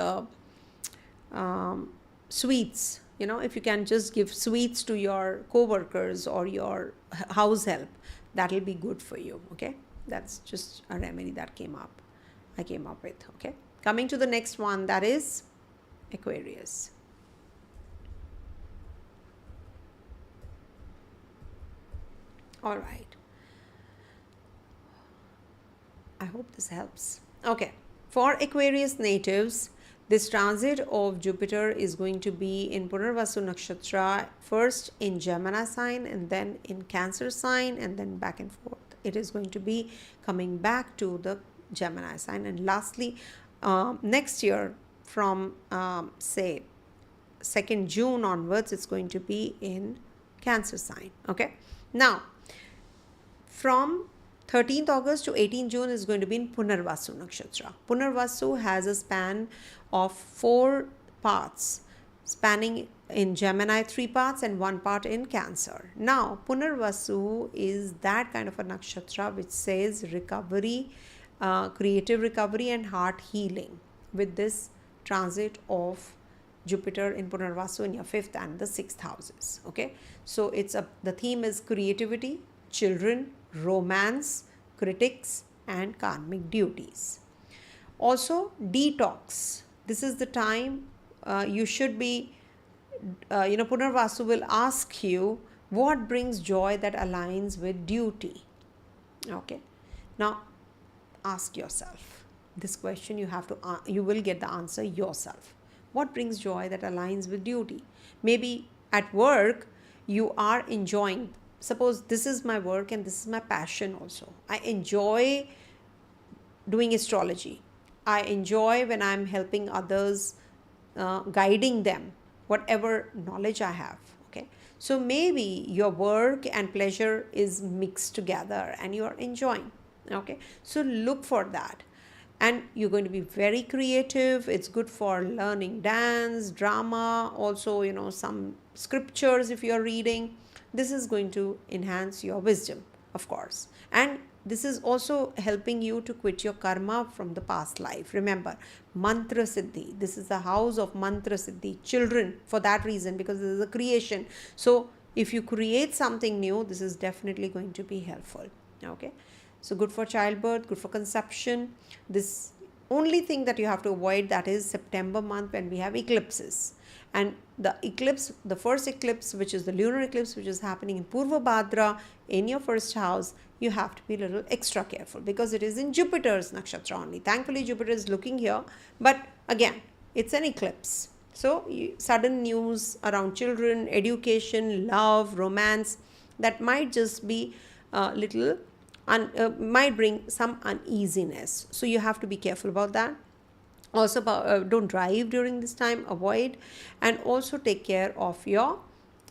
sweets. If you can just give sweets to your co-workers or your house help, that will be good for you. Okay, that's just a remedy that I came up with. Okay, coming to the next one, that is Aquarius. All right, I hope this helps. Okay, for Aquarius natives, this transit of Jupiter is going to be in Punarvasu Nakshatra, first in Gemini sign and then in Cancer sign, and then back and forth. It is going to be coming back to the Gemini sign, and lastly next year from say 2nd June onwards, it's going to be in Cancer sign. Okay, now from 13th August to 18th June is going to be in Punarvasu Nakshatra. Punarvasu has a span of 4 parts, spanning in Gemini 3 parts and 1 part in Cancer. Now, Punarvasu is that kind of a nakshatra which says recovery, creative recovery and heart healing with this transit of Jupiter in Punarvasu in your 5th and the 6th houses. Okay, so the theme is creativity, children, romance, critics and karmic duties. Also detox. This is the time you should be Punarvasu will ask you what brings joy that aligns with duty. Okay, now ask yourself this question. You will get the answer yourself. What brings joy that aligns with duty? Maybe at work you are enjoying, suppose this is my work and this is my passion also. I enjoy doing astrology. I enjoy when I'm helping others, guiding them, whatever knowledge I have. Okay, so maybe your work and pleasure is mixed together and you are enjoying. Okay, so look for that, and you're going to be very creative. It's good for learning dance, drama, also some scriptures if you're reading. This is going to enhance your wisdom, of course, and this is also helping you to quit your karma from the past life. Remember, mantra siddhi, this is the house of mantra siddhi, children, for that reason, because this is a creation. So if you create something new, this is definitely going to be helpful. Okay, so good for childbirth, good for conception. This only thing that you have to avoid, that is September month, when we have eclipses. And the eclipse, the first eclipse, which is the lunar eclipse, which is happening in Purvabhadrapada in your first house, you have to be a little extra careful because it is in Jupiter's nakshatra only. Thankfully, Jupiter is looking here, but again, it's an eclipse. So sudden news around children, education, love, romance, that might just be a little, might bring some uneasiness. So you have to be careful about that. Also, don't drive during this time, avoid, and also take care of your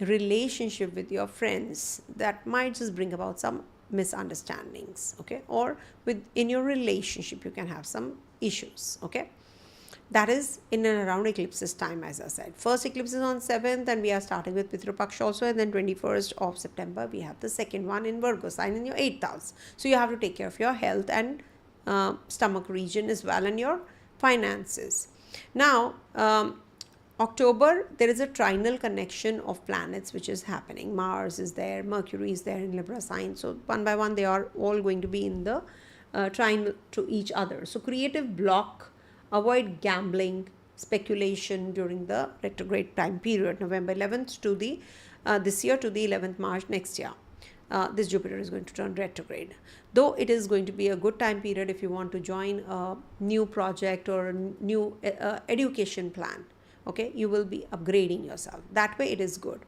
relationship with your friends. That might just bring about some misunderstandings, okay, or in your relationship you can have some issues, okay. That is in and around eclipses time, as I said. First eclipse is on 7th, and we are starting with Pitru Paksha also, and then 21st of September we have the second one in Virgo sign in your 8th house. So you have to take care of your health and stomach region as well, and your finances. Now, October, there is a trinal connection of planets which is happening. Mars is there, Mercury is there in Libra sign. So one by one, they are all going to be in the trine to each other. So creative block, avoid gambling, speculation during the retrograde time period, November 11th to the this year to the 11th March next year. This Jupiter is going to turn retrograde. Though it is going to be a good time period if you want to join a new project or a new education plan. Okay, you will be upgrading yourself. That way it is good.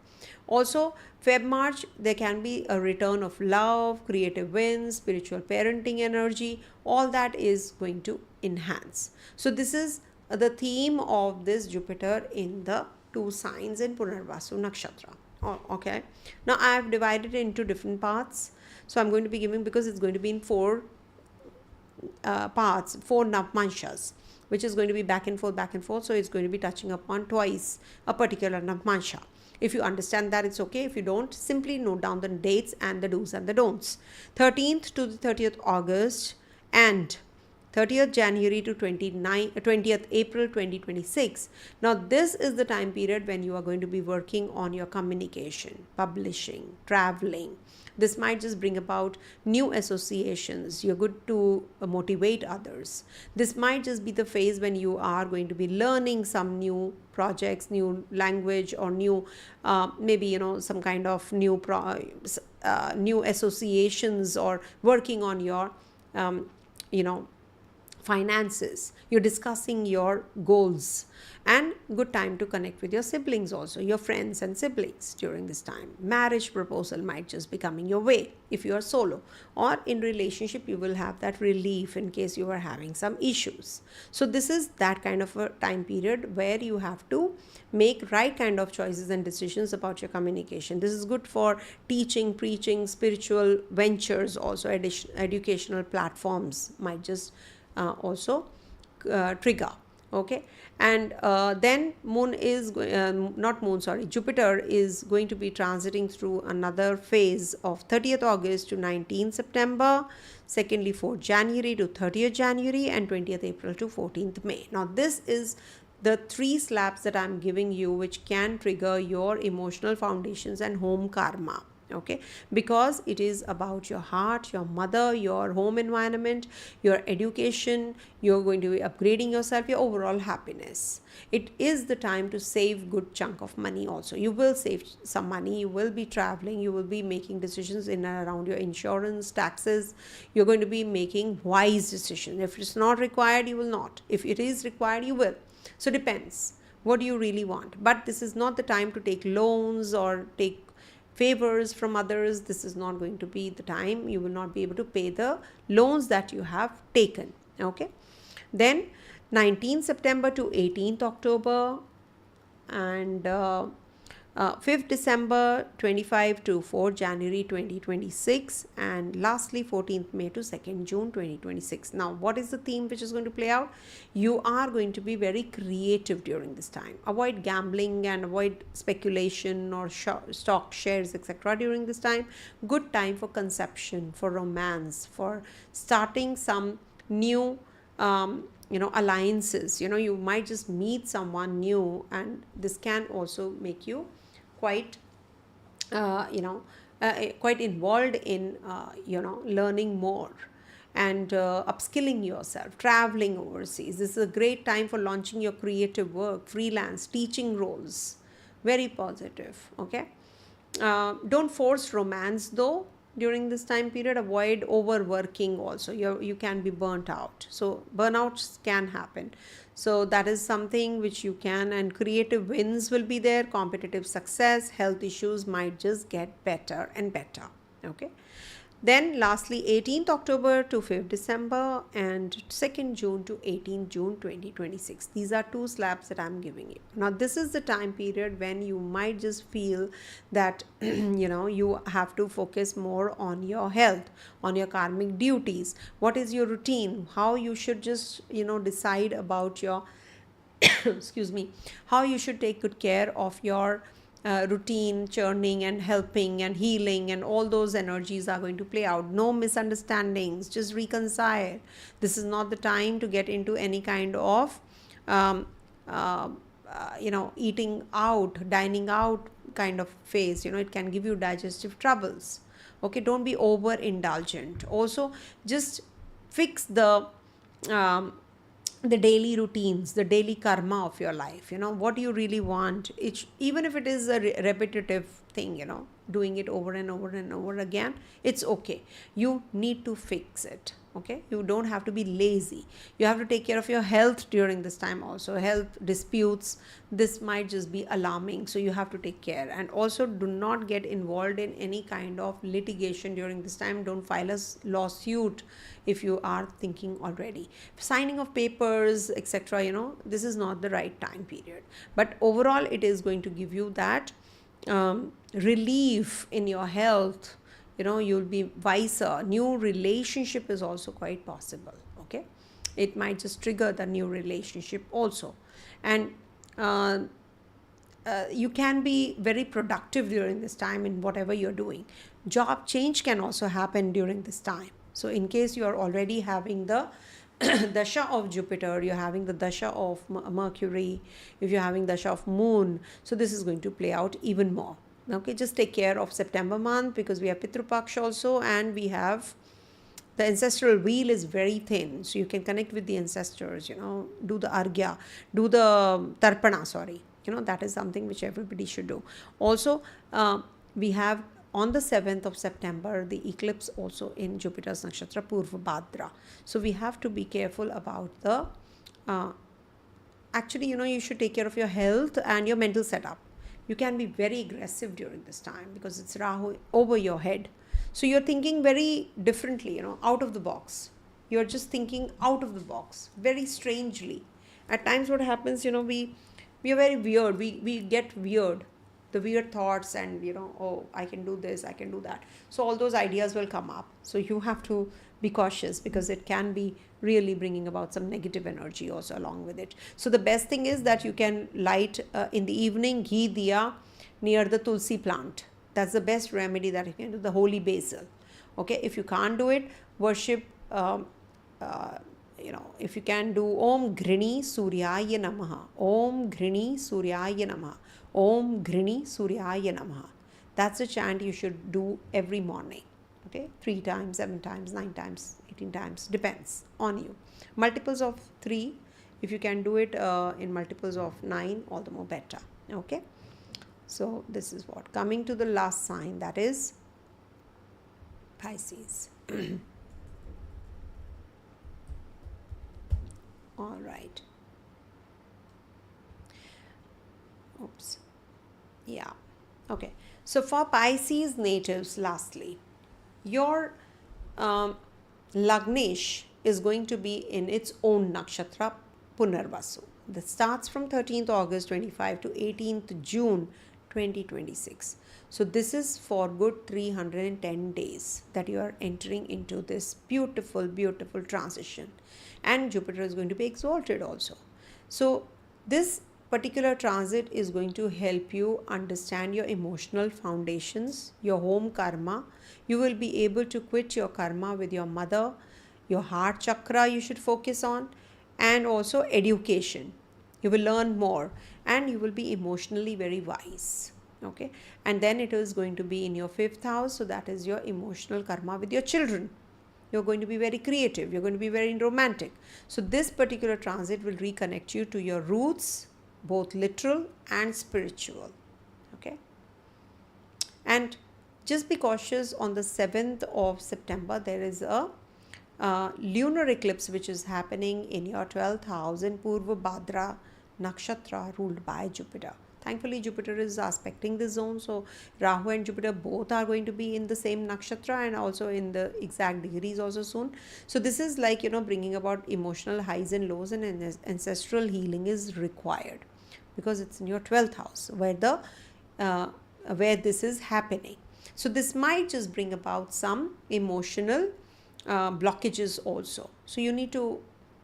Also, Feb March, there can be a return of love, creative wins, spiritual parenting energy. All that is going to enhance. So this is the theme of this Jupiter in the two signs in Punarvasu Nakshatra. Okay, now I have divided it into different parts. So I'm going to be giving, because it's going to be in 4 parts, 4 Navamsas, which is going to be back and forth. So it's going to be touching upon twice a particular Navamsa. If you understand that, it's okay. If you don't, simply note down the dates and the do's and the don'ts. 13th to the 30th August and 30th January to 20th April 2026. Now, this is the time period when you are going to be working on your communication, publishing, traveling. This might just bring about new associations. You're good to motivate others. This might just be the phase when you are going to be learning some new projects, new language, or new, maybe, some kind of new associations, or working on your, finances. You're discussing your goals, and good time to connect with your siblings also, your friends and siblings during this time. Marriage proposal might just be coming your way if you are solo, or in relationship you will have that relief in case you are having some issues. So this is that kind of a time period where you have to make right kind of choices and decisions about your communication. This is good for teaching, preaching, spiritual ventures, also educational platforms might just also trigger. Okay, and then Jupiter is going to be transiting through another phase of 30th August to 19th September, secondly 4th January to 30th January, and 20th April to 14th May. Now this is the 3 slaps that I'm giving you, which can trigger your emotional foundations and home karma. Okay, because it is about your heart, your mother, your home environment, your education. You're going to be upgrading yourself, your overall happiness. It is the time to save good chunk of money also. You will save some money, you will be traveling, you will be making decisions in and around your insurance, taxes. You're going to be making wise decisions. If it's not required, you will not. If it is required, you will. So depends what do you really want. But this is not the time to take loans or take favors from others. This is not going to be the time. You will not be able to pay the loans that you have taken. Okay, then 19th September to 18th October, and 5th December 25 to 4th January 2026, and lastly 14th May to 2nd June 2026. Now, what is the theme which is going to play out? You are going to be very creative during this time. Avoid gambling and avoid speculation or stock shares, etc. during this time. Good time for conception, for romance, for starting some new alliances. You might just meet someone new, and this can also make you quite quite involved in learning more and upskilling yourself, traveling overseas. This is a great time for launching your creative work, freelance, teaching roles. Very positive. Okay. Don't force romance though during this time period. Avoid overworking also. You can be burnt out, so burnouts can happen. So that is something which you can, and creative wins will be there. Competitive success, health issues might just get better and better. Okay. Then lastly 18th October to 5th December and 2nd June to 18th June 2026. These are two slabs that I'm giving you. Now this is the time period when you might just feel that you have to focus more on your health, on your karmic duties. What is your routine? How you should just decide about your excuse me, how you should take good care of your routine, churning and helping and healing, and all those energies are going to play out. No misunderstandings, just reconcile. This is not the time to get into any kind of eating out, dining out kind of phase. It can give you digestive troubles. Okay, don't be overindulgent. Also, just fix the daily routines, the daily karma of your life. What you really want, even if it is a repetitive thing, doing it over and over and over again, it's okay. You need to fix it. Okay, you don't have to be lazy. You have to take care of your health during this time also. Health disputes, this might just be alarming, so you have to take care. And also, do not get involved in any kind of litigation during this time. Don't file a lawsuit if you are thinking already signing of papers, etc. This is not the right time period. But overall, it is going to give you that relief in your health. You'll be wiser. New relationship is also quite possible. Okay, it might just trigger the new relationship also. And you can be very productive during this time in whatever you're doing. Job change can also happen during this time. So in case you are already having the dasha of Jupiter, you're having the dasha of Mercury, if you're having dasha of Moon, so this is going to play out even more. Okay, just take care of September month, because we have Pitru Paksha also, and we have the ancestral wheel is very thin, so you can connect with the ancestors, do the argya, do the tarpana, that is something which everybody should do. Also, we have on the 7th of September, the eclipse also in Jupiter's Nakshatra, Purvabhadrapada. So we have to be careful about the, actually, you should take care of your health and your mental setup. You can be very aggressive during this time because it's Rahu over your head. So you're thinking very differently, out of the box. You're just thinking out of the box, very strangely. At times what happens, we are very weird. We get weird. The weird thoughts and, oh, I can do this, I can do that. So all those ideas will come up. So you have to be cautious because it can be really bringing about some negative energy also along with it. So the best thing is that you can light in the evening ghee diya near the tulsi plant. That's the best remedy that you can do, the holy basil. Okay, if you can't do it, worship, if you can do Om Grini Suryaya Namaha, Om Grini Suryaya Namaha, Om Grini Suryaya Namaha. That's a chant you should do every morning. Okay, 3 times, 7 times, 9 times, 18 times, depends on you. Multiples of 3, if you can do it in multiples of 9, all the more better. Okay, so this is what. Coming to the last sign, that is Pisces. All right. Oops. Yeah. Okay. So for Pisces natives, lastly, your Lagnesh is going to be in its own nakshatra, Punarvasu. That starts from 13th August 25 to 18th June 2026. So this is for good 310 days that you are entering into this beautiful, beautiful transition. And Jupiter is going to be exalted also. So this particular transit is going to help you understand your emotional foundations, your home karma. You will be able to quit your karma with your mother, your heart chakra you should focus on, and also education. You will learn more and you will be emotionally very wise. Okay, and then it is going to be in your 5th house, so that is your emotional karma with your children. You're going to be very creative, you're going to be very romantic. So this particular transit will reconnect you to your roots, both literal and spiritual. Okay, and just be cautious. On the 7th of September there is a lunar eclipse which is happening in your 12th house in Purvabhadrapada Nakshatra, ruled by Jupiter. Thankfully, Jupiter is aspecting the zone, so Rahu and Jupiter both are going to be in the same nakshatra and also in the exact degrees also soon. So this is like, bringing about emotional highs and lows, and ancestral healing is required because it's in your 12th house where this is happening. So this might just bring about some emotional blockages also. So you need to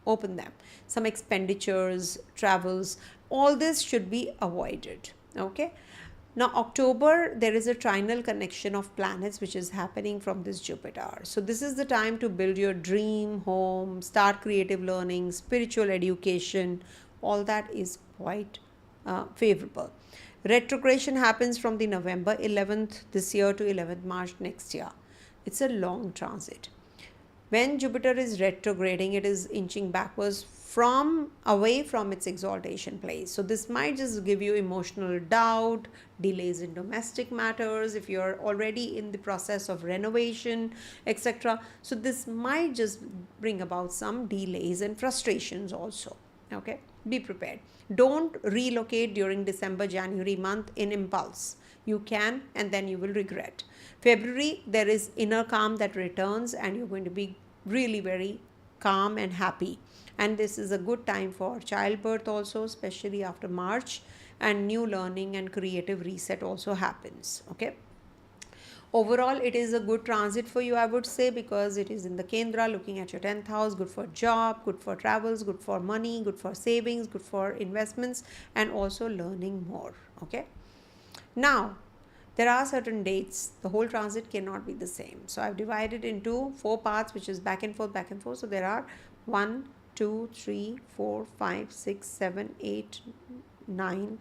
open them. Some expenditures, travels, all this should be avoided. Okay. Now October, there is a trinal connection of planets which is happening from this Jupiter. So this is the time to build your dream home, start creative learning, spiritual education. All that is quite favorable. Retrogradation happens from the November 11th this year to 11th March next year. It's a long transit. When Jupiter is retrograding, it is inching backwards away from its exaltation place. So this might just give you emotional doubt, delays in domestic matters, if you're already in the process of renovation, etc. So this might just bring about some delays and frustrations also. Okay, be prepared. Don't relocate during December, January month in impulse. You can, and then you will regret. February, there is inner calm that returns and you're going to be really very calm and happy. And this is a good time for childbirth also, especially after March, and new learning and creative reset also happens. Okay. Overall, it is a good transit for you, I would say, because it is in the Kendra, looking at your 10th house, good for job, good for travels, good for money, good for savings, good for investments, and also learning more. Okay. Now, there are certain dates. The whole transit cannot be the same. So I've divided into 4 parts, which is back and forth, back and forth. So there are 1, 2, 3, 4, 5, 6, 7, 8, 9,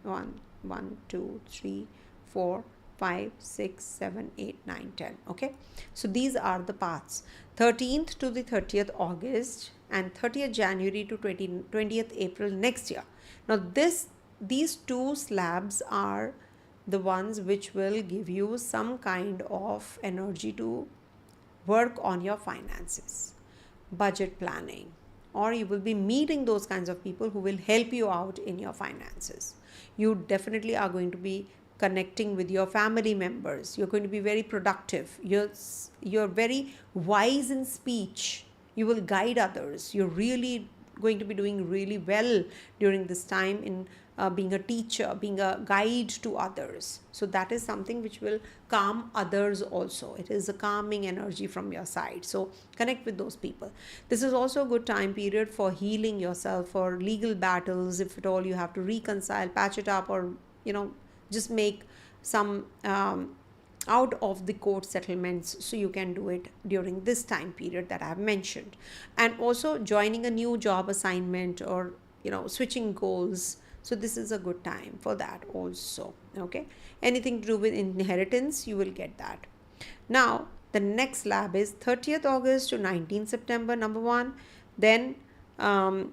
1, 2, 3, 4, 5, 6, 7, 8, 9, 10. Okay. So these are the paths. 13th to the 30th August and 30th January to 20th April next year. Now these 2 slabs are the ones which will give you some kind of energy to work on your finances, budget planning, or you will be meeting those kinds of people who will help you out in your finances. You definitely are going to be connecting with your family members. You're going to be very productive. You're very wise in speech. You will guide others. You're really going to be doing really well during this time in being a teacher, being a guide to others. So that is something which will calm others also. It is a calming energy from your side. So connect with those people. This is also a good time period for healing yourself, for legal battles, if at all you have to reconcile, patch it up, or just make some out of the court settlements. So you can do it during this time period that I have mentioned. And also joining a new job assignment, or switching goals. So this is a good time for that also. Okay, anything to do with inheritance, you will get that. Now the next slab is 30th August to 19th September, number 1. Then 4th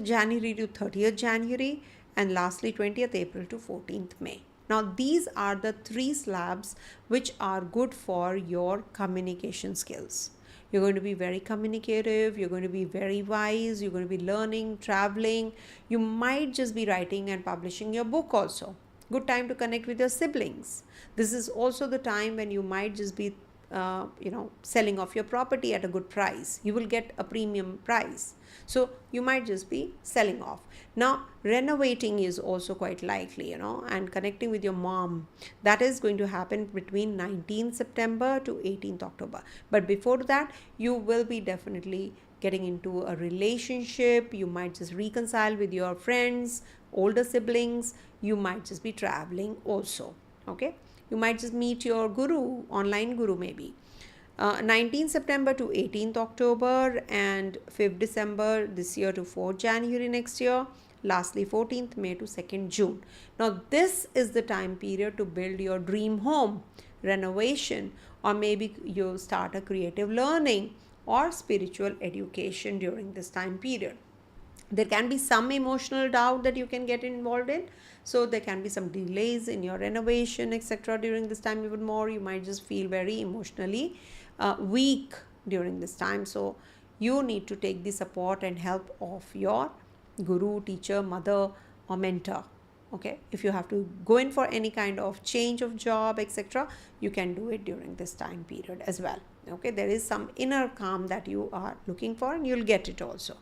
January to 30th January, and lastly 20th April to 14th May. Now these are the 3 slabs which are good for your communication skills. You're going to be very communicative, you're going to be very wise, you're going to be learning, traveling. You might just be writing and publishing your book also. Good time to connect with your siblings. This is also the time when you might just be selling off your property at a good price. You will get a premium price. So you might just be selling off. Now, renovating is also quite likely, and connecting with your mom. That is going to happen between 19th September to 18th October. But before that, you will be definitely getting into a relationship. You might just reconcile with your friends, older siblings. You might just be traveling also. Okay. You might just meet your guru, online guru maybe. 19th September to 18th October and 5th December this year to 4th January next year. Lastly, 14th May to 2nd June. Now, this is the time period to build your dream home, renovation, or maybe you start a creative learning or spiritual education during this time period. There can be some emotional doubt that you can get involved in. So there can be some delays in your renovation, etc. during this time. Even more, you might just feel very emotionally weak during this time. So you need to take the support and help of your guru, teacher, mother, or mentor. Okay, if you have to go in for any kind of change of job, etc., you can do it during this time period as well. Okay, there is some inner calm that you are looking for, and you'll get it also.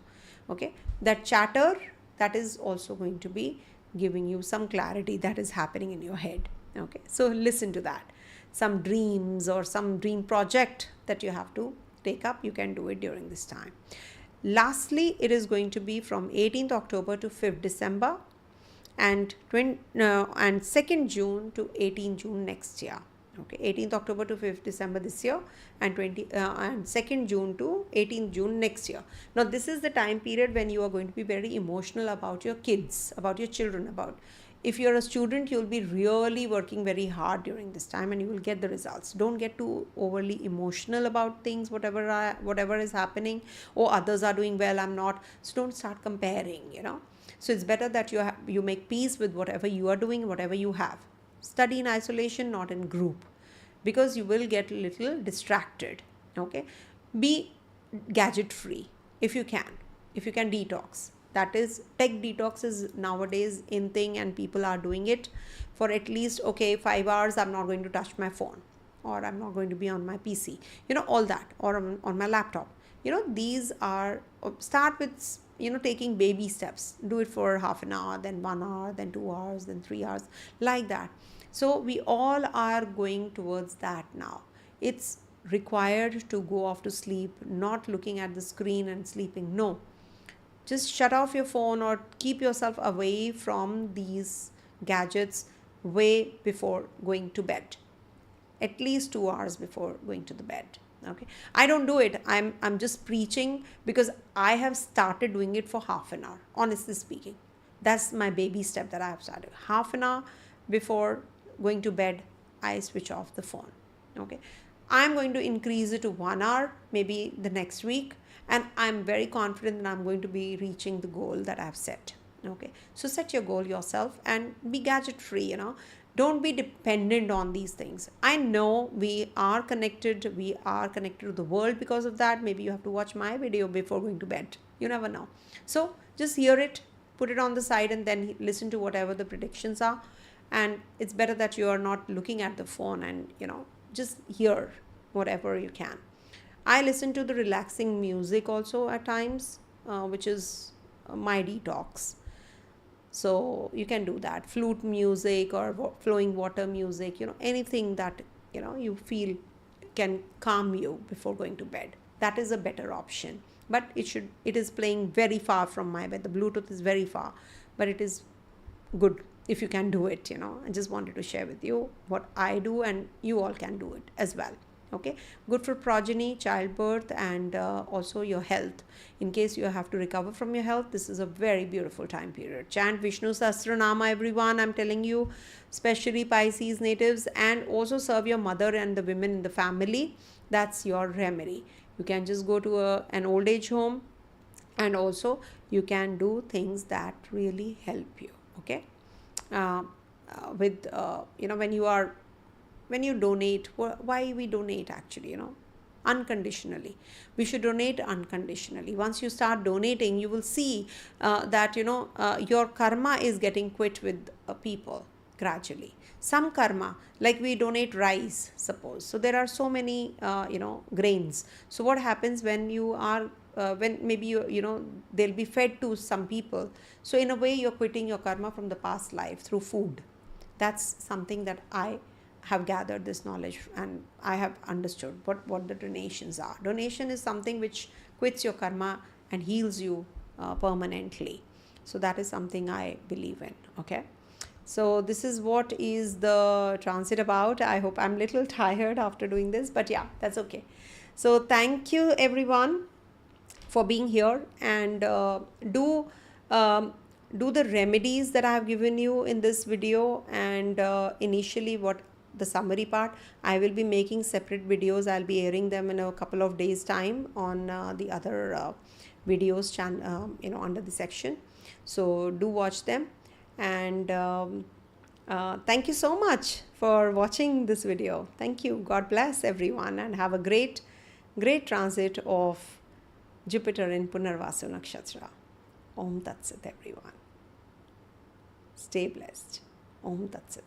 Okay, that chatter, that is also going to be giving you some clarity that is happening in your head. Okay, so listen to that. Some dreams or some dream project that you have to take up, you can do it during this time. Lastly, it is going to be from 18th October to 5th December and 2nd June to 18th June next year. Okay, 18th October to 5th December this year and 2nd June to 18th June next year. Now, this is the time period when you are going to be very emotional about your kids, about your children, about if you're a student, you'll be really working very hard during this time and you will get the results. Don't get too overly emotional about things, whatever is happening. Oh, others are doing well, I'm not. So don't start comparing, So it's better that you make peace with whatever you are doing, whatever you have. Study in isolation, not in group, because you will get a little distracted. Okay, be gadget free if you can detox. That is, tech detox is nowadays in thing and people are doing it for at least 5 hours. I'm not going to touch my phone, or I'm not going to be on my PC, all that, or on my laptop. These are, start with taking baby steps. Do it for half an hour, then 1 hour, then 2 hours, then 3 hours, like that. So we all are going towards that now. It's required to go off to sleep, not looking at the screen and sleeping. No, just shut off your phone or keep yourself away from these gadgets way before going to bed, at least 2 hours before going to the bed. Okay, I don't do it. I'm just preaching because I have started doing it for half an hour, honestly speaking. That's my baby step that I have started. Half an hour before going to bed, I switch off the phone. Okay, I'm going to increase it to 1 hour maybe the next week, and I'm very confident that I'm going to be reaching the goal that I've set. Okay, so set your goal yourself and be gadget free. Don't be dependent on these things. I know we are connected to the world because of that. Maybe you have to watch my video before going to bed. You never know. So just hear it, put it on the side, and then listen to whatever the predictions are. And it's better that you are not looking at the phone and, just hear whatever you can. I listen to the relaxing music also at times, which is my detox. So you can do that. Flute music or flowing water music, anything that, you feel can calm you before going to bed. That is a better option. But it is playing very far from my bed. The Bluetooth is very far, but it is good if you can do it. I just wanted to share with you what I do, and you all can do it as well. Okay, good for progeny, childbirth, and also your health. In case you have to recover from your health, this is a very beautiful time period. Chant Vishnu Sahasranama, everyone. I'm telling you, especially Pisces natives, and also serve your mother and the women in the family. That's your remedy. You can just go to an old age home, and also you can do things that really help you. Okay, when you donate, why we donate actually, unconditionally. We should donate unconditionally. Once you start donating, you will see that, your karma is getting quit with people. gradually. Some karma, like we donate rice, suppose. So there are so many, grains. So what happens when you are, when maybe they'll be fed to some people. So in a way, you're quitting your karma from the past life through food. That's something that I have gathered this knowledge, and I have understood what the donations are. Donation is something which quits your karma and heals you permanently. So that is something I believe in. Okay. So this is what is the transit about. I hope I'm a little tired after doing this, but yeah, that's okay. So thank you everyone for being here, and do the remedies that I have given you in this video. And initially, what the summary part, I will be making separate videos. I'll be airing them in a couple of days time on the other videos under the section. So do watch them. And thank you so much for watching this video. Thank you. God bless everyone, and have a great transit of Jupiter in Punarvasu Nakshatra. Om Tat Sat everyone. Stay blessed. Om Tat Sat.